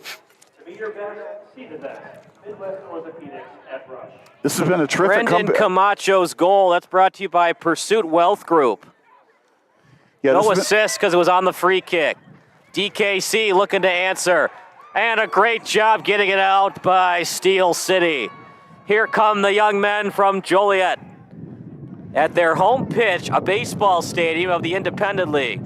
To be your best, see the best. Midwest Orthopedics at Rush. This has been a terrific Brendan Camacho's goal. That's brought to you by Pursuit Wealth Group. Yeah, no assist because it was on the free kick. DKC looking to answer. And a great job getting it out by Steel City. Here come the young men from Joliet at their home pitch, a baseball stadium of the Independent League.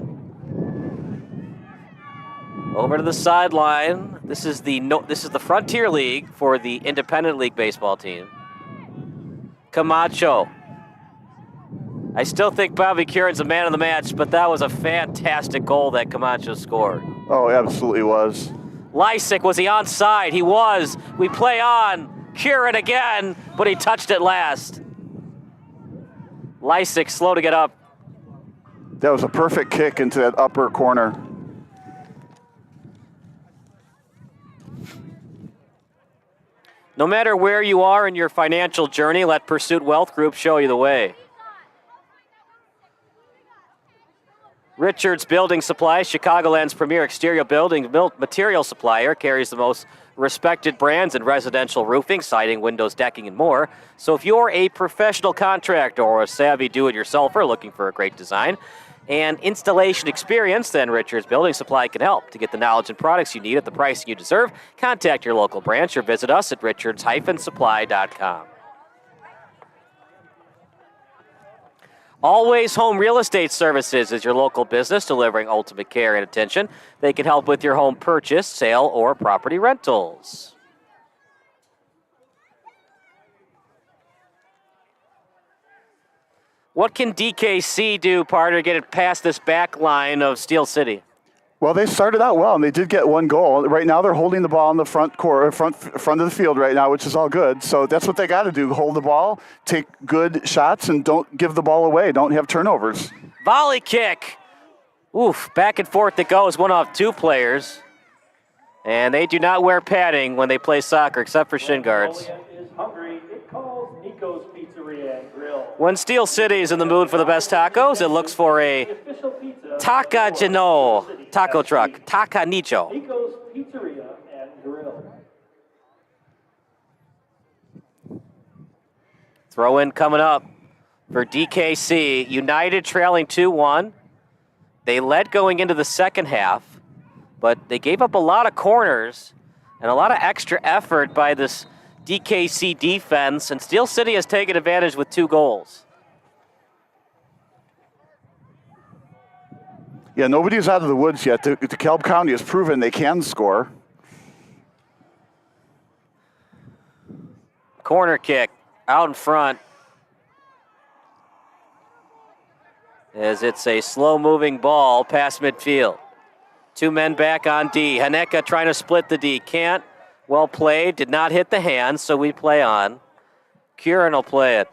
Over to the sideline. This is the Frontier League for the Independent League baseball team. Camacho. I still think Bobby Curran's the man of the match, but that was a fantastic goal that Camacho scored. Oh, absolutely was. Lysick, was he onside? He was. We play on. Curran again, but he touched it last. Lysick slow to get up. That was a perfect kick into that upper corner. No matter where you are in your financial journey, let Pursuit Wealth Group show you the way. Richards Building Supply, Chicagoland's premier exterior building material supplier, carries the most respected brands in residential roofing, siding, windows, decking, and more. So if you're a professional contractor or a savvy do-it-yourselfer looking for a great design and installation experience, then Richards Building Supply can help. To get the knowledge and products you need at the price you deserve, contact your local branch or visit us at richards-supply.com. Always Home Real Estate Services is your local business delivering ultimate care and attention. They can help with your home purchase, sale, or property rentals. What can DKC do, partner, to get it past this back line of Steel City? Well, they started out well, and they did get one goal. Right now, they're holding the ball in the front of the field right now, which is all good. So that's what they got to do: hold the ball, take good shots, and don't give the ball away. Don't have turnovers. Volley kick. Oof, back and forth it goes. One off two players. And they do not wear padding when they play soccer, except for shin guards. Is hungry. It calls Nico's Pizzeria and Grill. When Steel City is in the mood for the best tacos, it looks for a taco truck. Taca Nicho. Nico's Pizzeria and Grill. Throw in coming up for DKC. United trailing 2-1. They led going into the second half, but they gave up a lot of corners and a lot of extra effort by this DKC defense, and Steel City has taken advantage with 2 goals. Yeah, nobody's out of the woods yet. DeKalb County has proven they can score. Corner kick out in front, as it's a slow-moving ball past midfield. 2 men back on D. Haneka trying to split the D. Can't. Well played. Did not hit the hand, so we play on. Curran will play it.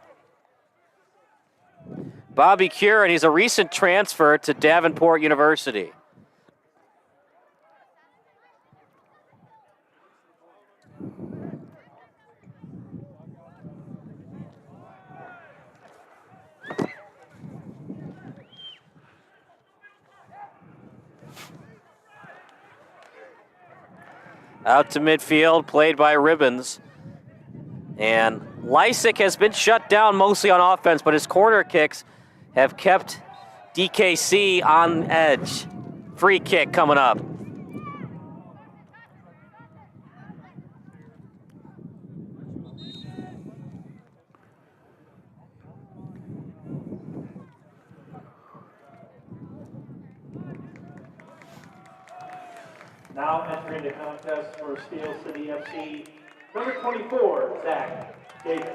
Bobby Curran, he's a recent transfer to Davenport University. Out to midfield, played by Ribbons. And Lysick has been shut down mostly on offense, but his corner kicks have kept DKC on edge. Free kick coming up. Now entering the contest for Steel City FC, Number 24, Zach Davis.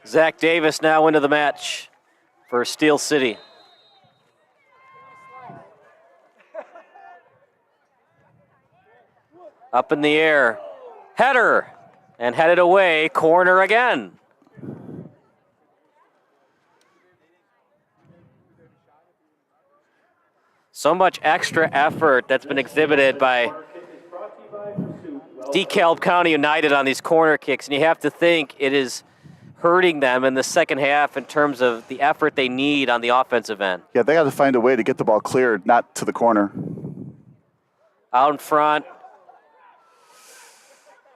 Zach Davis now into the match for Steel City. Up in the air, header, and headed away, corner again. So much extra effort that's been exhibited by DeKalb County United on these corner kicks, and you have to think it is hurting them in the second half in terms of the effort they need on the offensive end. Yeah, they got to find a way to get the ball cleared, not to the corner. Out in front.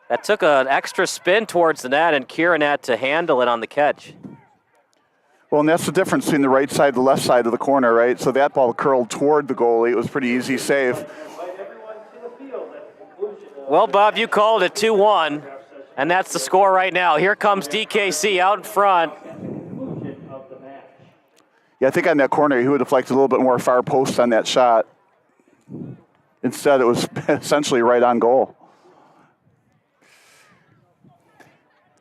That took an extra spin towards the net, and Kieran had to handle it on the catch. Well, and that's the difference between the right side and the left side of the corner, right? So that ball curled toward the goalie. It was pretty easy save. Well, Bob, you called it 2-1, and that's the score right now. Here comes DKC out in front. Yeah, I think on that corner, he would have liked a little bit more far post on that shot. Instead, it was essentially right on goal.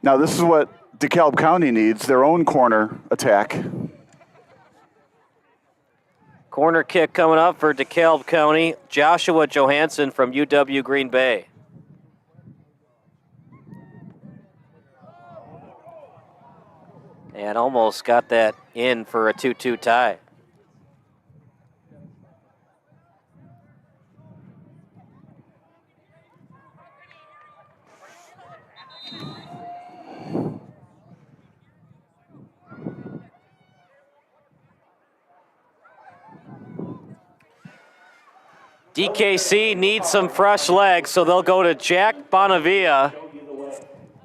Now, this is what DeKalb County needs, their own corner attack. Corner kick coming up for DeKalb County. Joshua Johansson from UW Green Bay. And almost got that in for a 2-2 tie. DKC needs some fresh legs, so they'll go to Jack Bonavia.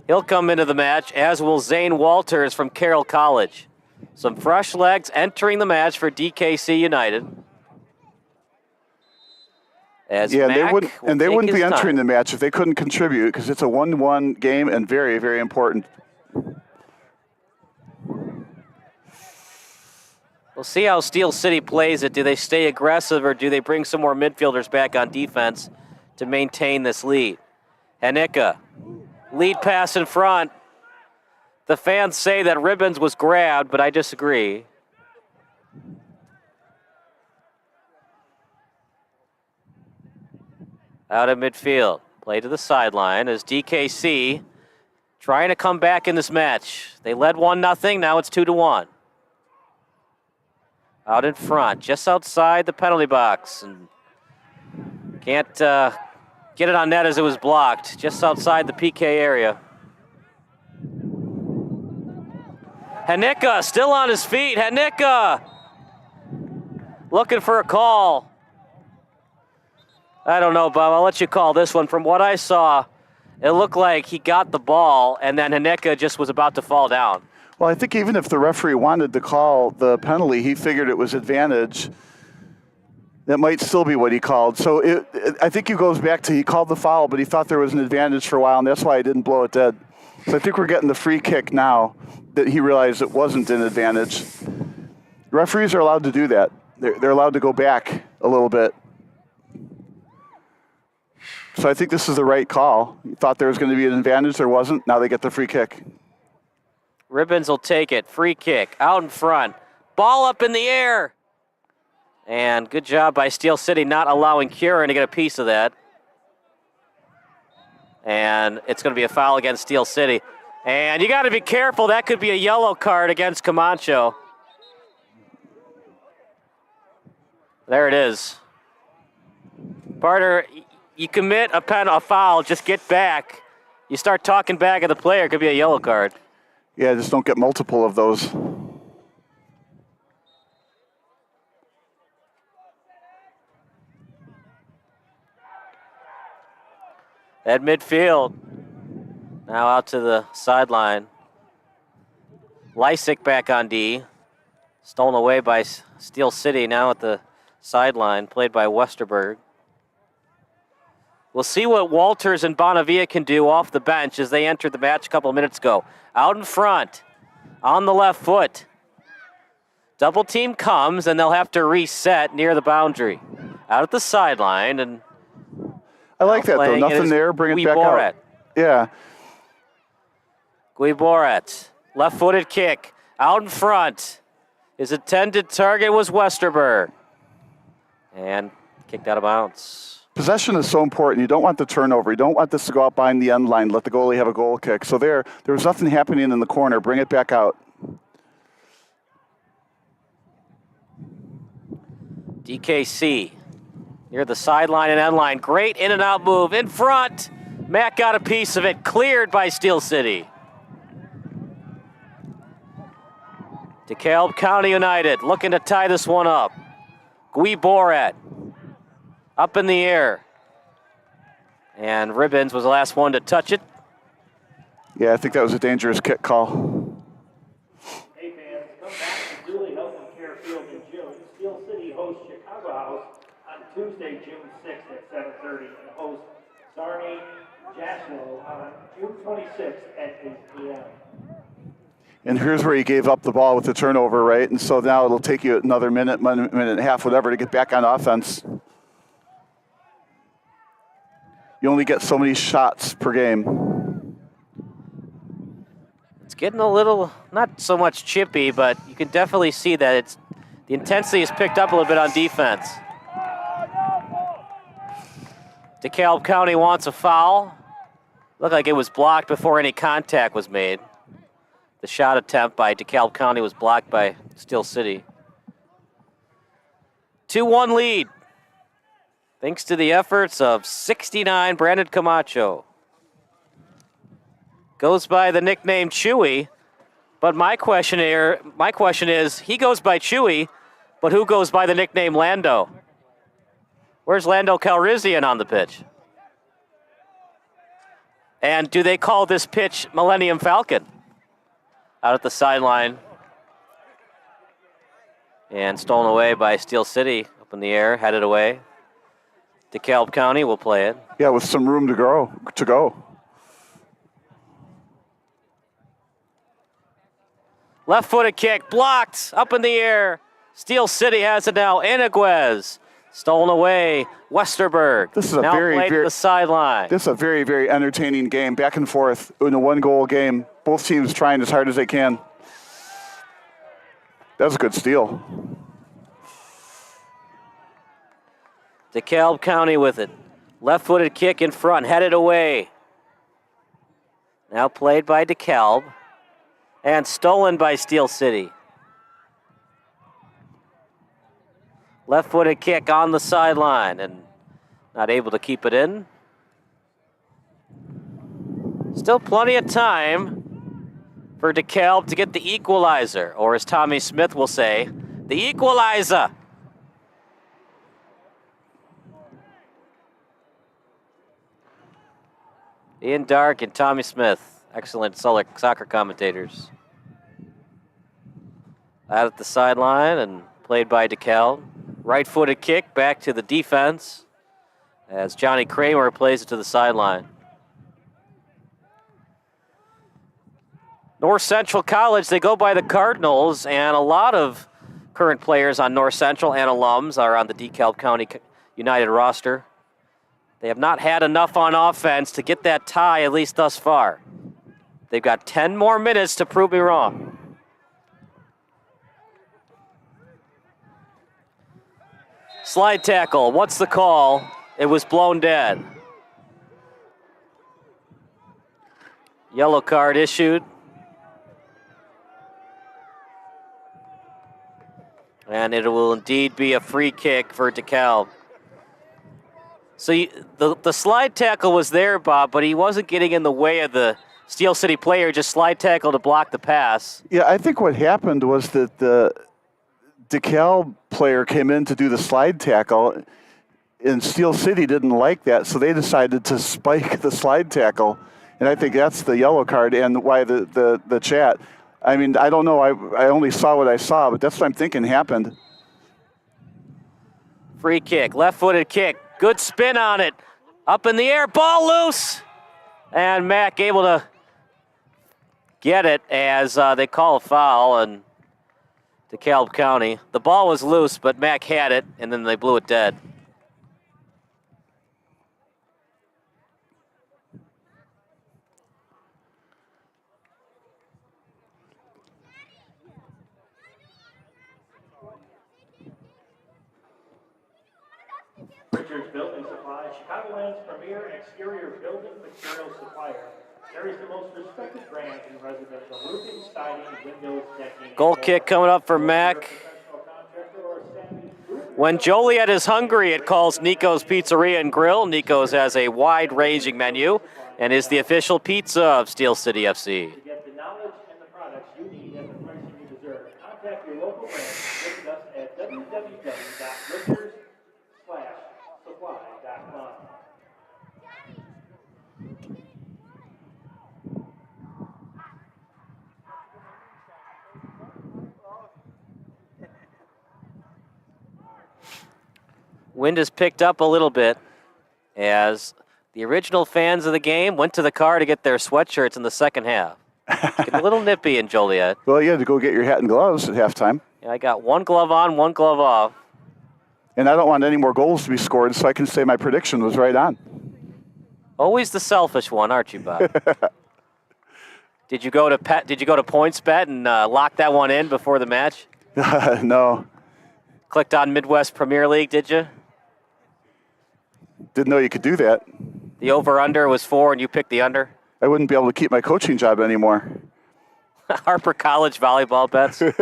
He'll come into the match, as will Zane Walters from Carroll College. Some fresh legs entering the match for DKC United. As yeah, Mac they wouldn't be his entering time. the match if they couldn't contribute, because it's a 1-1 game and very, very important. We'll see how Steel City plays it. Do they stay aggressive, or do they bring some more midfielders back on defense to maintain this lead? Hanika, lead pass in front. The fans say that Ribbons was grabbed, but I disagree. Out of midfield, play to the sideline as DKC trying to come back in this match. They led 1-0, now it's 2-1. Out in front, just outside the penalty box. And can't get it on net as it was blocked, just outside the PK area. Hanika still on his feet. Hanika looking for a call. I don't know, Bob. I'll let you call this one. From what I saw, it looked like he got the ball, and then Hanika just was about to fall down. Well, I think even if the referee wanted to call the penalty, he figured it was advantage. That might still be what he called. So I think it goes back to he called the foul, but he thought there was an advantage for a while, and that's why he didn't blow it dead. So I think we're getting the free kick now that he realized it wasn't an advantage. Referees are allowed to do that. They're allowed to go back a little bit. So I think this is the right call. He thought there was going to be an advantage. There wasn't. Now they get the free kick. Ribbons will take it. Free kick out in front. Ball up in the air. And good job by Steel City not allowing Kieran to get a piece of that. And it's going to be a foul against Steel City. And you got to be careful. That could be a yellow card against Camacho. There it is. Barter, you commit a foul, just get back. You start talking back at the player, it could be a yellow card. Yeah, just don't get multiple of those. At midfield. Now out to the sideline. Lysick back on D. Stolen away by Steel City, now at the sideline, played by Westerberg. We'll see what Walters and Bonavia can do off the bench as they entered the match a couple of minutes ago. Out in front, on the left foot. Double team comes, and they'll have to reset near the boundary. Out at the sideline, and I like that, though. playing it Nothing is there. Bring it back Guiboret. out. Yeah. Guiboret, left-footed kick, out in front. His intended target was Westerberg. And kicked out of bounds. Possession is so important. You don't want the turnover. You don't want this to go out behind the end line, let the goalie have a goal kick. So there was nothing happening in the corner. Bring it back out. DKC near the sideline and end line. Great in and out move in front. Matt got a piece of it, cleared by Steel City. DeKalb County United looking to tie this one up. Guiboret up in the air. And Ribbons was the last one to touch it. Yeah, I think that was a dangerous kick call. Hey fans, come back to Dooley Health and Care Field in June. Steel City hosts Chicago House on Tuesday, June 6th at 7:30, and hosts Sarney Jaslow on June 26th at 8 p.m. And here's where you gave up the ball with the turnover, right? And so now it'll take you another minute and a half, whatever, to get back on offense. You only get so many shots per game. It's getting a little, not so much chippy, but you can definitely see that the intensity has picked up a little bit on defense. DeKalb County wants a foul. Looked like it was blocked before any contact was made. The shot attempt by DeKalb County was blocked by Steel City. 2-1 lead. Thanks to the efforts of 69 Brandon Camacho. Goes by the nickname Chewy, but my question is, he goes by Chewy, but who goes by the nickname Lando? Where's Lando Calrissian on the pitch? And do they call this pitch Millennium Falcon? Out at the sideline. And stolen away by Steel City, up in the air, headed away. DeKalb County will play it. Yeah, with some room to go. Left-footed kick, blocked, up in the air. Steel City has it now. Anaguez, stolen away. Westerberg. This is a now played to the sideline. This is a very, very entertaining game, back and forth in a one-goal game. Both teams trying as hard as they can. That was a good steal. DeKalb County with it. Left-footed kick in front, headed away. Now played by DeKalb and stolen by Steel City. Left-footed kick on the sideline and not able to keep it in. Still plenty of time for DeKalb to get the equalizer, or as Tommy Smith will say, the equalizer. Ian Dark and Tommy Smith, excellent soccer commentators. Out at the sideline and played by DeKalb. Right-footed kick back to the defense as Johnny Kramer plays it to the sideline. North Central College, they go by the Cardinals, and a lot of current players on North Central and alums are on the DeKalb County United roster. They have not had enough on offense to get that tie, at least thus far. They've got 10 more minutes to prove me wrong. Slide tackle, what's the call? It was blown dead. Yellow card issued. And it will indeed be a free kick for DeKalb. So the slide tackle was there, Bob, but he wasn't getting in the way of the Steel City player, just slide tackle to block the pass. Yeah, I think what happened was that the DeKalb player came in to do the slide tackle, and Steel City didn't like that, so they decided to spike the slide tackle. And I think that's the yellow card and why the chat. I mean, I don't know. I only saw what I saw, but that's what I'm thinking happened. Free kick, left-footed kick. Good spin on it. Up in the air, ball loose. And Mack able to get it as they call a foul and DeKalb County. The ball was loose, but Mack had it, and then they blew it dead. Richards Building Supply, Chicagoland's premier exterior building material supplier. Carries the most respected brand in residential roofing, siding, windows, decking. Goal kick coming up for Mac. When Joliet is hungry, it calls Nico's Pizzeria and Grill. Nico's has a wide-ranging menu and is the official pizza of Steel City FC. To get the knowledge and the products you need at the pricing you deserve, contact your local brand. Visit us at www.richards/supply.com. Wind has picked up a little bit as the original fans of the game went to the car to get their sweatshirts in the second half. It's getting a little nippy in Joliet. Well, you had to go get your hat and gloves at halftime. Yeah, I got one glove on, one glove off. And I don't want any more goals to be scored, so I can say my prediction was right on. Always the selfish one, aren't you, Bob? Did you go to PointsBet and lock that one in before the match? No. Clicked on Midwest Premier League, did you? Didn't know you could do that. The over-under was 4 and you picked the under? I wouldn't be able to keep my coaching job anymore. Harper College volleyball bets. They're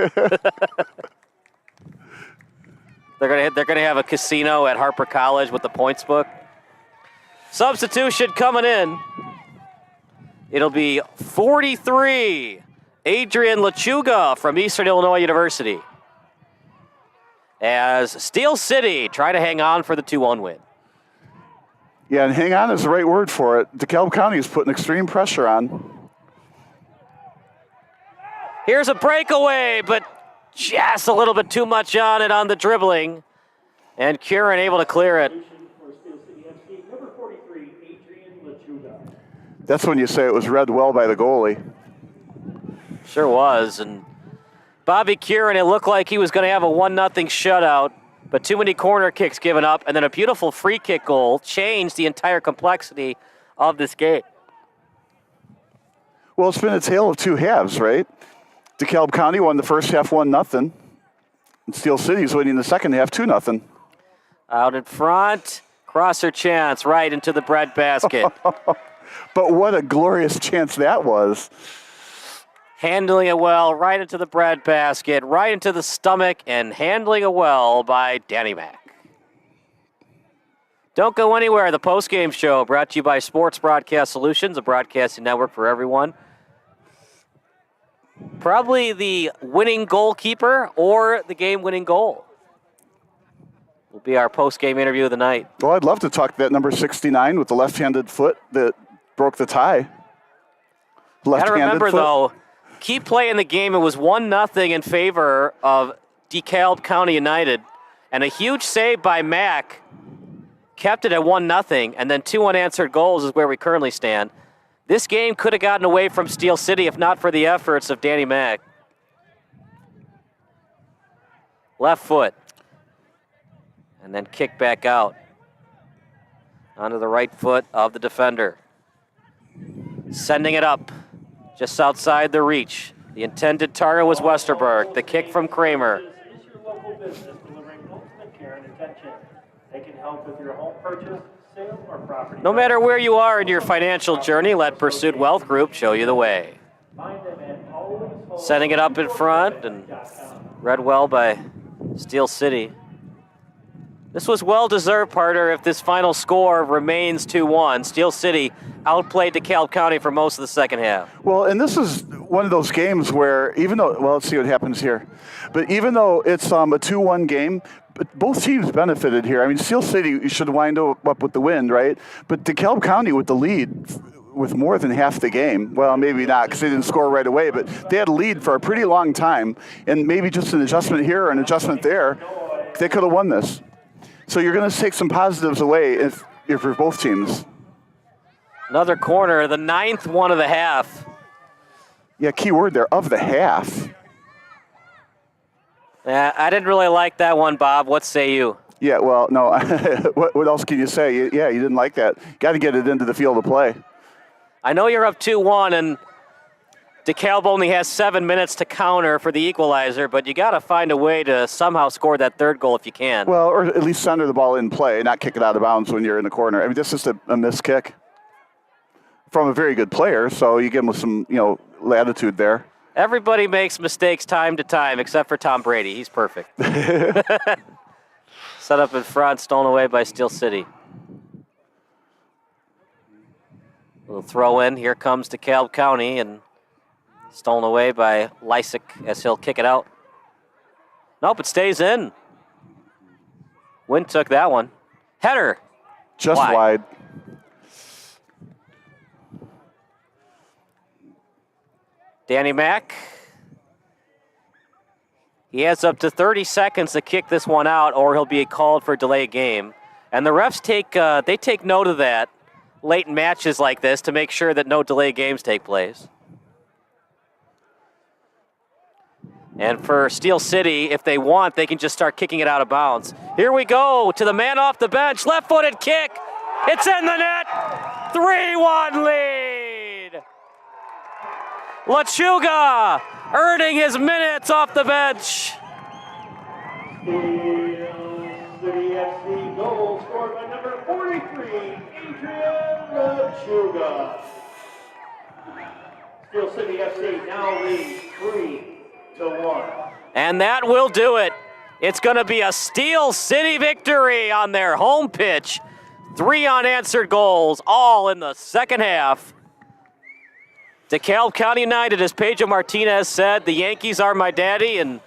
gonna have a casino at Harper College with the points book. Substitution coming in. It'll be 43. Adrian Lechuga from Eastern Illinois University. As Steel City try to hang on for the 2-1 win. Yeah, and hang on is the right word for it. DeKalb County is putting extreme pressure on. Here's a breakaway, but just a little bit too much on it on the dribbling. And Curran able to clear it. That's when you say it was read well by the goalie. Sure was. And Bobby Curran, it looked like he was going to have a 1-0 shutout, but too many corner kicks given up, and then a beautiful free kick goal changed the entire complexity of this game. Well, it's been a tale of two halves, right? DeKalb County won the first half 1-0, and Steel City's winning the second half 2-0. Out in front, crosser chance right into the bread basket. But what a glorious chance that was. Handling it well, right into the bread basket, right into the stomach, and handling it well by Danny Mack. Don't go anywhere. The postgame show brought to you by Sports Broadcast Solutions, a broadcasting network for everyone. Probably the winning goalkeeper or the game-winning goal will be our postgame interview of the night. Well, I'd love to talk that number 69 with the left-handed foot that broke the tie. Gotta remember, though, keep playing the game. It was 1-0 in favor of DeKalb County United, and a huge save by Mack kept it at 1-0, and then 2 unanswered goals is where we currently stand. This game could have gotten away from Steel City if not for the efforts of Danny Mack. Left foot, and then kick back out onto the right foot of the defender. Sending it up. Just outside the reach. The intended target was Westerberg. The kick from Kramer. Is your local business delivering ultimate care and attention? They can help with your home purchase, sale, or property. No matter where you are in your financial journey, let Pursuit Wealth Group show you the way. Find them at always. Setting it up in front and read well by Steel City. This was well-deserved, partner, if this final score remains 2-1. Steel City outplayed DeKalb County for most of the second half. Well, and this is one of those games where even though, well, let's see what happens here. But even though it's a 2-1 game, both teams benefited here. I mean, Steel City should wind up with the win, right? But DeKalb County with the lead with more than half the game. Well, maybe not because they didn't score right away, but they had a lead for a pretty long time. And maybe just an adjustment here or an adjustment there, they could have won this. So you're going to take some positives away if for both teams. Another corner, the 9th one of the half. Yeah, key word there, of the half. Yeah, I didn't really like that one, Bob. What say you? Yeah, well, no. What else can you say? Yeah, you didn't like that. Got to get it into the field of play. I know you're up 2-1, and DeKalb only has 7 minutes to counter for the equalizer, but you got to find a way to somehow score that third goal if you can. Well, or at least center the ball in play, not kick it out of bounds when you're in the corner. I mean, this is a missed kick from a very good player, so you give him some, latitude there. Everybody makes mistakes time to time, except for Tom Brady. He's perfect. Set up in front, stolen away by Steel City. Little throw in. Here comes DeKalb County, and stolen away by Lysick as he'll kick it out. Nope, it stays in. Wynn took that one. Header. Just wide. Danny Mack. He has up to 30 seconds to kick this one out, or he'll be called for delay game. And the refs take note of that late in matches like this to make sure that no delay games take place. And for Steel City, if they want, they can just start kicking it out of bounds. Here we go to the man off the bench, left-footed kick. It's in the net. 3-1 lead. Lechuga earning his minutes off the bench. Steel City FC goal scored by number 43, Adrian Lechuga. Steel City FC now leads 3-1. And that will do it. It's going to be a Steel City victory on their home pitch. 3 unanswered goals, all in the second half. DeKalb County United, as Pedro Martinez said, the Yankees are my daddy, and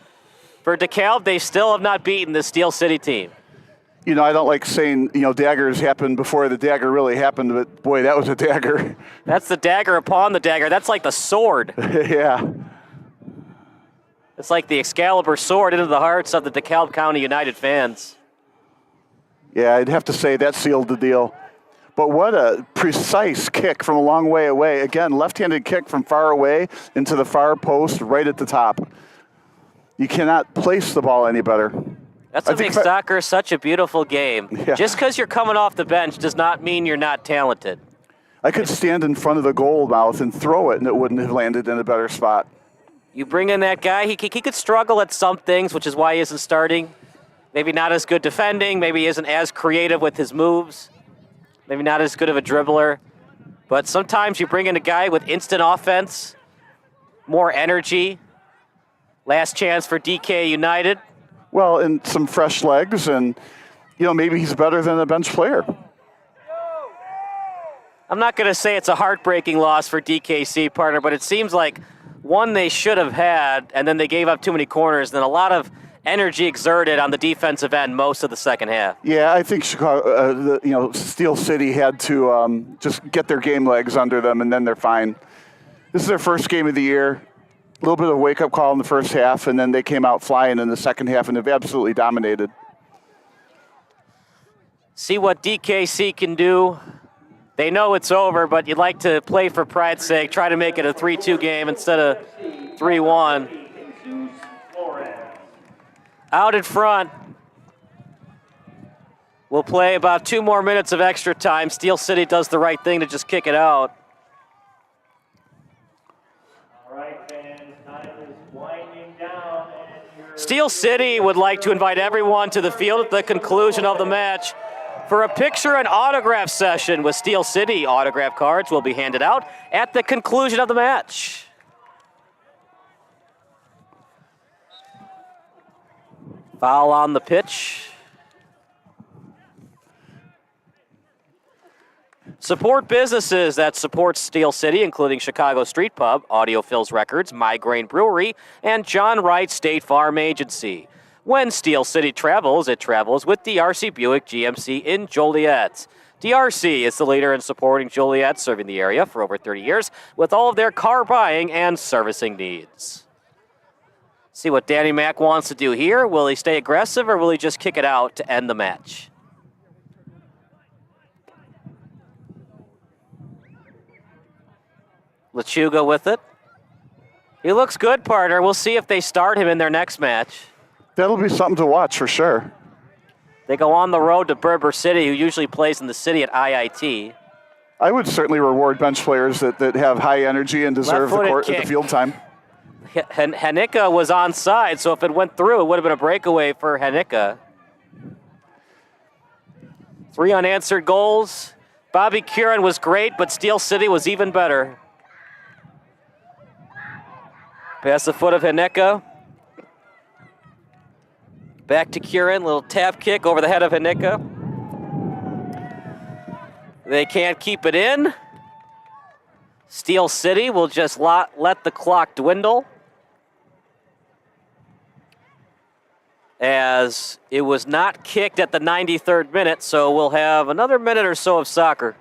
for DeKalb, they still have not beaten the Steel City team. I don't like saying, daggers happened before the dagger really happened, but boy, that was a dagger. That's the dagger upon the dagger. That's like the sword. Yeah. It's like the Excalibur sword into the hearts of the DeKalb County United fans. Yeah, I'd have to say that sealed the deal. But what a precise kick from a long way away. Again, left-handed kick from far away into the far post right at the top. You cannot place the ball any better. That's what makes soccer such a beautiful game. Yeah. Just because you're coming off the bench does not mean you're not talented. I could stand in front of the goal mouth and throw it, and it wouldn't have landed in a better spot. You bring in that guy, he could struggle at some things, which is why he isn't starting. Maybe not as good defending, maybe he isn't as creative with his moves. Maybe not as good of a dribbler. But sometimes you bring in a guy with instant offense, more energy. Last chance for DK United. Well, and some fresh legs, and, maybe he's better than a bench player. I'm not going to say it's a heartbreaking loss for DKC, partner, but it seems like one they should have had, and then they gave up too many corners, and then a lot of energy exerted on the defensive end most of the second half. Yeah, I think Chicago, Steel City had to just get their game legs under them, and then they're fine. This is their first game of the year. A little bit of a wake-up call in the first half, and then they came out flying in the second half, and have absolutely dominated. See what DKC can do. They know it's over, but you'd like to play for pride's sake, try to make it a 3-2 game instead of 3-1. Out in front. We'll play about 2 more minutes of extra time. Steel City does the right thing to just kick it out. All right, fans, time is winding down. Steel City would like to invite everyone to the field at the conclusion of the match for a picture and autograph session with Steel City. Autograph cards will be handed out at the conclusion of the match. Foul on the pitch. Support businesses that support Steel City, including Chicago Street Pub, Audio Phil's Records, Migraine Brewery, and John Wright State Farm Agency. When Steel City travels, it travels with DRC Buick GMC in Joliet. DRC is the leader in supporting Joliet, serving the area for over 30 years with all of their car buying and servicing needs. See what Danny Mack wants to do here. Will he stay aggressive or will he just kick it out to end the match? Lechuga with it. He looks good, partner. We'll see if they start him in their next match. That'll be something to watch for sure. They go on the road to Berber City, who usually plays in the city at IIT. I would certainly reward bench players that have high energy and deserve the field time. Hanika was onside, so if it went through, it would have been a breakaway for Hanika. 3 unanswered goals. Bobby Curran was great, but Steel City was even better. Past the foot of Hanika. Back to Curran, little tap kick over the head of Hanika. They can't keep it in. Steel City will just let the clock dwindle, as it was not kicked at the 93rd minute, so we'll have another minute or so of soccer.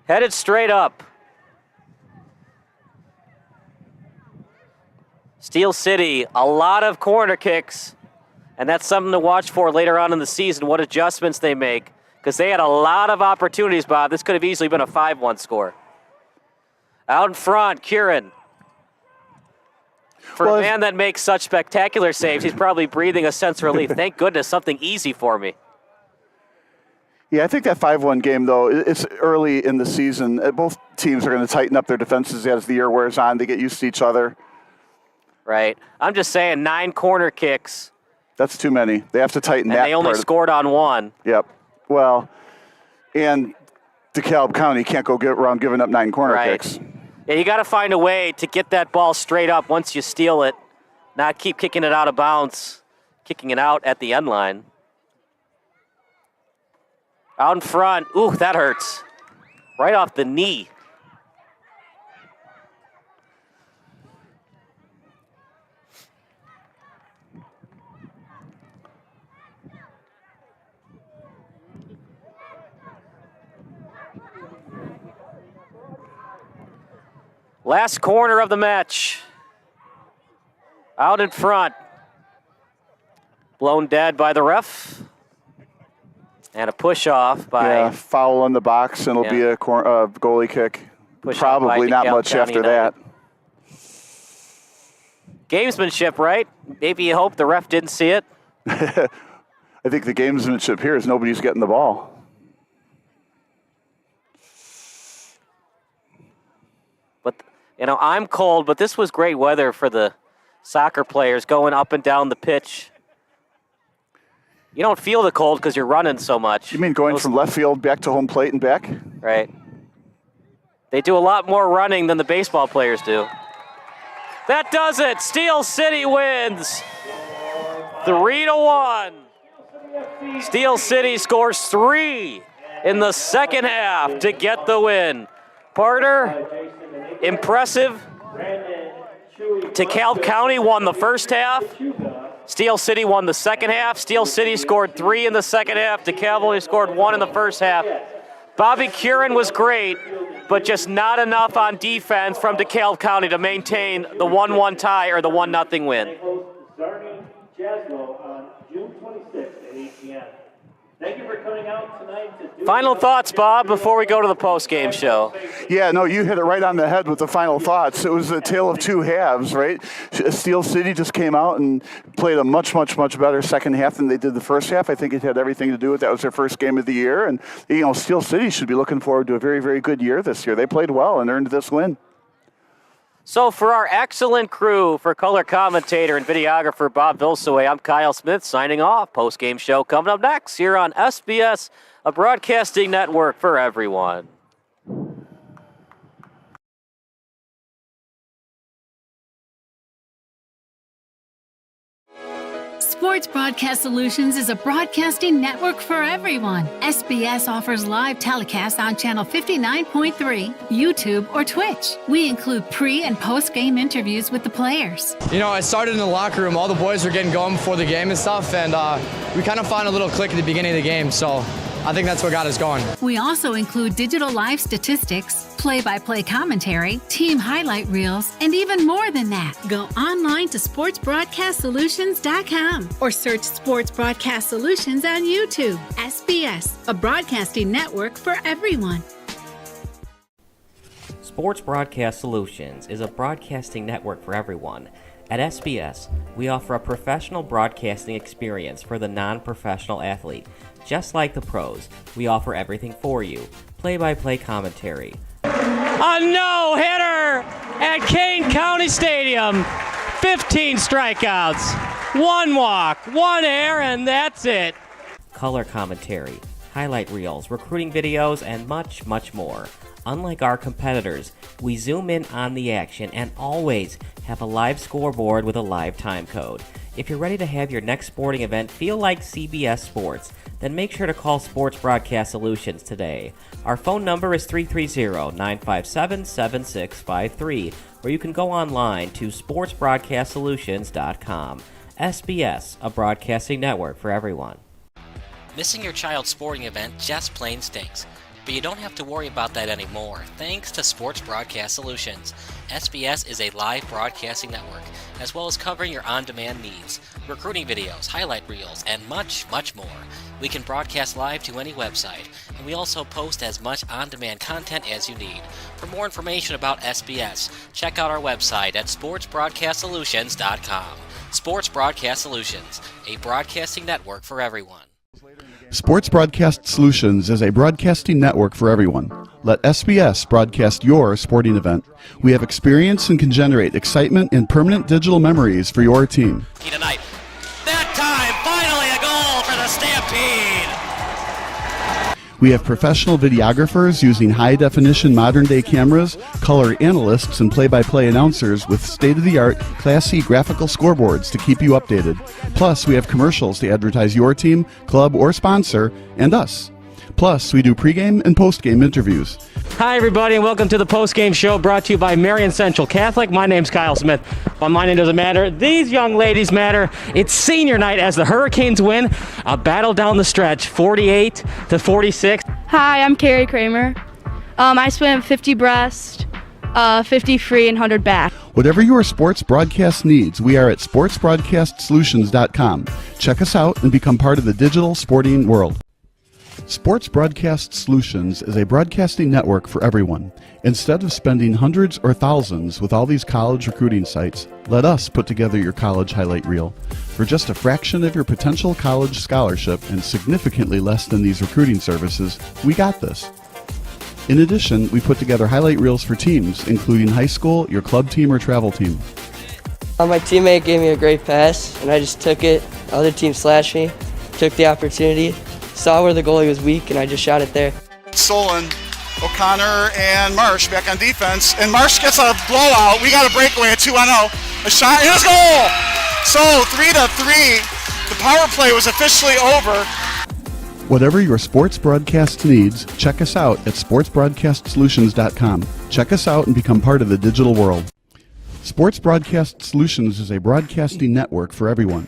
Headed straight up. Steel City, a lot of corner kicks, and that's something to watch for later on in the season, what adjustments they make, because they had a lot of opportunities, Bob. This could have easily been a 5-1 score. Out in front, Curran. For a man that makes such spectacular saves, he's probably breathing a sense of relief. Thank goodness, something easy for me. Yeah, I think that 5-1 game, though, it's early in the season. Both teams are going to tighten up their defenses as the year wears on. They get used to each other. Right. I'm just saying 9 corner kicks. That's too many. They have to tighten that. And they only scored on 1. Yep. Well, and DeKalb County can't go around giving up 9 corner kicks. Yeah, you got to find a way to get that ball straight up once you steal it, not keep kicking it out of bounds, kicking it out at the end line. Out in front. Ooh, that hurts. Right off the knee. Last corner of the match. Out in front. Blown dead by the ref. And a push off by... foul in the box, and it'll be a goalie kick. Probably not much County after that. Gamesmanship, right? Maybe you hope the ref didn't see it. I think the gamesmanship here is nobody's getting the ball. But, I'm cold, but this was great weather for the soccer players going up and down the pitch. You don't feel the cold because you're running so much. You mean going from left field back to home plate and back? Right. They do a lot more running than the baseball players do. That does it. Steel City wins 3-1. Steel City scores 3 in the second half to get the win. Partner, impressive. DeKalb County won the first half. Steel City won the second half. Steel City scored 3 in the second half. DeKalb only scored 1 in the first half. Bobby Curran was great, but just not enough on defense from DeKalb County to maintain the 1-1 tie or the 1-0 win. Thank you for coming out tonight to Final thoughts, Bob, before we go to the post-game show. Yeah, no, you hit it right on the head with the final thoughts. It was a tale of two halves, right? Steel City just came out and played a much, much, much better second half than they did the first half. I think it had everything to do with that was their first game of the year. And, Steel City should be looking forward to a very, very good year this year. They played well and earned this win. So for our excellent crew, for color commentator and videographer Bob Vilsaway, I'm Kyle Smith signing off. Post-game show coming up next here on SBS, a broadcasting network for everyone. Sports Broadcast Solutions is a broadcasting network for everyone. SBS offers live telecasts on Channel 59.3, YouTube, or Twitch. We include pre- and post-game interviews with the players. I started in the locker room. All the boys were getting going before the game and stuff, and we kind of found a little click at the beginning of the game, so I think that's what got us going. We also include digital live statistics, play-by-play commentary, team highlight reels, and even more than that. Go online to sportsbroadcastsolutions.com or search Sports Broadcast Solutions on YouTube. SBS, a broadcasting network for everyone. Sports Broadcast Solutions is a broadcasting network for everyone. At SBS, we offer a professional broadcasting experience for the non-professional athlete. Just like the pros, we offer everything for you. Play-by-play commentary. A no-hitter at Kane County Stadium. 15 strikeouts, 1 walk, 1 error, and that's it. Color commentary, highlight reels, recruiting videos, and much, much more. Unlike our competitors, we zoom in on the action and always have a live scoreboard with a live time code. If you're ready to have your next sporting event feel like CBS Sports, then make sure to call Sports Broadcast Solutions today. Our phone number is 330-957-7653, or you can go online to sportsbroadcastsolutions.com. SBS, a broadcasting network for everyone. Missing your child's sporting event just plain stinks. But you don't have to worry about that anymore, thanks to Sports Broadcast Solutions. SBS is a live broadcasting network, as well as covering your on-demand needs, recruiting videos, highlight reels, and much, much more. We can broadcast live to any website, and we also post as much on-demand content as you need. For more information about SBS, check out our website at sportsbroadcastsolutions.com. Sports Broadcast Solutions, a broadcasting network for everyone. Sports Broadcast Solutions is a broadcasting network for everyone. Let SBS broadcast your sporting event. We have experience and can generate excitement and permanent digital memories for your team. Tonight. That time, finally a goal for the Stampede! We have professional videographers using high-definition modern-day cameras, color analysts, and play-by-play announcers with state-of-the-art, classy graphical scoreboards to keep you updated. Plus, we have commercials to advertise your team, club, or sponsor, and us. Plus, we do pregame and postgame interviews. Hi, everybody, and welcome to the Postgame Show brought to you by Marion Central Catholic. My name's Kyle Smith, but my name doesn't matter. These young ladies matter. It's senior night as the Hurricanes win a battle down the stretch, 48-46. Hi, I'm Carrie Kramer. I swim 50 breast, 50 free, and 100 back. Whatever your sports broadcast needs, we are at sportsbroadcastsolutions.com. Check us out and become part of the digital sporting world. Sports Broadcast Solutions is a broadcasting network for everyone. Instead of spending hundreds or thousands with all these college recruiting sites, let us put together your college highlight reel. For just a fraction of your potential college scholarship and significantly less than these recruiting services, we got this. In addition, we put together highlight reels for teams, including high school, your club team, or travel team. My teammate gave me a great pass, and I just took it. The other team slashed me, took the opportunity, saw where the goalie was weak, and I just shot it there. Solon, O'Connor, and Marsh back on defense. And Marsh gets a blowout. We got a breakaway at 2-0. A shot, and a goal! So 3-3. The power play was officially over. Whatever your sports broadcast needs, check us out at sportsbroadcastsolutions.com. Check us out and become part of the digital world. Sports Broadcast Solutions is a broadcasting network for everyone.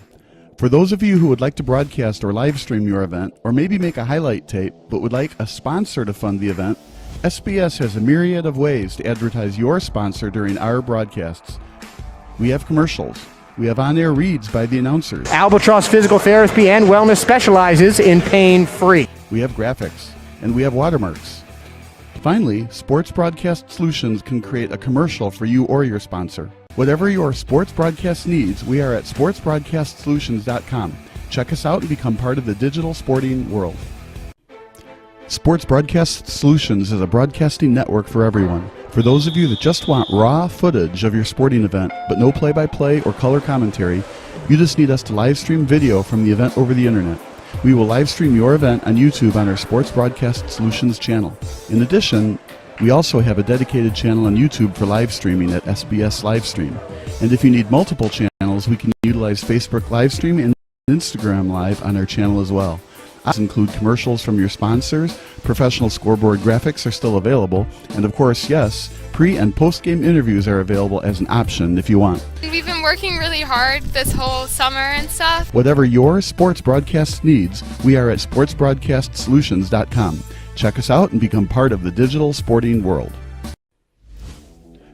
For those of you who would like to broadcast or live stream your event, or maybe make a highlight tape, but would like a sponsor to fund the event, SBS has a myriad of ways to advertise your sponsor during our broadcasts. We have commercials. We have on-air reads by the announcers. Albatross Physical Therapy and Wellness specializes in pain-free. We have graphics, and we have watermarks. Finally, Sports Broadcast Solutions can create a commercial for you or your sponsor. Whatever your sports broadcast needs, we are at sportsbroadcastsolutions.com. Check us out and become part of the digital sporting world. Sports Broadcast Solutions is a broadcasting network for everyone. For those of you that just want raw footage of your sporting event, but no play-by-play or color commentary, you just need us to live stream video from the event over the internet. We will live stream your event on YouTube on our Sports Broadcast Solutions channel. In addition, we also have a dedicated channel on YouTube for live streaming at SBS Livestream. And if you need multiple channels, we can utilize Facebook Livestream and Instagram Live on our channel as well. These include commercials from your sponsors, professional scoreboard graphics are still available, and of course, yes, pre- and post-game interviews are available as an option if you want. We've been working really hard this whole summer and stuff. Whatever your sports broadcast needs, we are at sportsbroadcastsolutions.com. Check us out and become part of the digital sporting world.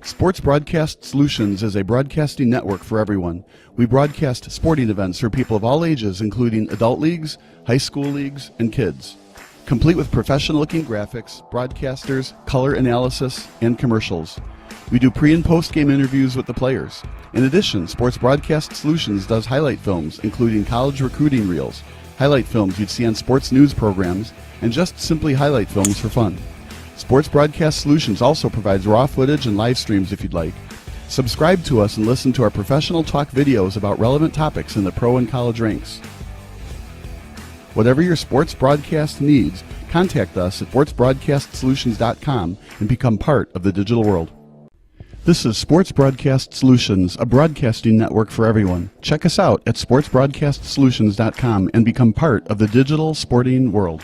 Sports Broadcast Solutions is a broadcasting network for everyone. We broadcast sporting events for people of all ages, including adult leagues, high school leagues, and kids. Complete with professional-looking graphics, broadcasters, color analysis, and commercials. We do pre- and post-game interviews with the players. In addition, Sports Broadcast Solutions does highlight films, including college recruiting reels, highlight films you'd see on sports news programs, and just simply highlight films for fun. Sports Broadcast Solutions also provides raw footage and live streams if you'd like. Subscribe to us and listen to our professional talk videos about relevant topics in the pro and college ranks. Whatever your sports broadcast needs, contact us at sportsbroadcastsolutions.com and become part of the digital world. This is Sports Broadcast Solutions, a broadcasting network for everyone. Check us out at sportsbroadcastsolutions.com and become part of the digital sporting world.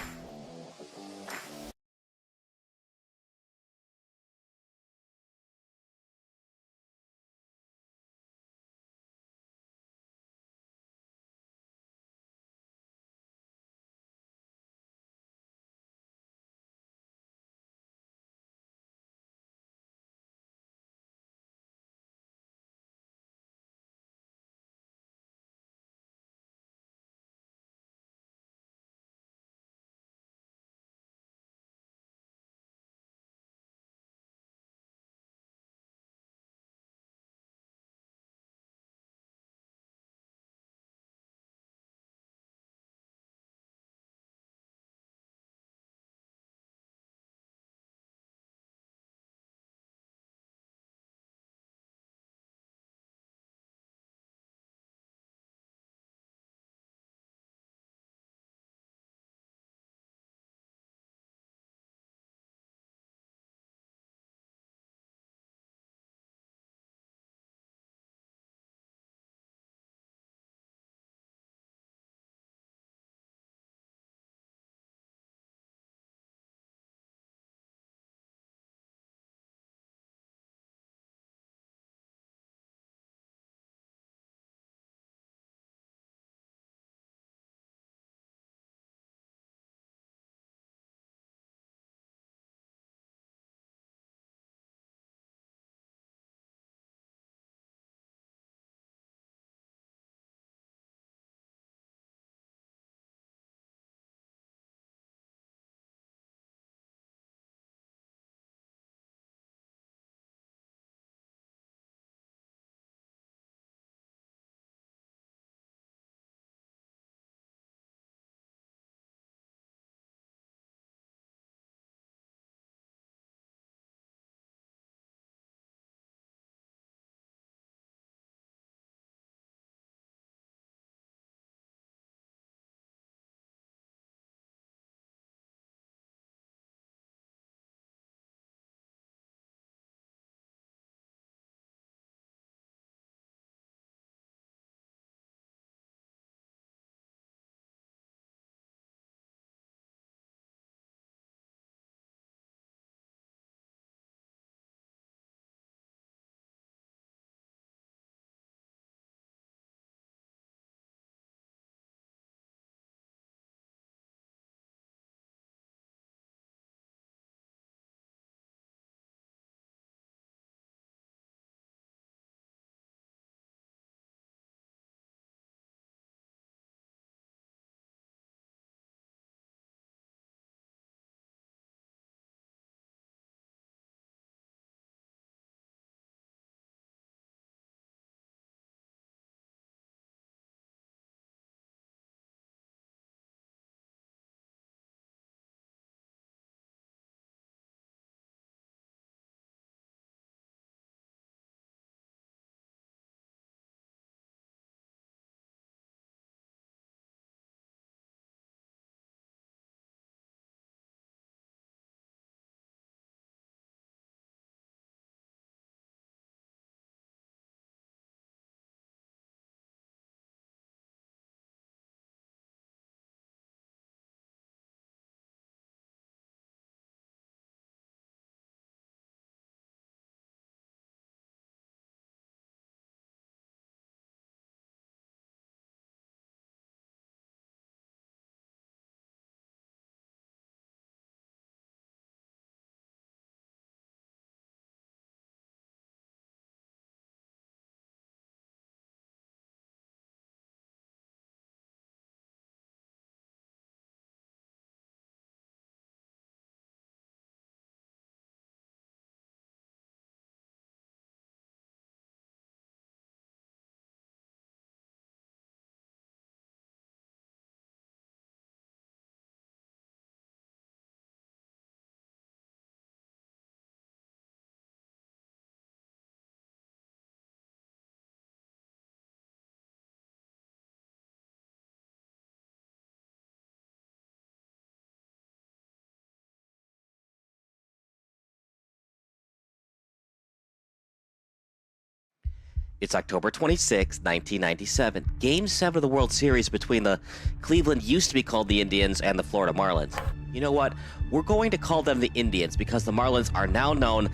It's October 26, 1997. Game 7 of the World Series between the Cleveland used to be called the Indians and the Florida Marlins. You know what? We're going to call them the Indians because the Marlins are now known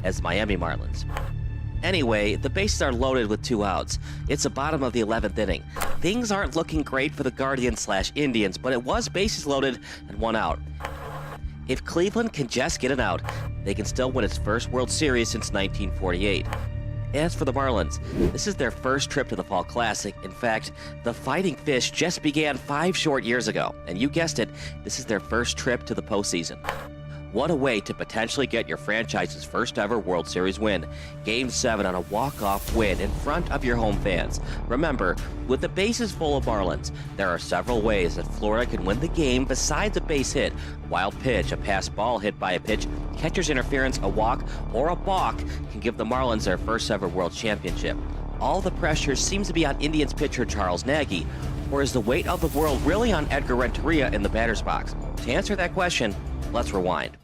as Miami Marlins. Anyway, the bases are loaded with 2 outs. It's the bottom of the 11th inning. Things aren't looking great for the Guardians/Indians, but it was bases loaded and 1 out. If Cleveland can just get an out, they can still win its first World Series since 1948. As for the Marlins, this is their first trip to the Fall Classic. In fact, the Fighting Fish just began 5 short years ago, and you guessed it, this is their first trip to the postseason. What a way to potentially get your franchise's first ever World Series win. Game 7 on a walk-off win in front of your home fans. Remember, with the bases full of Marlins, there are several ways that Florida can win the game besides a base hit. Wild pitch, a pass ball hit by a pitch, catcher's interference, a walk, or a balk can give the Marlins their first ever World Championship. All the pressure seems to be on Indians pitcher Charles Nagy, or is the weight of the world really on Edgar Renteria in the batter's box? To answer that question, let's rewind.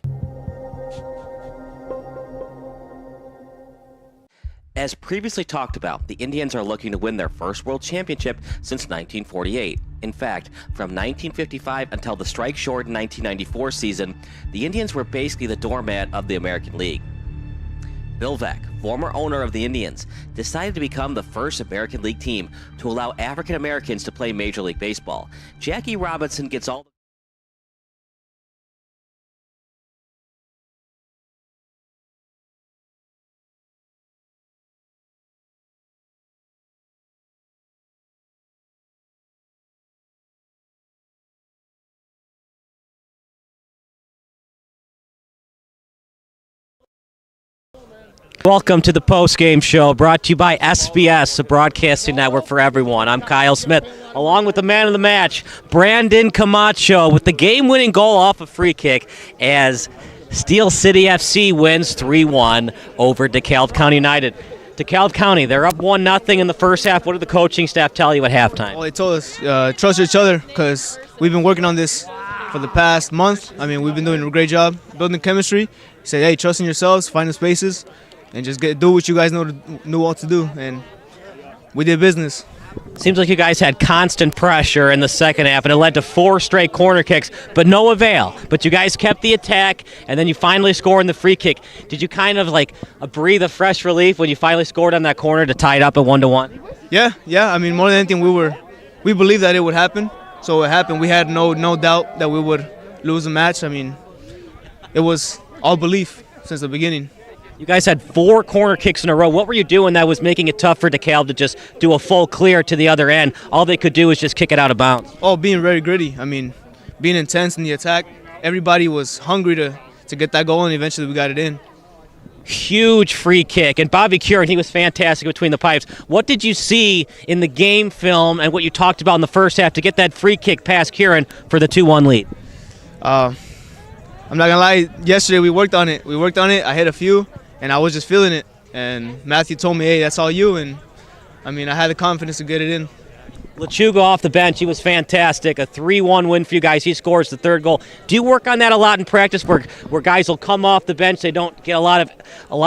As previously talked about, the Indians are looking to win their first World Championship since 1948. In fact, from 1955 until the strike-shortened 1994 season, the Indians were basically the doormat of the American League. Bill Veeck, former owner of the Indians, decided to become the first American League team to allow African Americans to play Major League Baseball. Jackie Robinson gets all the Welcome to the Postgame Show, brought to you by SBS, the broadcasting network for everyone. I'm Kyle Smith, along with the man of the match, Brandon Camacho, with the game-winning goal off a free kick as Steel City FC wins 3-1 over DeKalb County United. DeKalb County, they're up 1-0 in the first half. What did the coaching staff tell you at halftime? Well, they told us trust each other because we've been working on this for the past month. I mean, we've been doing a great job building chemistry. Said, hey, trust in yourselves, find the spaces, and just do what you guys knew what to do, and we did business. Seems like you guys had constant pressure in the second half, and it led to 4 straight corner kicks, but no avail. But you guys kept the attack, and then you finally scored in the free kick. Did you kind of breathe a fresh relief when you finally scored on that corner to tie it up at 1-1? Yeah. I mean, more than anything, we believed that it would happen, so it happened. We had no doubt that we would lose the match. I mean, it was all belief since the beginning. You guys had 4 corner kicks in a row. What were you doing that was making it tough for DeKalb to just do a full clear to the other end? All they could do was just kick it out of bounds. Oh, being very gritty. I mean, being intense in the attack. Everybody was hungry to get that goal, and eventually we got it in. Huge free kick. And Bobby Curran, he was fantastic between the pipes. What did you see in the game film and what you talked about in the first half to get that free kick past Curran for the 2-1 lead? I'm not going to lie. Yesterday we worked on it. I hit a few. And I was just feeling it. And Matthew told me, hey, that's all you. And, I mean, I had the confidence to get it in. Lechuga off the bench, he was fantastic. A 3-1 win for you guys. He scores the 3rd goal. Do you work on that a lot in practice where guys will come off the bench, they don't get a lot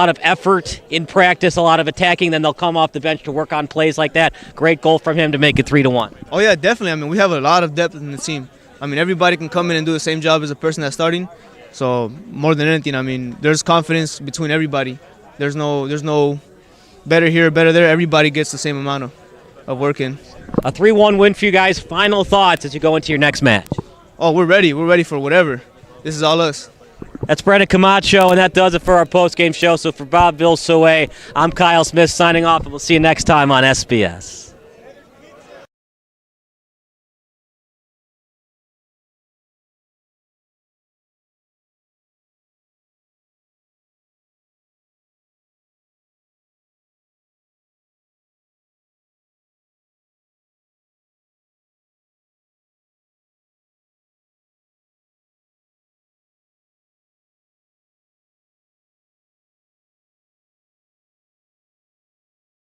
of effort in practice, a lot of attacking, then they'll come off the bench to work on plays like that? Great goal from him to make it 3-1. Oh, yeah, definitely. I mean, we have a lot of depth in the team. I mean, everybody can come in and do the same job as the person that's starting. So more than anything, I mean, there's confidence between everybody. There's no better here, better there. Everybody gets the same amount of work in. A 3-1 win for you guys. Final thoughts as you go into your next match? Oh, we're ready. We're ready for whatever. This is all us. That's Brandon Camacho, and that does it for our post-game show. So for Bob Vilsoe, I'm Kyle Smith signing off, and we'll see you next time on SBS.